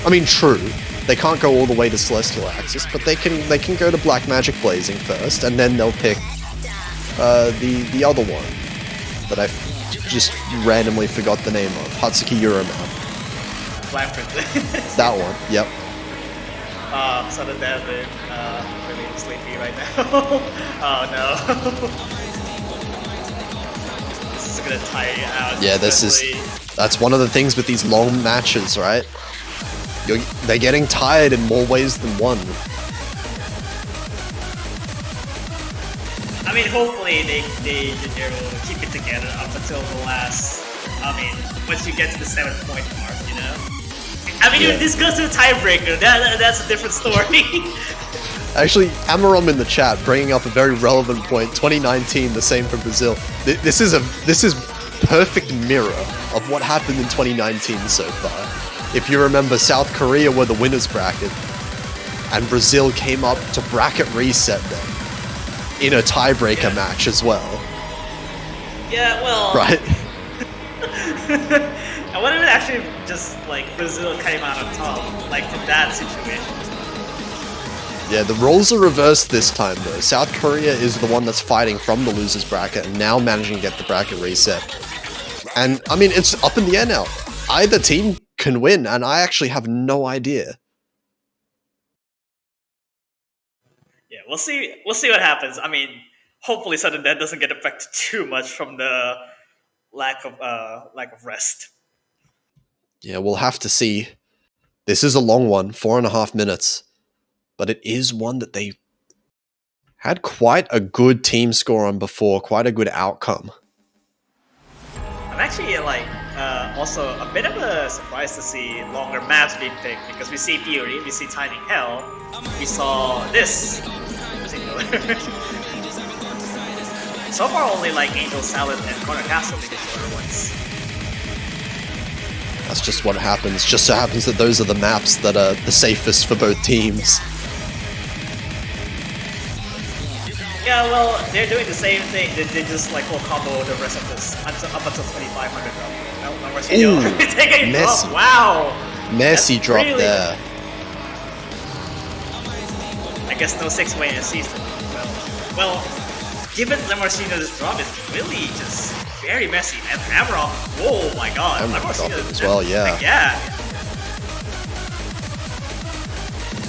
I mean, true. They can't go all the way to Celestial Axis, but they can go to Black Magic Blazing first, and then they'll pick the other one that I just randomly forgot the name of. Hatsuki Euromap. Black Princess. That one, yep. Sudden Death, really sleepy right now. Oh no. This is gonna tire you out. Yeah, that's one of the things with these long matches, right? They're getting tired in more ways than one. I mean, hopefully they will keep it together up until the last. I mean, once you get to the 7-point mark, you know. I mean, if this goes to a tiebreaker, that's a different story. Actually, Amarom in the chat bringing up a very relevant point. 2019, the same for Brazil. This is perfect mirror of what happened in 2019 so far. If you remember, South Korea were the winners bracket, and Brazil came up to bracket reset them in a tiebreaker match as well. Yeah, well... Right? I wonder if it actually just, like, Brazil came out on top, like, from that situation. Yeah, the roles are reversed this time, though. South Korea is the one that's fighting from the losers bracket and now managing to get the bracket reset. And, I mean, it's up in the air now. Either team can win, and I actually have no idea. Yeah, we'll see what happens. I mean, hopefully Sudden Death doesn't get affected too much from the lack of rest. Yeah, we'll have to see. This is a long one, 4.5 minutes, but it is one that they had quite a good team score on before, quite a good outcome. I'm actually also a bit of a surprise to see longer maps being picked, because we see Fury, we see Tiny Hell, we saw this in particular. So far only like Angel Salad and Corner Castle being the shorter ones. That's just what happens. Just so happens that those are the maps that are the safest for both teams. Yeah, well, they're doing the same thing. They just like will combo the rest of this up until 2,500. Ooh, taking Messi. Wow. Messi dropped really there. I guess no 6-way in a season. Well, given Lamarcino's drop is really just very messy. And Amarom, oh my god. Amarom dropped it as well, yeah. Yeah.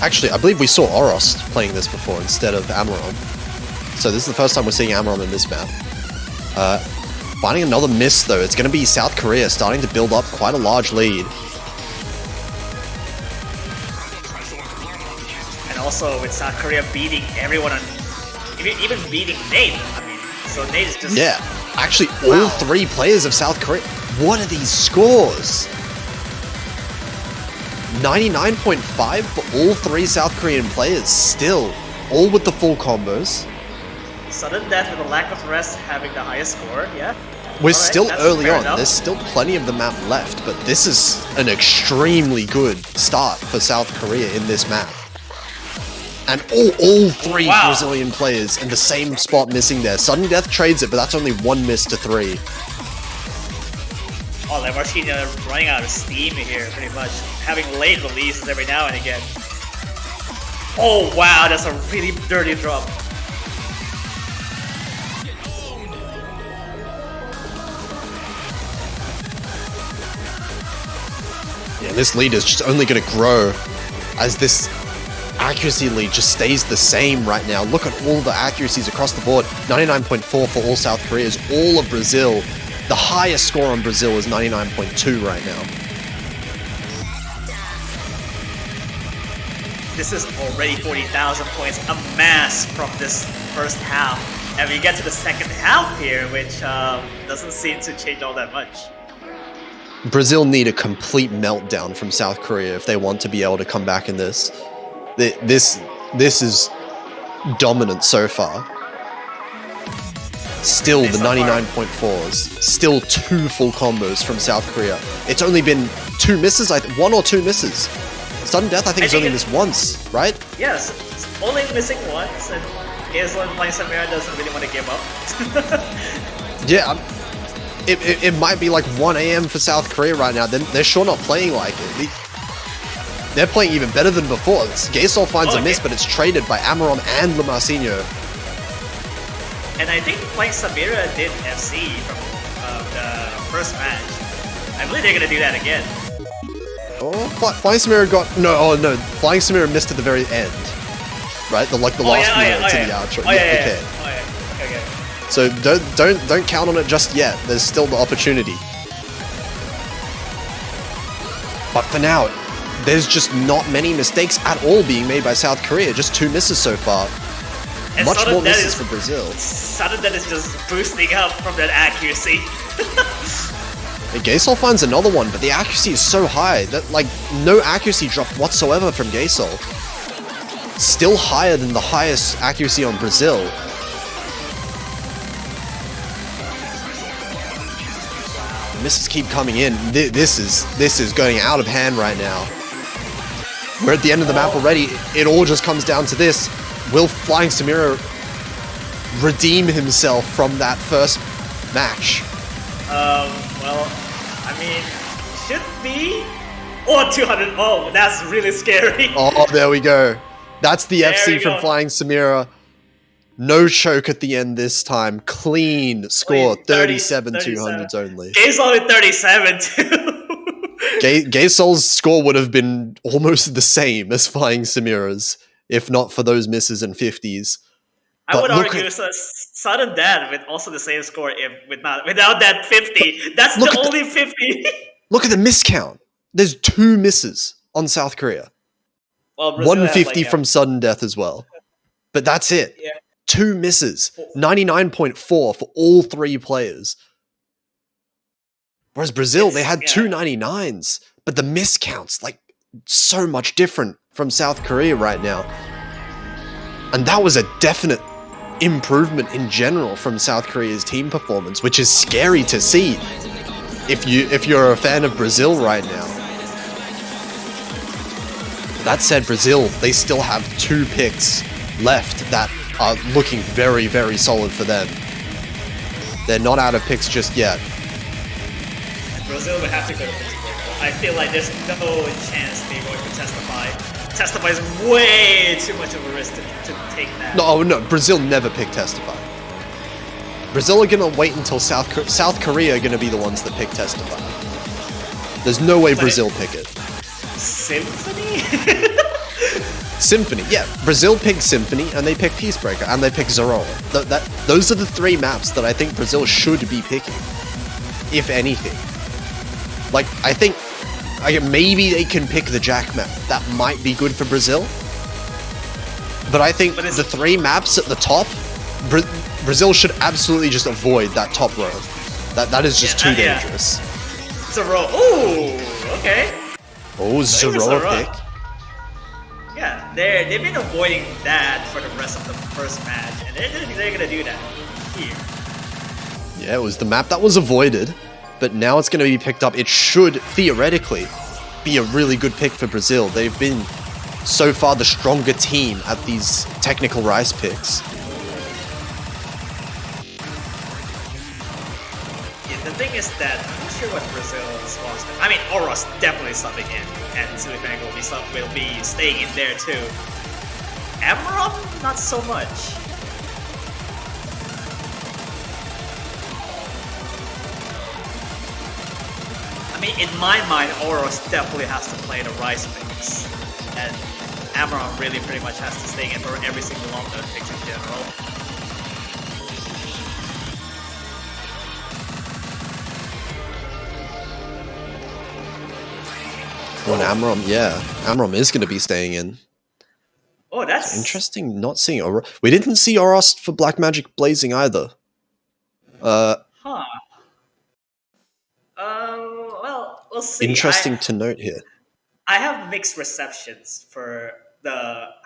Actually, I believe we saw Oros playing this before instead of Amaron. So this is the first time we're seeing Amaron in this map. Finding another miss though. It's going to be South Korea starting to build up quite a large lead. And also with South Korea beating everyone on, even beating Nate. I mean, so Nate is just... Yeah, actually all three players of South Korea. What are these scores? 99.5 for all three South Korean players still. All with the full combos. Sudden Death with a lack of rest having the highest score, yeah. We're still early on. Enough. There's still plenty of the map left, but this is an extremely good start for South Korea in this map. And all three Brazilian players in the same spot missing there. Sudden Death trades it, but that's only one miss to three. Oh, La Machina running out of steam here, pretty much. Having late releases every now and again. Oh, wow, that's a really dirty drop. Yeah, this lead is just only going to grow as this accuracy lead just stays the same right now. Look at all the accuracies across the board. 99.4 for all South Koreas, all of Brazil. The highest score on Brazil is 99.2 right now. This is already 40,000 points amassed from this first half. And we get to the second half here, which doesn't seem to change all that much. Brazil need a complete meltdown from South Korea if they want to be able to come back in this. This is dominant so far. Still the 99.4s. Still two full combos from South Korea. It's only been two misses, one or two misses. Sudden Death, I think, has only missed once, right? Yes, it's only missing once, and Gazel playing Samira doesn't really want to give up. Yeah, it might be like 1 AM for South Korea right now. They're sure not playing like it. They're playing even better than before. Gazel finds a miss, but it's traded by Amaron and Lamarcinho. And I think playing Samira did FC from the first match. I believe they're going to do that again. Oh, Flying Samira got... No, Flying Samira missed at the very end. Right? The last minute to the outro. Okay. So don't count on it just yet. There's still the opportunity. But for now, there's just not many mistakes at all being made by South Korea. Just two misses so far. And much more misses for Brazil. Sudden Death is just boosting up from that accuracy. Gazel finds another one, but the accuracy is so high that, like, no accuracy drop whatsoever from Gazel. Still higher than the highest accuracy on Brazil. Misses keep coming in. This is going out of hand right now. We're at the end of the map already. It all just comes down to this. Will Flying Samira redeem himself from that first match? Well, I mean, should be. Or 200. Oh, that's really scary. Oh, there we go. That's the FC from Flying Samira. No choke at the end this time. Clean score. 37-200s only. Gazel with 37 too. Gazel's score would have been almost the same as Flying Samira's, if not for those misses and 50s. I would argue Sudden Death with also the same score without that 50. That's the only 50. Look at the miscount. There's two misses on South Korea. Well, 150 from Sudden Death as well. But that's it. Yeah. Two misses. 99.4 for all three players. Whereas Brazil, they had two 99s. But the miscounts, like, so much different from South Korea right now. And that was a definite improvement in general from South Korea's team performance, which is scary to see if you're a fan of Brazil right now. That said, Brazil, they still have two picks left that are looking very, very solid for them. They're not out of picks just yet. Brazil would have to go to Pittsburgh. I feel like there's no chance they're going to Testify. Testify is way too much of a risk to take that. No, Brazil never pick Testify. Brazil are going to wait until South Korea are going to be the ones that pick Testify. There's no way Brazil pick it. Symphony? Symphony, yeah. Brazil picked Symphony, and they picked Peacebreaker, and they picked Zoroa. Those are the 3 maps that I think Brazil should be picking, if anything. Like, I think maybe they can pick the Jack map. That might be good for Brazil. But I think the 3 maps at the top, Brazil should absolutely just avoid that top row. That is just too dangerous. Zoroa. Ooh, okay. Oh, Zoroa pick. Yeah, they've been avoiding that for the rest of the first match, and they're gonna do that here. Yeah, it was the map that was avoided, but now it's gonna be picked up. It should, theoretically, be a really good pick for Brazil. They've been, so far, the stronger team at these technical rice picks. Yeah, the thing is that I'm not sure what Brazil's lost. I mean, Oros definitely subbing in, and Silifang will be staying in there too. Amaron, not so much. I mean, in my mind, Oros definitely has to play the rice picks, and Amaron really pretty much has to stay in for every single one of those picks in general. Well, Amram, yeah. Amram is going to be staying in. Oh, that's interesting not seeing Oros. We didn't see Oros for Black Magic Blazing either. Well, we'll see. Interesting to note here. I have mixed receptions for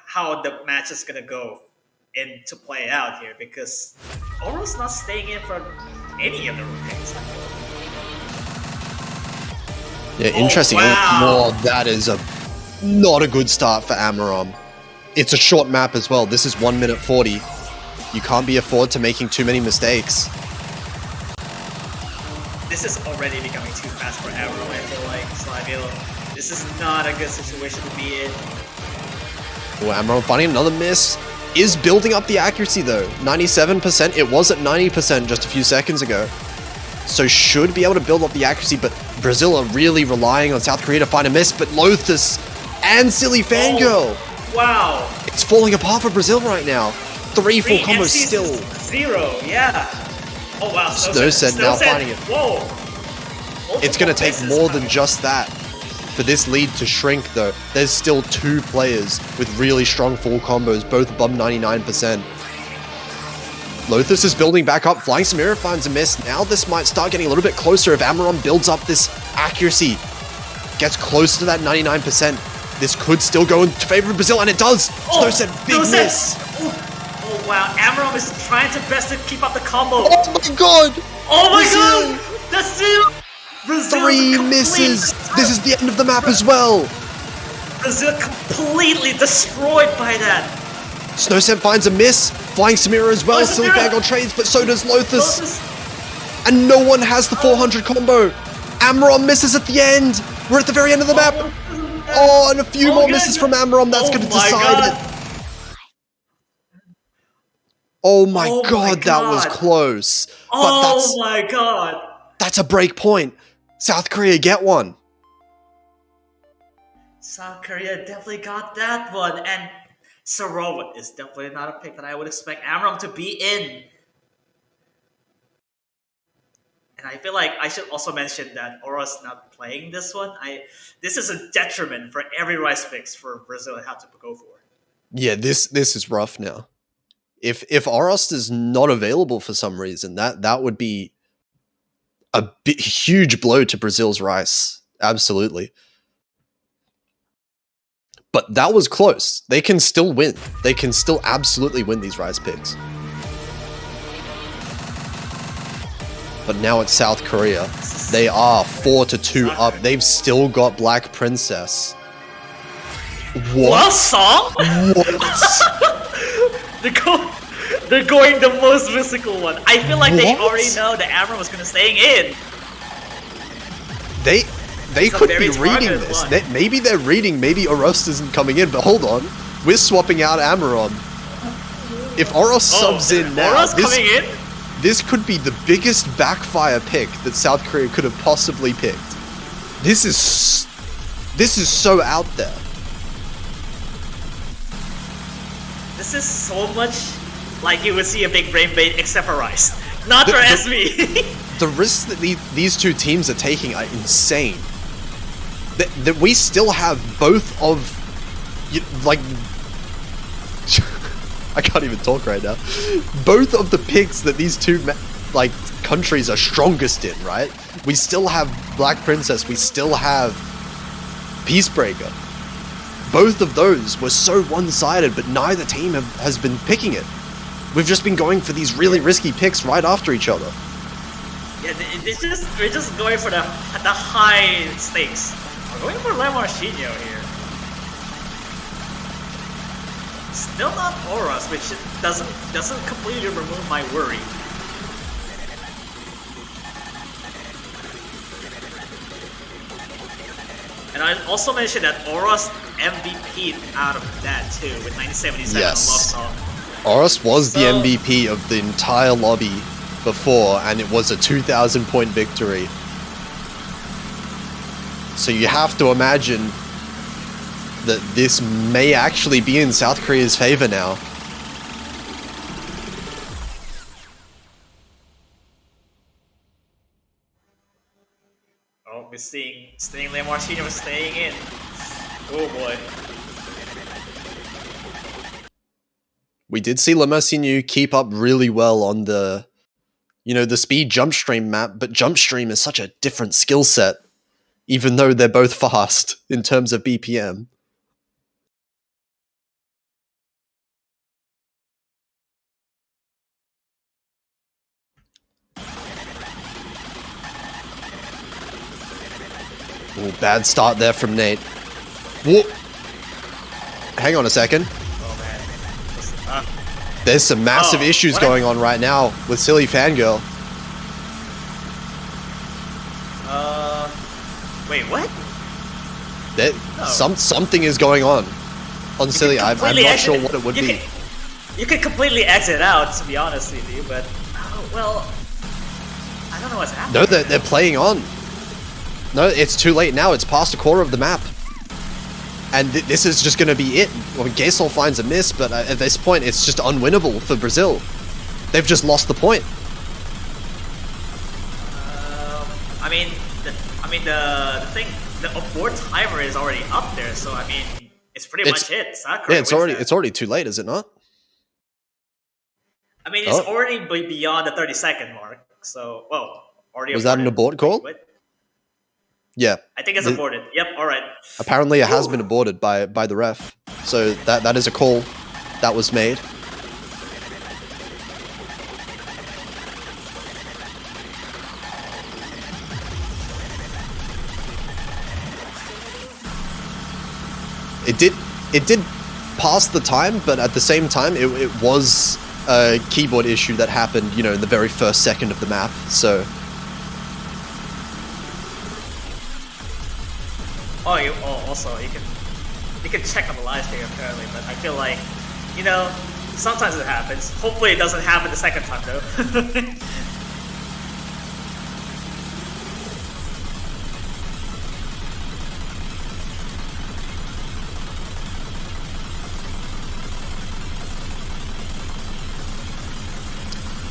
how the match is gonna go to play out here, because Oros not staying in for any of the routines. Yeah, interesting. Wow. Oh, that is not a good start for Amaram. It's a short map as well. This is 1 minute 40. You can't be afforded to making too many mistakes. This is already becoming too fast for Amaram, I feel like. So I feel this is not a good situation to be in. Well, Amaram finding another miss. Is building up the accuracy though. 97%. It was at 90% just a few seconds ago. So should be able to build up the accuracy, but Brazil are really relying on South Korea to find a miss, but Lothus and Silly Fangirl. Oh, wow. It's falling apart for Brazil right now. 3 full combos still. 0, yeah. Oh wow, Snowset now finding it. Whoa. It's going to take more than just that for this lead to shrink though. There's still 2 players with really strong full combos, both above 99%. Lothus is building back up. Flying Samira finds a miss. Now this might start getting a little bit closer if Amaron builds up this accuracy. Gets close to that 99%. This could still go in favor of Brazil, and it does! Snowset, big miss! Oh wow, Amaron is trying to best to keep up the combo. Oh my god! Oh my god! The seal! Brazil 3 misses! This is the end of the map as well! Brazil completely destroyed by that! Snowset finds a miss. Flying Samira as well. Silly Fangirl trades, but so does Lothus. And no one has the 400 combo. Amaron misses at the end. We're at the very end of the map. Oh, and a few more misses from Amaron. That's going to decide it. Oh my god, that was close. Oh my god. That's a break point. South Korea get one. South Korea definitely got that one. And Zoroa is definitely not a pick that I would expect Amaram to be in. And I feel like I should also mention that Oros not playing this one. This is a detriment for every rice picks for Brazil to have to go for. Yeah, this is rough now. If Oros is not available for some reason, that would be a huge blow to Brazil's rice. Absolutely. But that was close. They can still win. They can still absolutely win these rice picks. But now it's South Korea. They are 4-2 up. They've still got Black Princess. What song? What? They're going the most mystical one. I feel like they already know that Amaron was going to stay in. They could be reading this. Maybe they're reading, maybe Oros isn't coming in, but hold on. We're swapping out Amaron. If Oros subs in now, this could be the biggest backfire pick that South Korea could have possibly picked. This is so out there. This is so much like you would see a big brain bait except for Rice. Not for SB. The risks that these two teams are taking are insane. That we still have both of, like, I can't even talk right now. Both of the picks that these two like countries are strongest in, right? We still have Black Princess. We still have Peacebreaker. Both of those were so one-sided, but neither team has been picking it. We've just been going for these really risky picks right after each other. Yeah, we're just going for the high stakes. We're going for Lamarchinho here. Still not Auras, which doesn't completely remove my worry. And I also mentioned that Auras MVP'd out of that too, with 977 Yes. on Locked. Auras was the MVP of the entire lobby before, and it was a 2,000 point victory. So you have to imagine that this may actually be in South Korea's favor now. Oh, we're seeing Lamarchinho staying in. Oh boy. We did see Lamarchinho keep up really well on the, the speed jump stream map, but jump stream is such a different skill set, even though they're both fast in terms of BPM. Ooh, bad start there from Nate. Whoa. Hang on a second. Oh man. There's some massive issues going on right now with Silly Fangirl. Wait, what? Something is going on Silly. I'm not sure what it would be. You could completely exit out, to be honest with you, but well, I don't know what's happening. No, they're playing on. No, it's too late now. It's past a quarter of the map. And this is just going to be it. Well, Gasol finds a miss, but at this point, it's just unwinnable for Brazil. They've just lost the point. The abort timer is already up there, so I mean, it's pretty much it. Yeah, it's already too late, is it not? I mean, it's already beyond the 30-second mark. So, already. Was that an abort call? What? Yeah. I think it's aborted. Yep. All right. Apparently, it has been aborted by the ref. So that is a call that was made. It did pass the time, but at the same time, it was a keyboard issue that happened, in the very first second of the map. So. Also you can check on the live stream apparently, but I feel like, sometimes it happens. Hopefully it doesn't happen the second time though.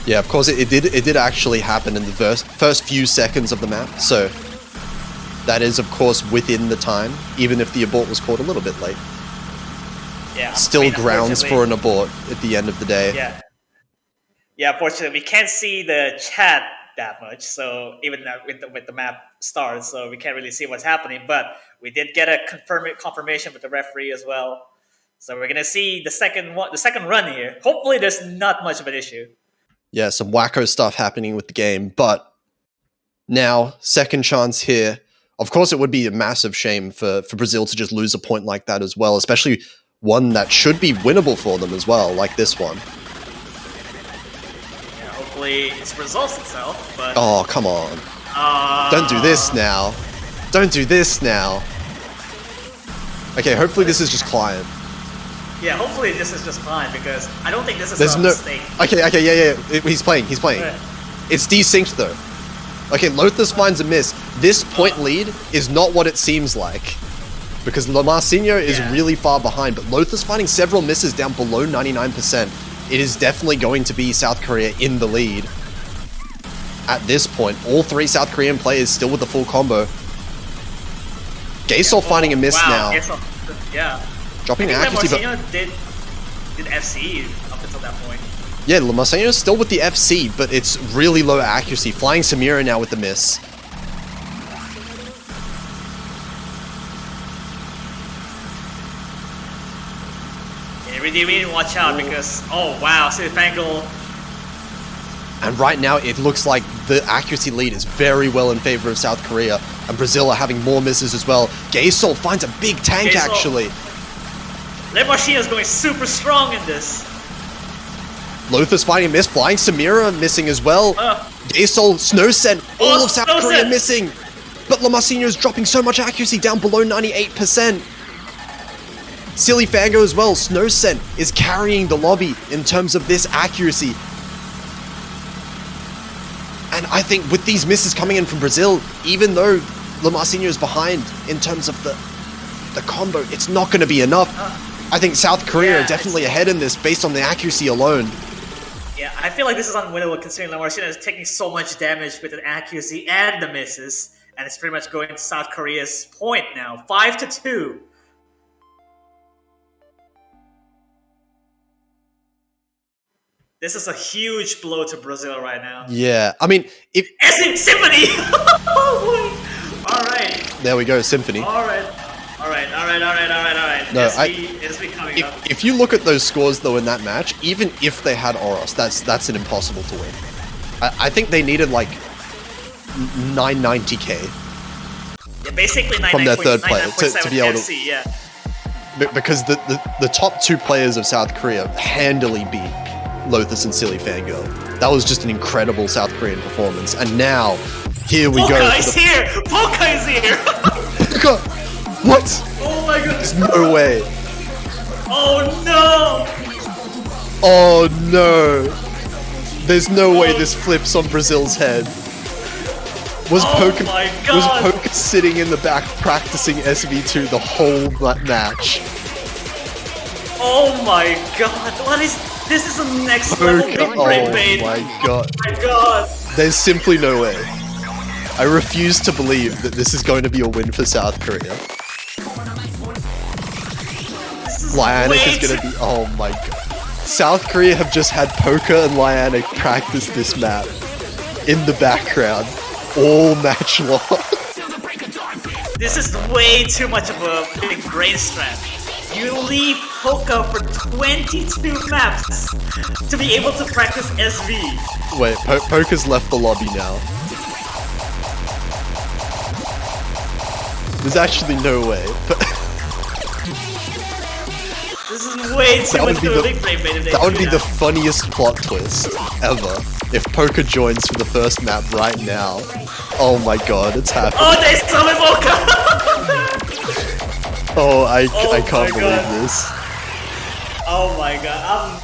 Yeah, of course it did actually happen in the first few seconds of the map. So. That is, of course, within the time, even if the abort was called a little bit late. Yeah. Still grounds for an abort at the end of the day. Yeah. Yeah, unfortunately, we can't see the chat that much, so even with the map starts, so we can't really see what's happening, but we did get a confirmation with the referee as well. So we're going to see the second run here. Hopefully there's not much of an issue. Yeah, some wacko stuff happening with the game, but now, second chance here. Of course, it would be a massive shame for Brazil to just lose a point like that as well, especially one that should be winnable for them as well, like this one. Yeah, hopefully it resolves itself, but... Oh, come on. Don't do this now. Don't do this now. Okay, hopefully this is just client. Yeah, hopefully this is just client, because I don't think this is a mistake. Okay, yeah. He's playing. Right. It's desynced, though. Okay, Lothus finds a miss. This point lead is not what it seems like. because Lamarcinho is Yeah. really far behind, but Lothar's finding several misses down below 99%. It is definitely going to be South Korea in the lead. At this point, all three South Korean players still with the full combo. Gaysol finding a miss now. Gaysol, yeah. Dropping accuracy, but did FC up until that point. yeah, Lamarcinho is still with the FC, but it's really low accuracy. Flying Samira now with the miss. Yeah, really need to watch out because, oh wow, Silfangle. And right now, it looks like the accuracy lead is very well in favor of South Korea, and Brazil are having more misses as well. Gaysol finds a big tank, actually. Lamarcinho is going super strong in this. Lothar's finding a miss, flying Samira missing as well. Gaysol, Snow Scent, all of South Korea missing. But Lamarcinho is dropping so much accuracy down below 98%. Silly Fango as well, Snow Scent is carrying the lobby in terms of this accuracy. And I think with these misses coming in from Brazil, even though Lamarcinho is behind in terms of the combo, it's not going to be enough. I think South Korea are definitely ahead in this based on the accuracy alone. Yeah, I feel like this is unwinnable considering Lamarcinho is taking so much damage with the accuracy and the misses. And it's pretty much going to South Korea's point now. 5-2. This is a huge blow to Brazil right now. Yeah, I mean, if Symphony! Oh boy! Alright. There we go, Symphony. Alright. No, SB coming up. If you look at those scores though in that match, even if they had Oros, that's an impossible to win. I think they needed like 990k. Yeah, basically from their third player to be able to. FC, yeah. Because the top two players of South Korea handily beat Lothus and Silly Fangirl. That was just an incredible South Korean performance. And now, here we go. Polka is here! Polka is here! Polka! What? Oh my god! There's no way. Oh no! Oh no. There's no way this flips on Brazil's head. Was Polka sitting in the back practicing SV2 the whole match? Oh my god! What is this? Is a next level big brain bait. Oh my god. Oh my god! There's simply no way. I refuse to believe that this is going to be a win for South Korea. Lianic is going to be... Oh my god. South Korea have just had Polka and Lianic practice this map in the background all match long. This is way too much of a big brain stretch. You leave Polka for 22 maps to be able to practice SV. Wait, Polka's left the lobby now. There's actually no way. This is way too much of a big brain bait. That would be the funniest plot twist ever. If Polka joins for the first map right now. Oh my god, it's happening. Oh, they summon Polka! Oh, I can't believe this. Oh my god,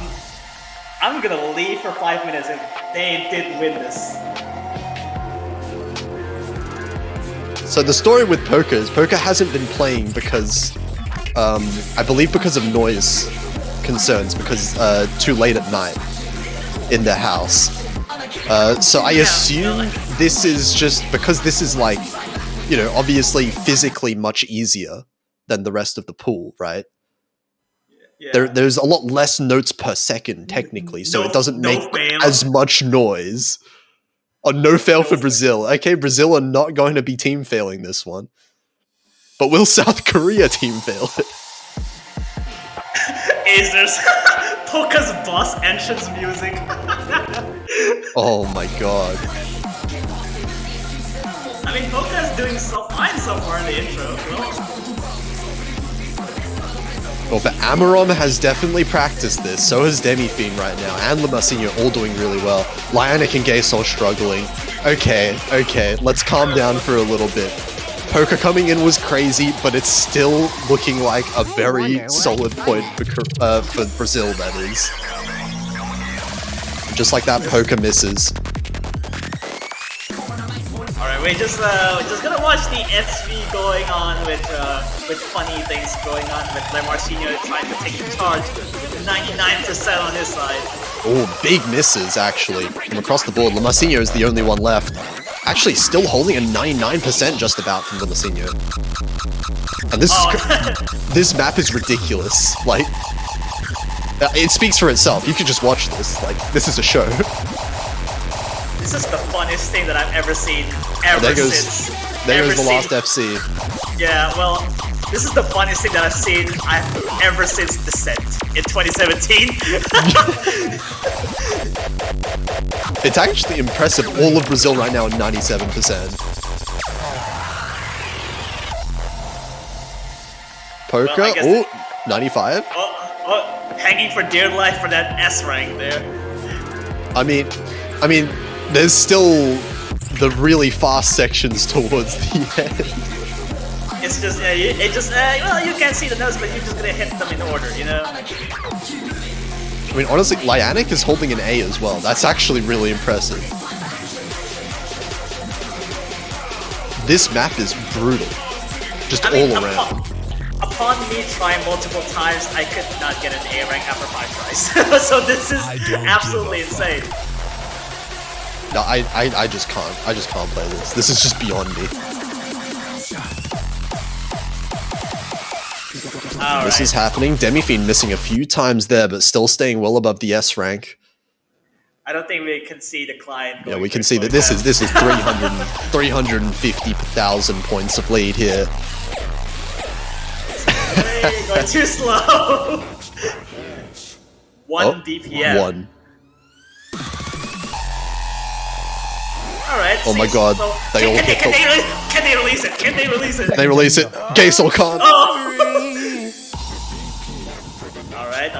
I'm gonna leave for 5 minutes if they did win this. So the story with Polka is Polka hasn't been playing because, I believe because of noise concerns, because too late at night in their house. So I assume this is just because this is like, you know, obviously physically much easier than the rest of the pool, right? Yeah. There's a lot less notes per second, technically, so it doesn't make as much noise. Oh, no fail for Brazil. Okay, Brazil are not going to be team failing this one. But will South Korea team fail it? Is there's Polka's boss entrance music? Oh my god. I mean, Polka's doing so fine so far in the intro. Well, but Amarom has definitely practiced this, so has Demi-Fiend right now, and Lamarcinho all doing really well. Lianic and Gaysol struggling. Okay, let's calm down for a little bit. Polka coming in was crazy, but it's still looking like a very solid point for Brazil, that is. Just like that, Polka misses. Alright, we're just gonna watch the SV going on with funny things going on with Marcinho trying to take the charge. 99% on his side. Oh, big misses actually from across the board. Lamarcinho is the only one left. Actually, still holding a 99% just about from Lamarcinho. And this this map is ridiculous. Like, it speaks for itself. You can just watch this. Like, this is a show. This is the funnest thing that I've ever seen. There goes the Lost FC. Yeah, well, this is the funniest thing that I've seen ever since Descent in 2017. It's actually impressive. All of Brazil right now at 97%. Poker, Well, oh, 95. Hanging for dear life for that S rank there. I mean, there's still the really fast sections towards the end. It's just, well, you can't see the notes, but you're just gonna hit them in order, you know? I mean, honestly, Lyanic is holding an A as well. That's actually really impressive. This map is brutal. Just all around. Upon me trying multiple times, I could not get an A rank after 5 tries. So this is absolutely insane. No, I just can't. I just can't play this. This is just beyond me. This is happening. Demifiend missing a few times there, but still staying well above the S rank. I don't think we can see the client. Yeah, we can see that this is 350,000 points of lead here. Hey, going too slow. 1 BPM. 1. Alright. Oh my god. They all hit. Can they release it? Can they release it? They release it. Gaysol can't. Oh. Alright.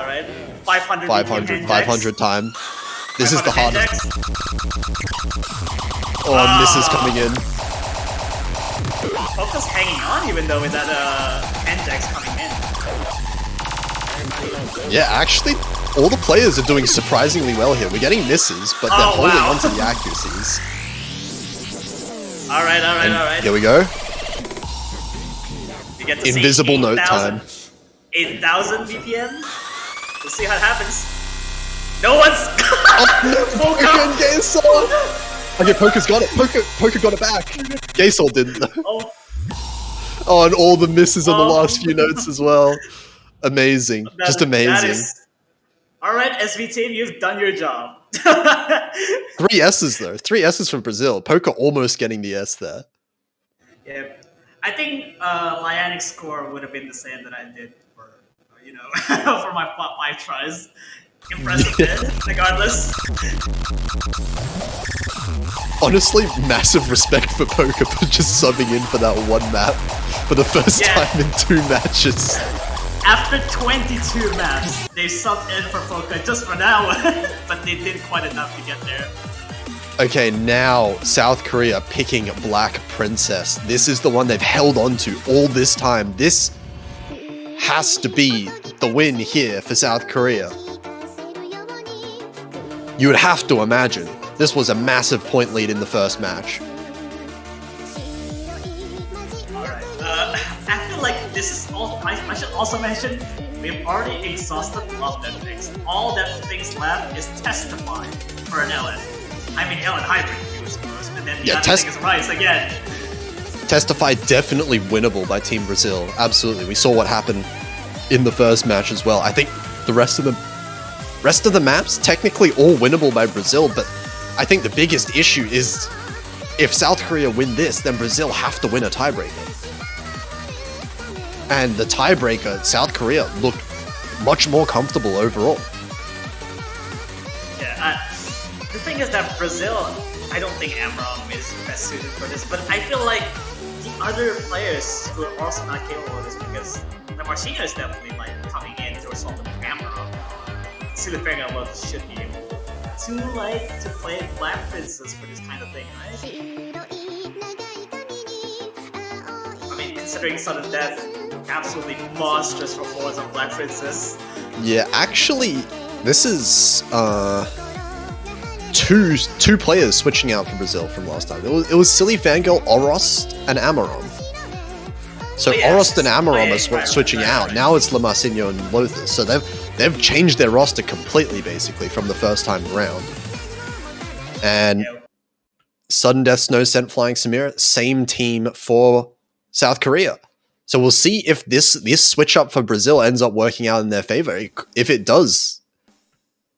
500 time. This is the hardest. Oh, misses coming in. Focus hanging on even though with that Pendex coming in. Yeah, actually, all the players are doing surprisingly well here. We're getting misses, but they're holding on to the accuracies. Alright. Here we go. You get to Invisible see note time. 8,000 BPM. We'll see how it happens. No one's. Again, Gaysol. Okay, Poker's got it. Poker got it back. Gaysol didn't though. Oh, and all the misses on the last few notes as well. Amazing. Just amazing. Alright, SV team, you've done your job. 3 S's though. 3 S's from Brazil. Poker almost getting the S there. Yeah. I think Lyanic's score would have been the same that I did for, for my 5 tries. Impressive, regardless. Honestly, massive respect for Poker for just subbing in for that one map for the first time in 2 matches. After 22 maps, they subbed in for Poker just for that one, but they did quite enough to get there. Okay, now South Korea picking Black Princess. This is the one they've held on to all this time. This has to be the win here for South Korea. You would have to imagine this was a massive point lead in the first match. Alright, I feel like this is all. I should also mention we've already exhausted all that things. All that things left is Testify for an LN. I mean LN Hybrid, and then the other thing is Rise again. Testify definitely winnable by Team Brazil. Absolutely. We saw what happened in the first match as well. I think the rest of the maps, technically all winnable by Brazil, but I think the biggest issue is if South Korea win this, then Brazil have to win a tiebreaker. And the tiebreaker, South Korea looked much more comfortable overall. Yeah, the thing is that Brazil, I don't think Amram is best suited for this, but I feel like the other players who are also not capable of this, because the Marcinho is definitely like coming in to resolve the Amram. Silifanga should be able to play Black Princess for this kind of thing, right? I mean, considering Sudden Death, absolutely monstrous performance of Black Princess. Yeah, actually, this is 2 two players switching out for Brazil from last time. It was Silly Fangirl, Orost, and Amaron. So Orost and Amaron are switching out. Now it's Lamasinho and Lothar. So they've changed their roster completely, basically, from the first time around. And Sudden Death, Snow Scent, Flying Samira, same team for South Korea. So we'll see if this switch up for Brazil ends up working out in their favor. If it does,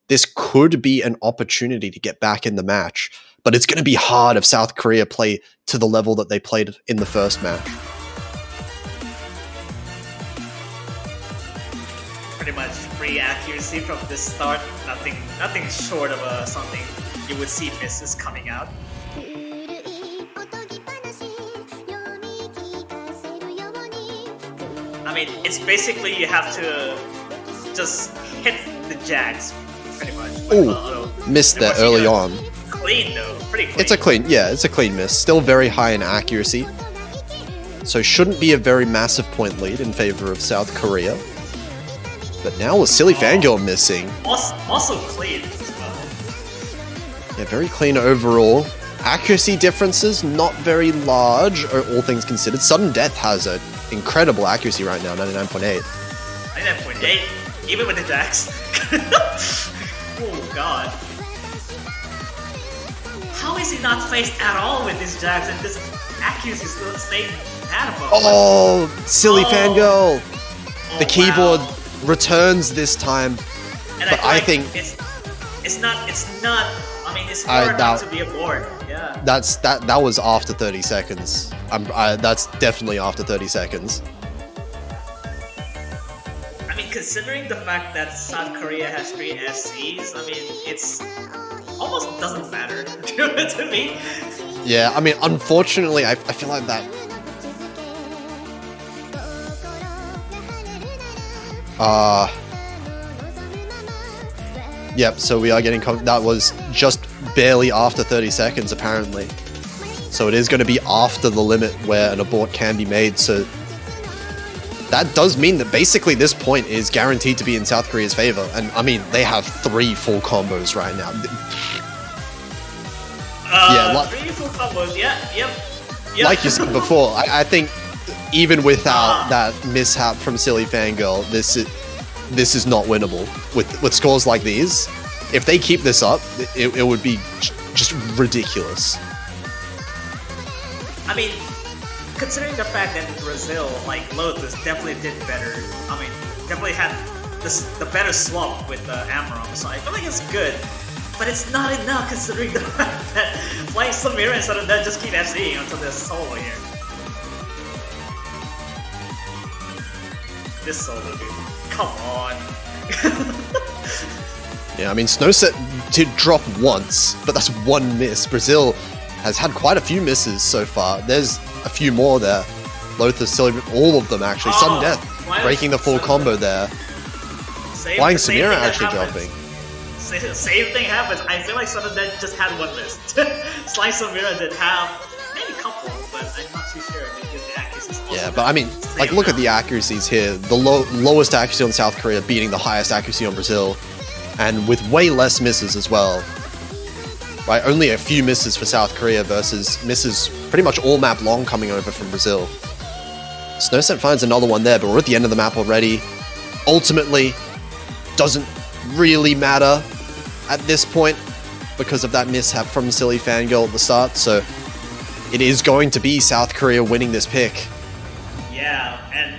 this could be an opportunity to get back in the match. But it's going to be hard if South Korea play to the level that they played in the first match. Pretty much free accuracy from the start. Nothing short of something you would see misses coming out. I mean, it's basically you have to just hit the jags, pretty much. Ooh, missed that early on. Clean though, pretty clean. It's a clean miss. Still very high in accuracy. So shouldn't be a very massive point lead in favor of South Korea. But now with Silly Fangirl missing. Also clean as well. Yeah, very clean overall. Accuracy differences, not very large, all things considered. Sudden Death has an incredible accuracy right now, 99.8. 99.8? Even with the jacks? Oh god. How is he not faced at all with these jacks and this accuracy is still staying bad above? Oh, Silly Fangirl! The keyboard returns this time, and but I think it's not. I mean, it's hard not to be aboard. Yeah. That was after 30 seconds. That's definitely after 30 seconds. I mean, considering the fact that South Korea has 3 SCs, I mean, it's almost doesn't matter to me. Yeah, I mean, unfortunately, I feel like that. Yep, so we are getting... that was just barely after 30 seconds, apparently. So it is going to be after the limit where an abort can be made, so... that does mean that basically this point is guaranteed to be in South Korea's favor. And, I mean, they have 3 full combos right now. Yeah, 3 full combos, yep. Like you said before, I think even without that mishap from Silly Fangirl, this is not winnable. With scores like these, if they keep this up, it would be just ridiculous. I mean, considering the fact that in Brazil, like, Lotus definitely did better. I mean, definitely had the better swap with Amaron, so I feel like it's good. But it's not enough considering the fact that Flying Samira and Sudden Death just keep FCing until they're solo here. This solo, dude. Come on. Yeah, I mean, Snowset did drop once, but that's 1 miss. Brazil has had quite a few misses so far. There's a few more there. Lothar still, all of them actually. Sudden Death breaking the full combo there. Flying Samira actually dropping. Same thing happens. I feel like Sudden Death just had 1 miss. Flying Samira did have maybe a couple, but I'm not too sure because the accuracy is also yeah, but I mean, like, look at the accuracies here. The lowest accuracy on South Korea beating the highest accuracy on Brazil, and with way less misses as well. Right, only a few misses for South Korea versus misses pretty much all map long coming over from Brazil. Snowset finds another one there, but we're at the end of the map already. Ultimately, doesn't really matter at this point because of that mishap from Silly Fangirl at the start, so it is going to be South Korea winning this pick. Yeah, and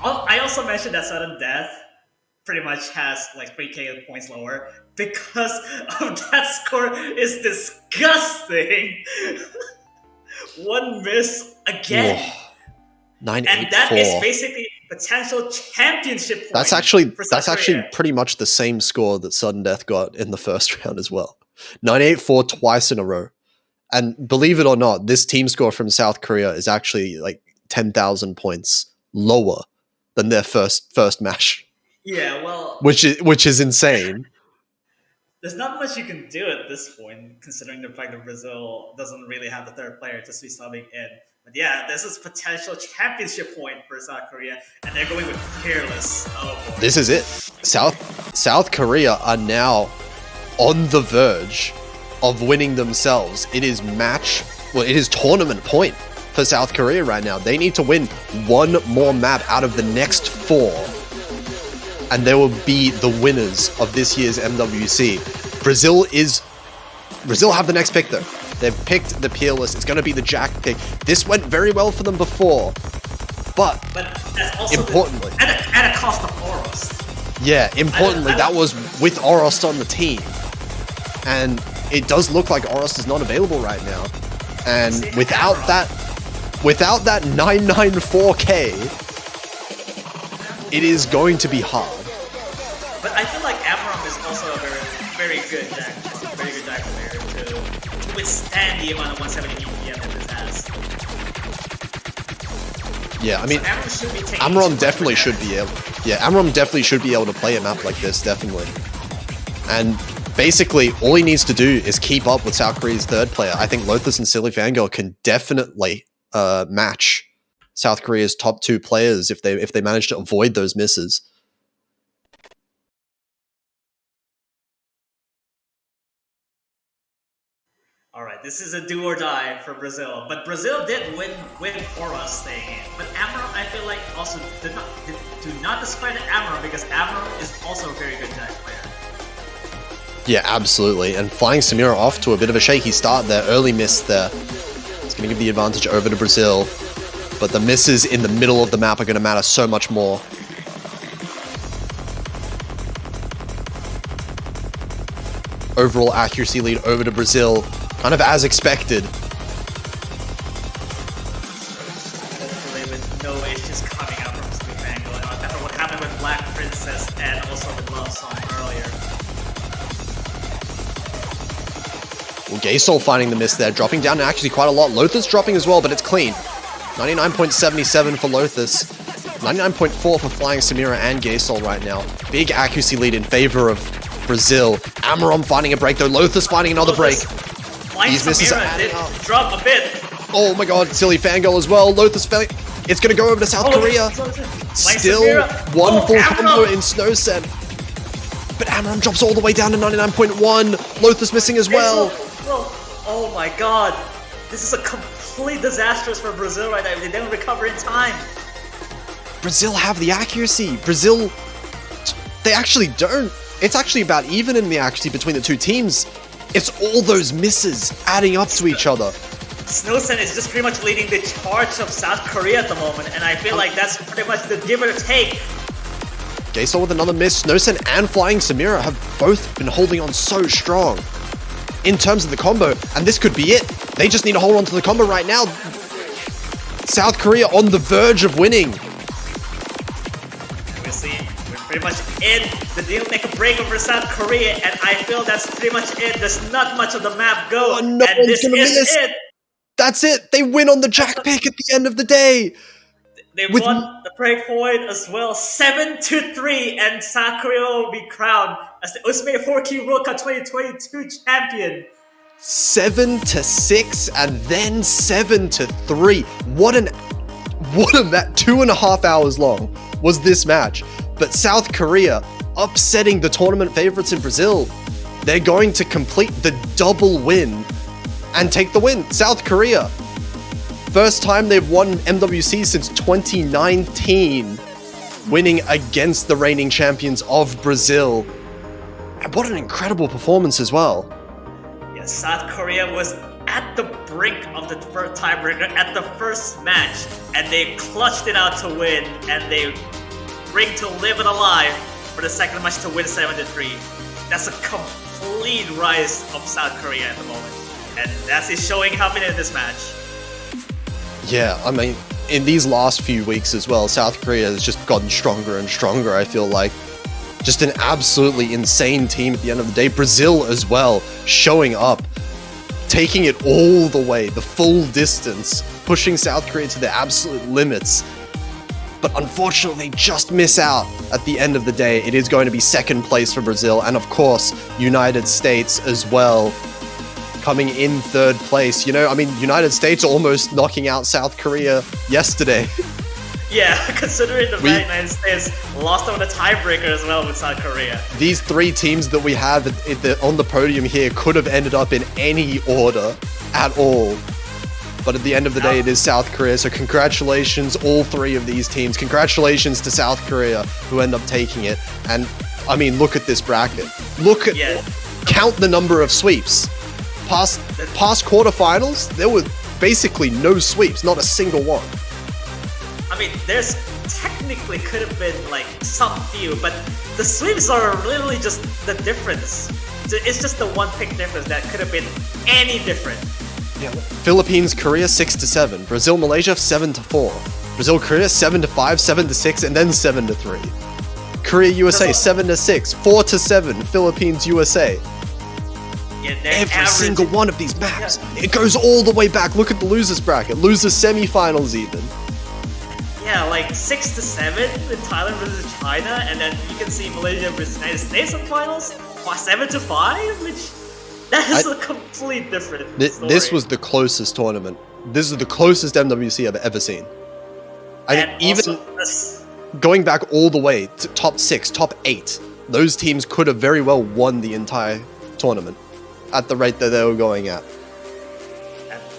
I also mentioned that Sudden Death pretty much has like 3k points lower because of that score is disgusting. 1 miss again. Whoa. 984. And that is basically potential championship point. That's actually pretty much the same score that Sudden Death got in the first round as well. 984 twice in a row. And believe it or not, this team score from South Korea is actually like 10,000 points lower than their first match. Yeah, well, which is insane. There's not much you can do at this point, considering the fact that Brazil doesn't really have the 3rd player to be subbing in. But yeah, this is potential championship point for South Korea, and they're going with Fearless. Oh boy. This is it. South Korea are now on the verge of winning themselves. It is tournament point for South Korea right now. They need to win one more map out of the next 4, and they will be the winners of this year's MWC. Brazil have the next pick though. They've picked the Peerless. It's going to be the Jack pick. This went very well for them before, but that's also importantly, at a cost of Oros. Yeah, importantly, that was with Oros on the team, and it does look like Oros is not available right now. And without that 994k, it is going to be hard. But I feel like Amram is also a very good Jack player to withstand the amount of 170 BPM that this has. Yeah, I mean, so Amram definitely should be able. Yeah, Amram definitely should be able to play a map like this, definitely. And basically, all he needs to do is keep up with South Korea's third player. I think Lothus and Silly Fangirl can definitely match South Korea's top 2 players if they manage to avoid those misses. Alright, this is a do or die for Brazil, but Brazil did win for us staying in. But Amram, I feel like, also do not discredit Amram, because Amram is also a very good Jack player. Yeah, absolutely. And flying Samira off to a bit of a shaky start there, early miss there. It's going to give the advantage over to Brazil, but the misses in the middle of the map are going to matter so much more. Overall accuracy lead over to Brazil, kind of as expected. Hopefully with no issues coming up from Sleep Angle, and after what happened with Black Princess and also with Love Song earlier. Well, Gaysol finding the miss there, dropping down actually quite a lot. Lothus dropping as well, but it's clean. 99.77 for Lothus. 99.4 for Flying Samira and Gaysol right now. Big accuracy lead in favor of Brazil. Amarom finding a break though. Lothus finding another break. These misses are adding up. Drop a bit. Oh my god, Silly Fangirl as well. Lothus failing. It's going to go over to South Korea. Still one full combo in Snowsen. But Amarom drops all the way down to 99.1. Lothus missing as well. Oh my god. This is a complete disastrous for Brazil right now. They didn't recover in time. Brazil have the accuracy. Brazil, they actually don't. It's actually about even in the accuracy between the two teams. It's all those misses adding up to each other. Snowsen is just pretty much leading the charge of South Korea at the moment, and I feel like that's pretty much the give or take. Gaysol with another miss. Snowsen and Flying Samira have both been holding on so strong in terms of the combo, and this could be it. They just need to hold on to the combo right now. South Korea on the verge of winning. We're pretty much in the deal make a break over South Korea, and I feel that's pretty much it. There's not much of the map go, no and this is it. That's it. They win on the Jack pick at the end of the day. They won the break point as well, 7-3, and South Korea will be crowned as the Ultimate 4Q World Cup 2022 champion. 7-6 and then 7-3. What a match! 2.5 hours long was this match. But South Korea upsetting the tournament favorites in Brazil. They're going to complete the double win and take the win. South Korea, first time they've won MWC since 2019, winning against the reigning champions of Brazil. And what an incredible performance as well. Yes, South Korea was at the brink of the first tiebreaker at the first match, and they clutched it out to win, and they bring to live it alive for the second match to win 7-3. That's a complete rise of South Korea at the moment, and that is showing happening in this match. Yeah, I mean, in these last few weeks as well, South Korea has just gotten stronger and stronger, I feel like. Just an absolutely insane team at the end of the day. Brazil as well, showing up, taking it all the way, the full distance, pushing South Korea to their absolute limits. But unfortunately, just miss out at the end of the day. It is going to be second place for Brazil, and of course, United States as well, coming in third place. You know, I mean, United States almost knocking out South Korea yesterday. Yeah, considering the United States lost on the tiebreaker as well with South Korea. These three teams that we have on the podium here could have ended up in any order at all. But at the end of the day, it is South Korea. So congratulations, all three of these teams. Congratulations to South Korea, who end up taking it. And, I mean, look at this bracket. Look at... Count the number of sweeps. Past quarterfinals, there were basically no sweeps. Not a single one. I mean, there's technically could have been like some few, but the sweeps are literally just the difference. It's just the one pick difference that could have been any different. Yeah. Philippines, Korea 6-7. Brazil, Malaysia 7-4. Brazil, Korea 7-5, 7-6, and then 7-3. Korea, USA 7-6, 4-7. Philippines, USA. Yeah, every single one of these maps. Yeah. It goes all the way back. Look at the losers bracket. Losers semifinals even. Yeah, like 6-7 with Thailand versus China, and then you can see Malaysia versus United States in finals. 7-5, which that is a complete different story. This was the closest tournament. This is the closest MWC I've ever seen. I think even going back all the way to top 6, top 8, those teams could have very well won the entire tournament at the rate that they were going at.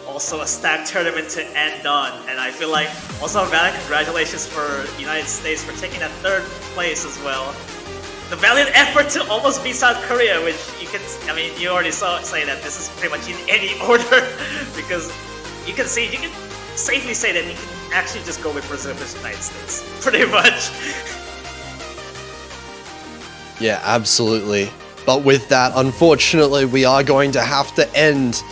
Also a stacked tournament to end on, and I feel like also valiant congratulations for United States for taking that 3rd place as well. The valiant effort to almost beat South Korea, which you can, I mean, you already say that this is pretty much in any order, because you can safely say that you can actually just go with Brazil versus United States, pretty much. Yeah, absolutely. But with that, unfortunately, we are going to have to end.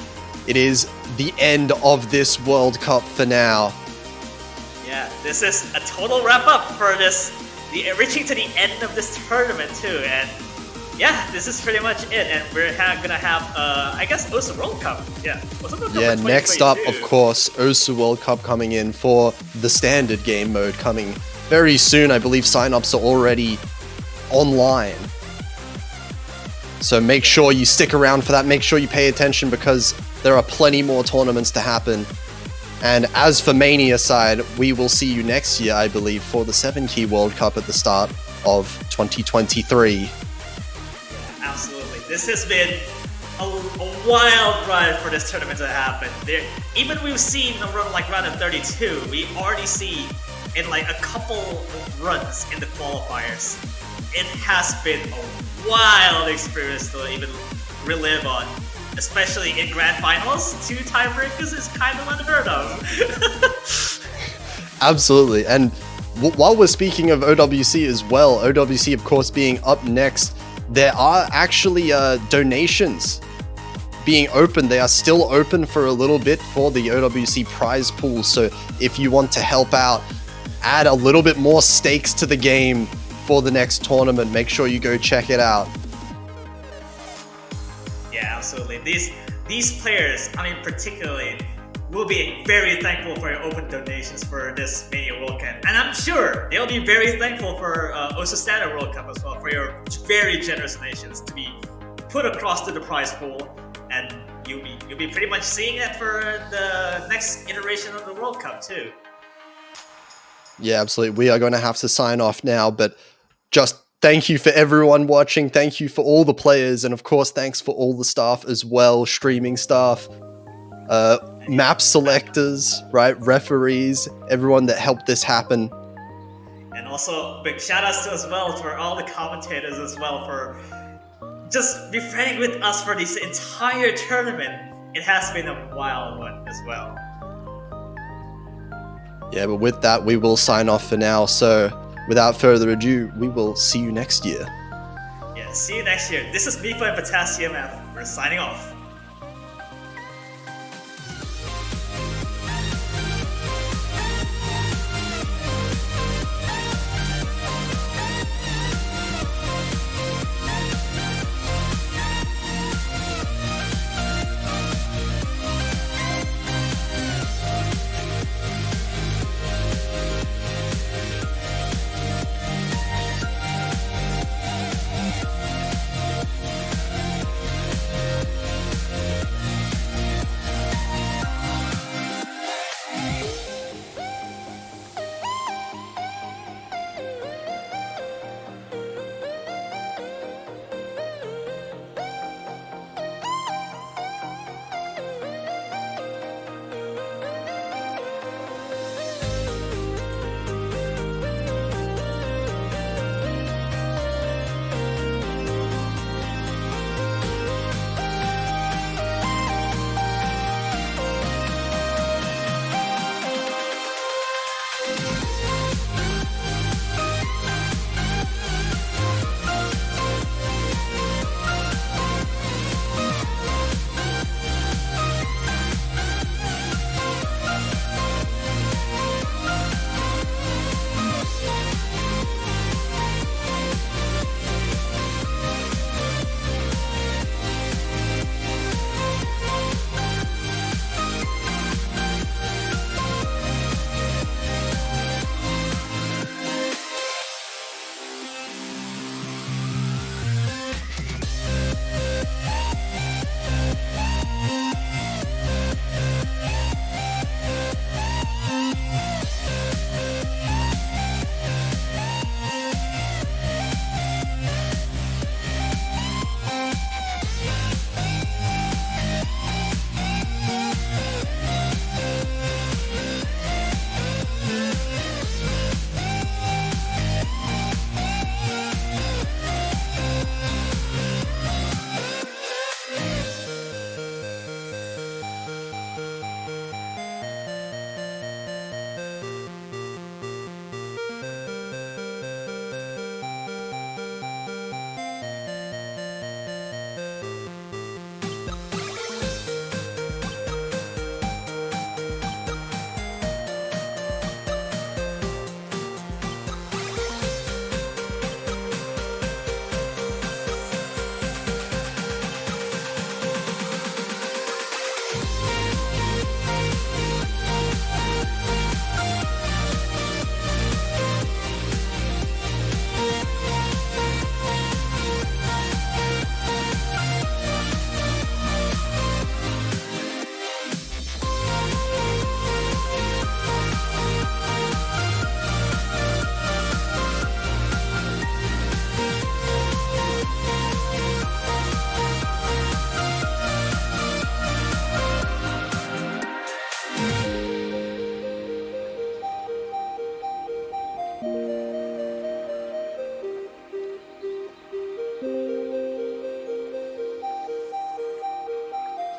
It is the end of this World Cup for now. Yeah, this is a total wrap-up for this, reaching to the end of this tournament too, and yeah, this is pretty much it, and we're gonna have, I guess, OSA World Cup. Yeah, OSA World Cup. Yeah, next up, of course, OSA World Cup coming in for the standard game mode coming very soon. I believe sign-ups are already online. So make sure you stick around for that. Make sure you pay attention because there are plenty more tournaments to happen. And as for Mania side, we will see you next year, I believe, for the 7-Key World Cup at the start of 2023. Yeah, absolutely. This has been a wild ride for this tournament to happen. Even we've seen a run like round of 32, we already see in like a couple of runs in the qualifiers. It has been a wild experience to even relive on, especially in grand finals. 2 tiebreakers is kind of unheard of. Absolutely, and while we're speaking of OWC as well, OWC of course being up next, there are actually donations being open. They are still open for a little bit for the OWC prize pool, so if you want to help out, add a little bit more stakes to the game for the next tournament, make sure you go check it out. Yeah, absolutely. These players, I mean, particularly, will be very thankful for your open donations for this Mania World Cup, and I'm sure they'll be very thankful for OSA Standard World Cup as well, for your very generous donations to be put across to the prize pool, and you'll be pretty much seeing it for the next iteration of the World Cup too. Yeah, absolutely. We are going to have to sign off now, but just thank you for everyone watching. Thank you for all the players. And of course, thanks for all the staff as well. Streaming staff, map selectors, right? Referees, everyone that helped this happen. And also big shout outs to as well for all the commentators as well for just befriending with us for this entire tournament. It has been a wild one as well. Yeah, but with that, we will sign off for now. So without further ado, we will see you next year. Yeah, see you next year. This is Mifa and Potassium, and we're signing off.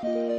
Bye.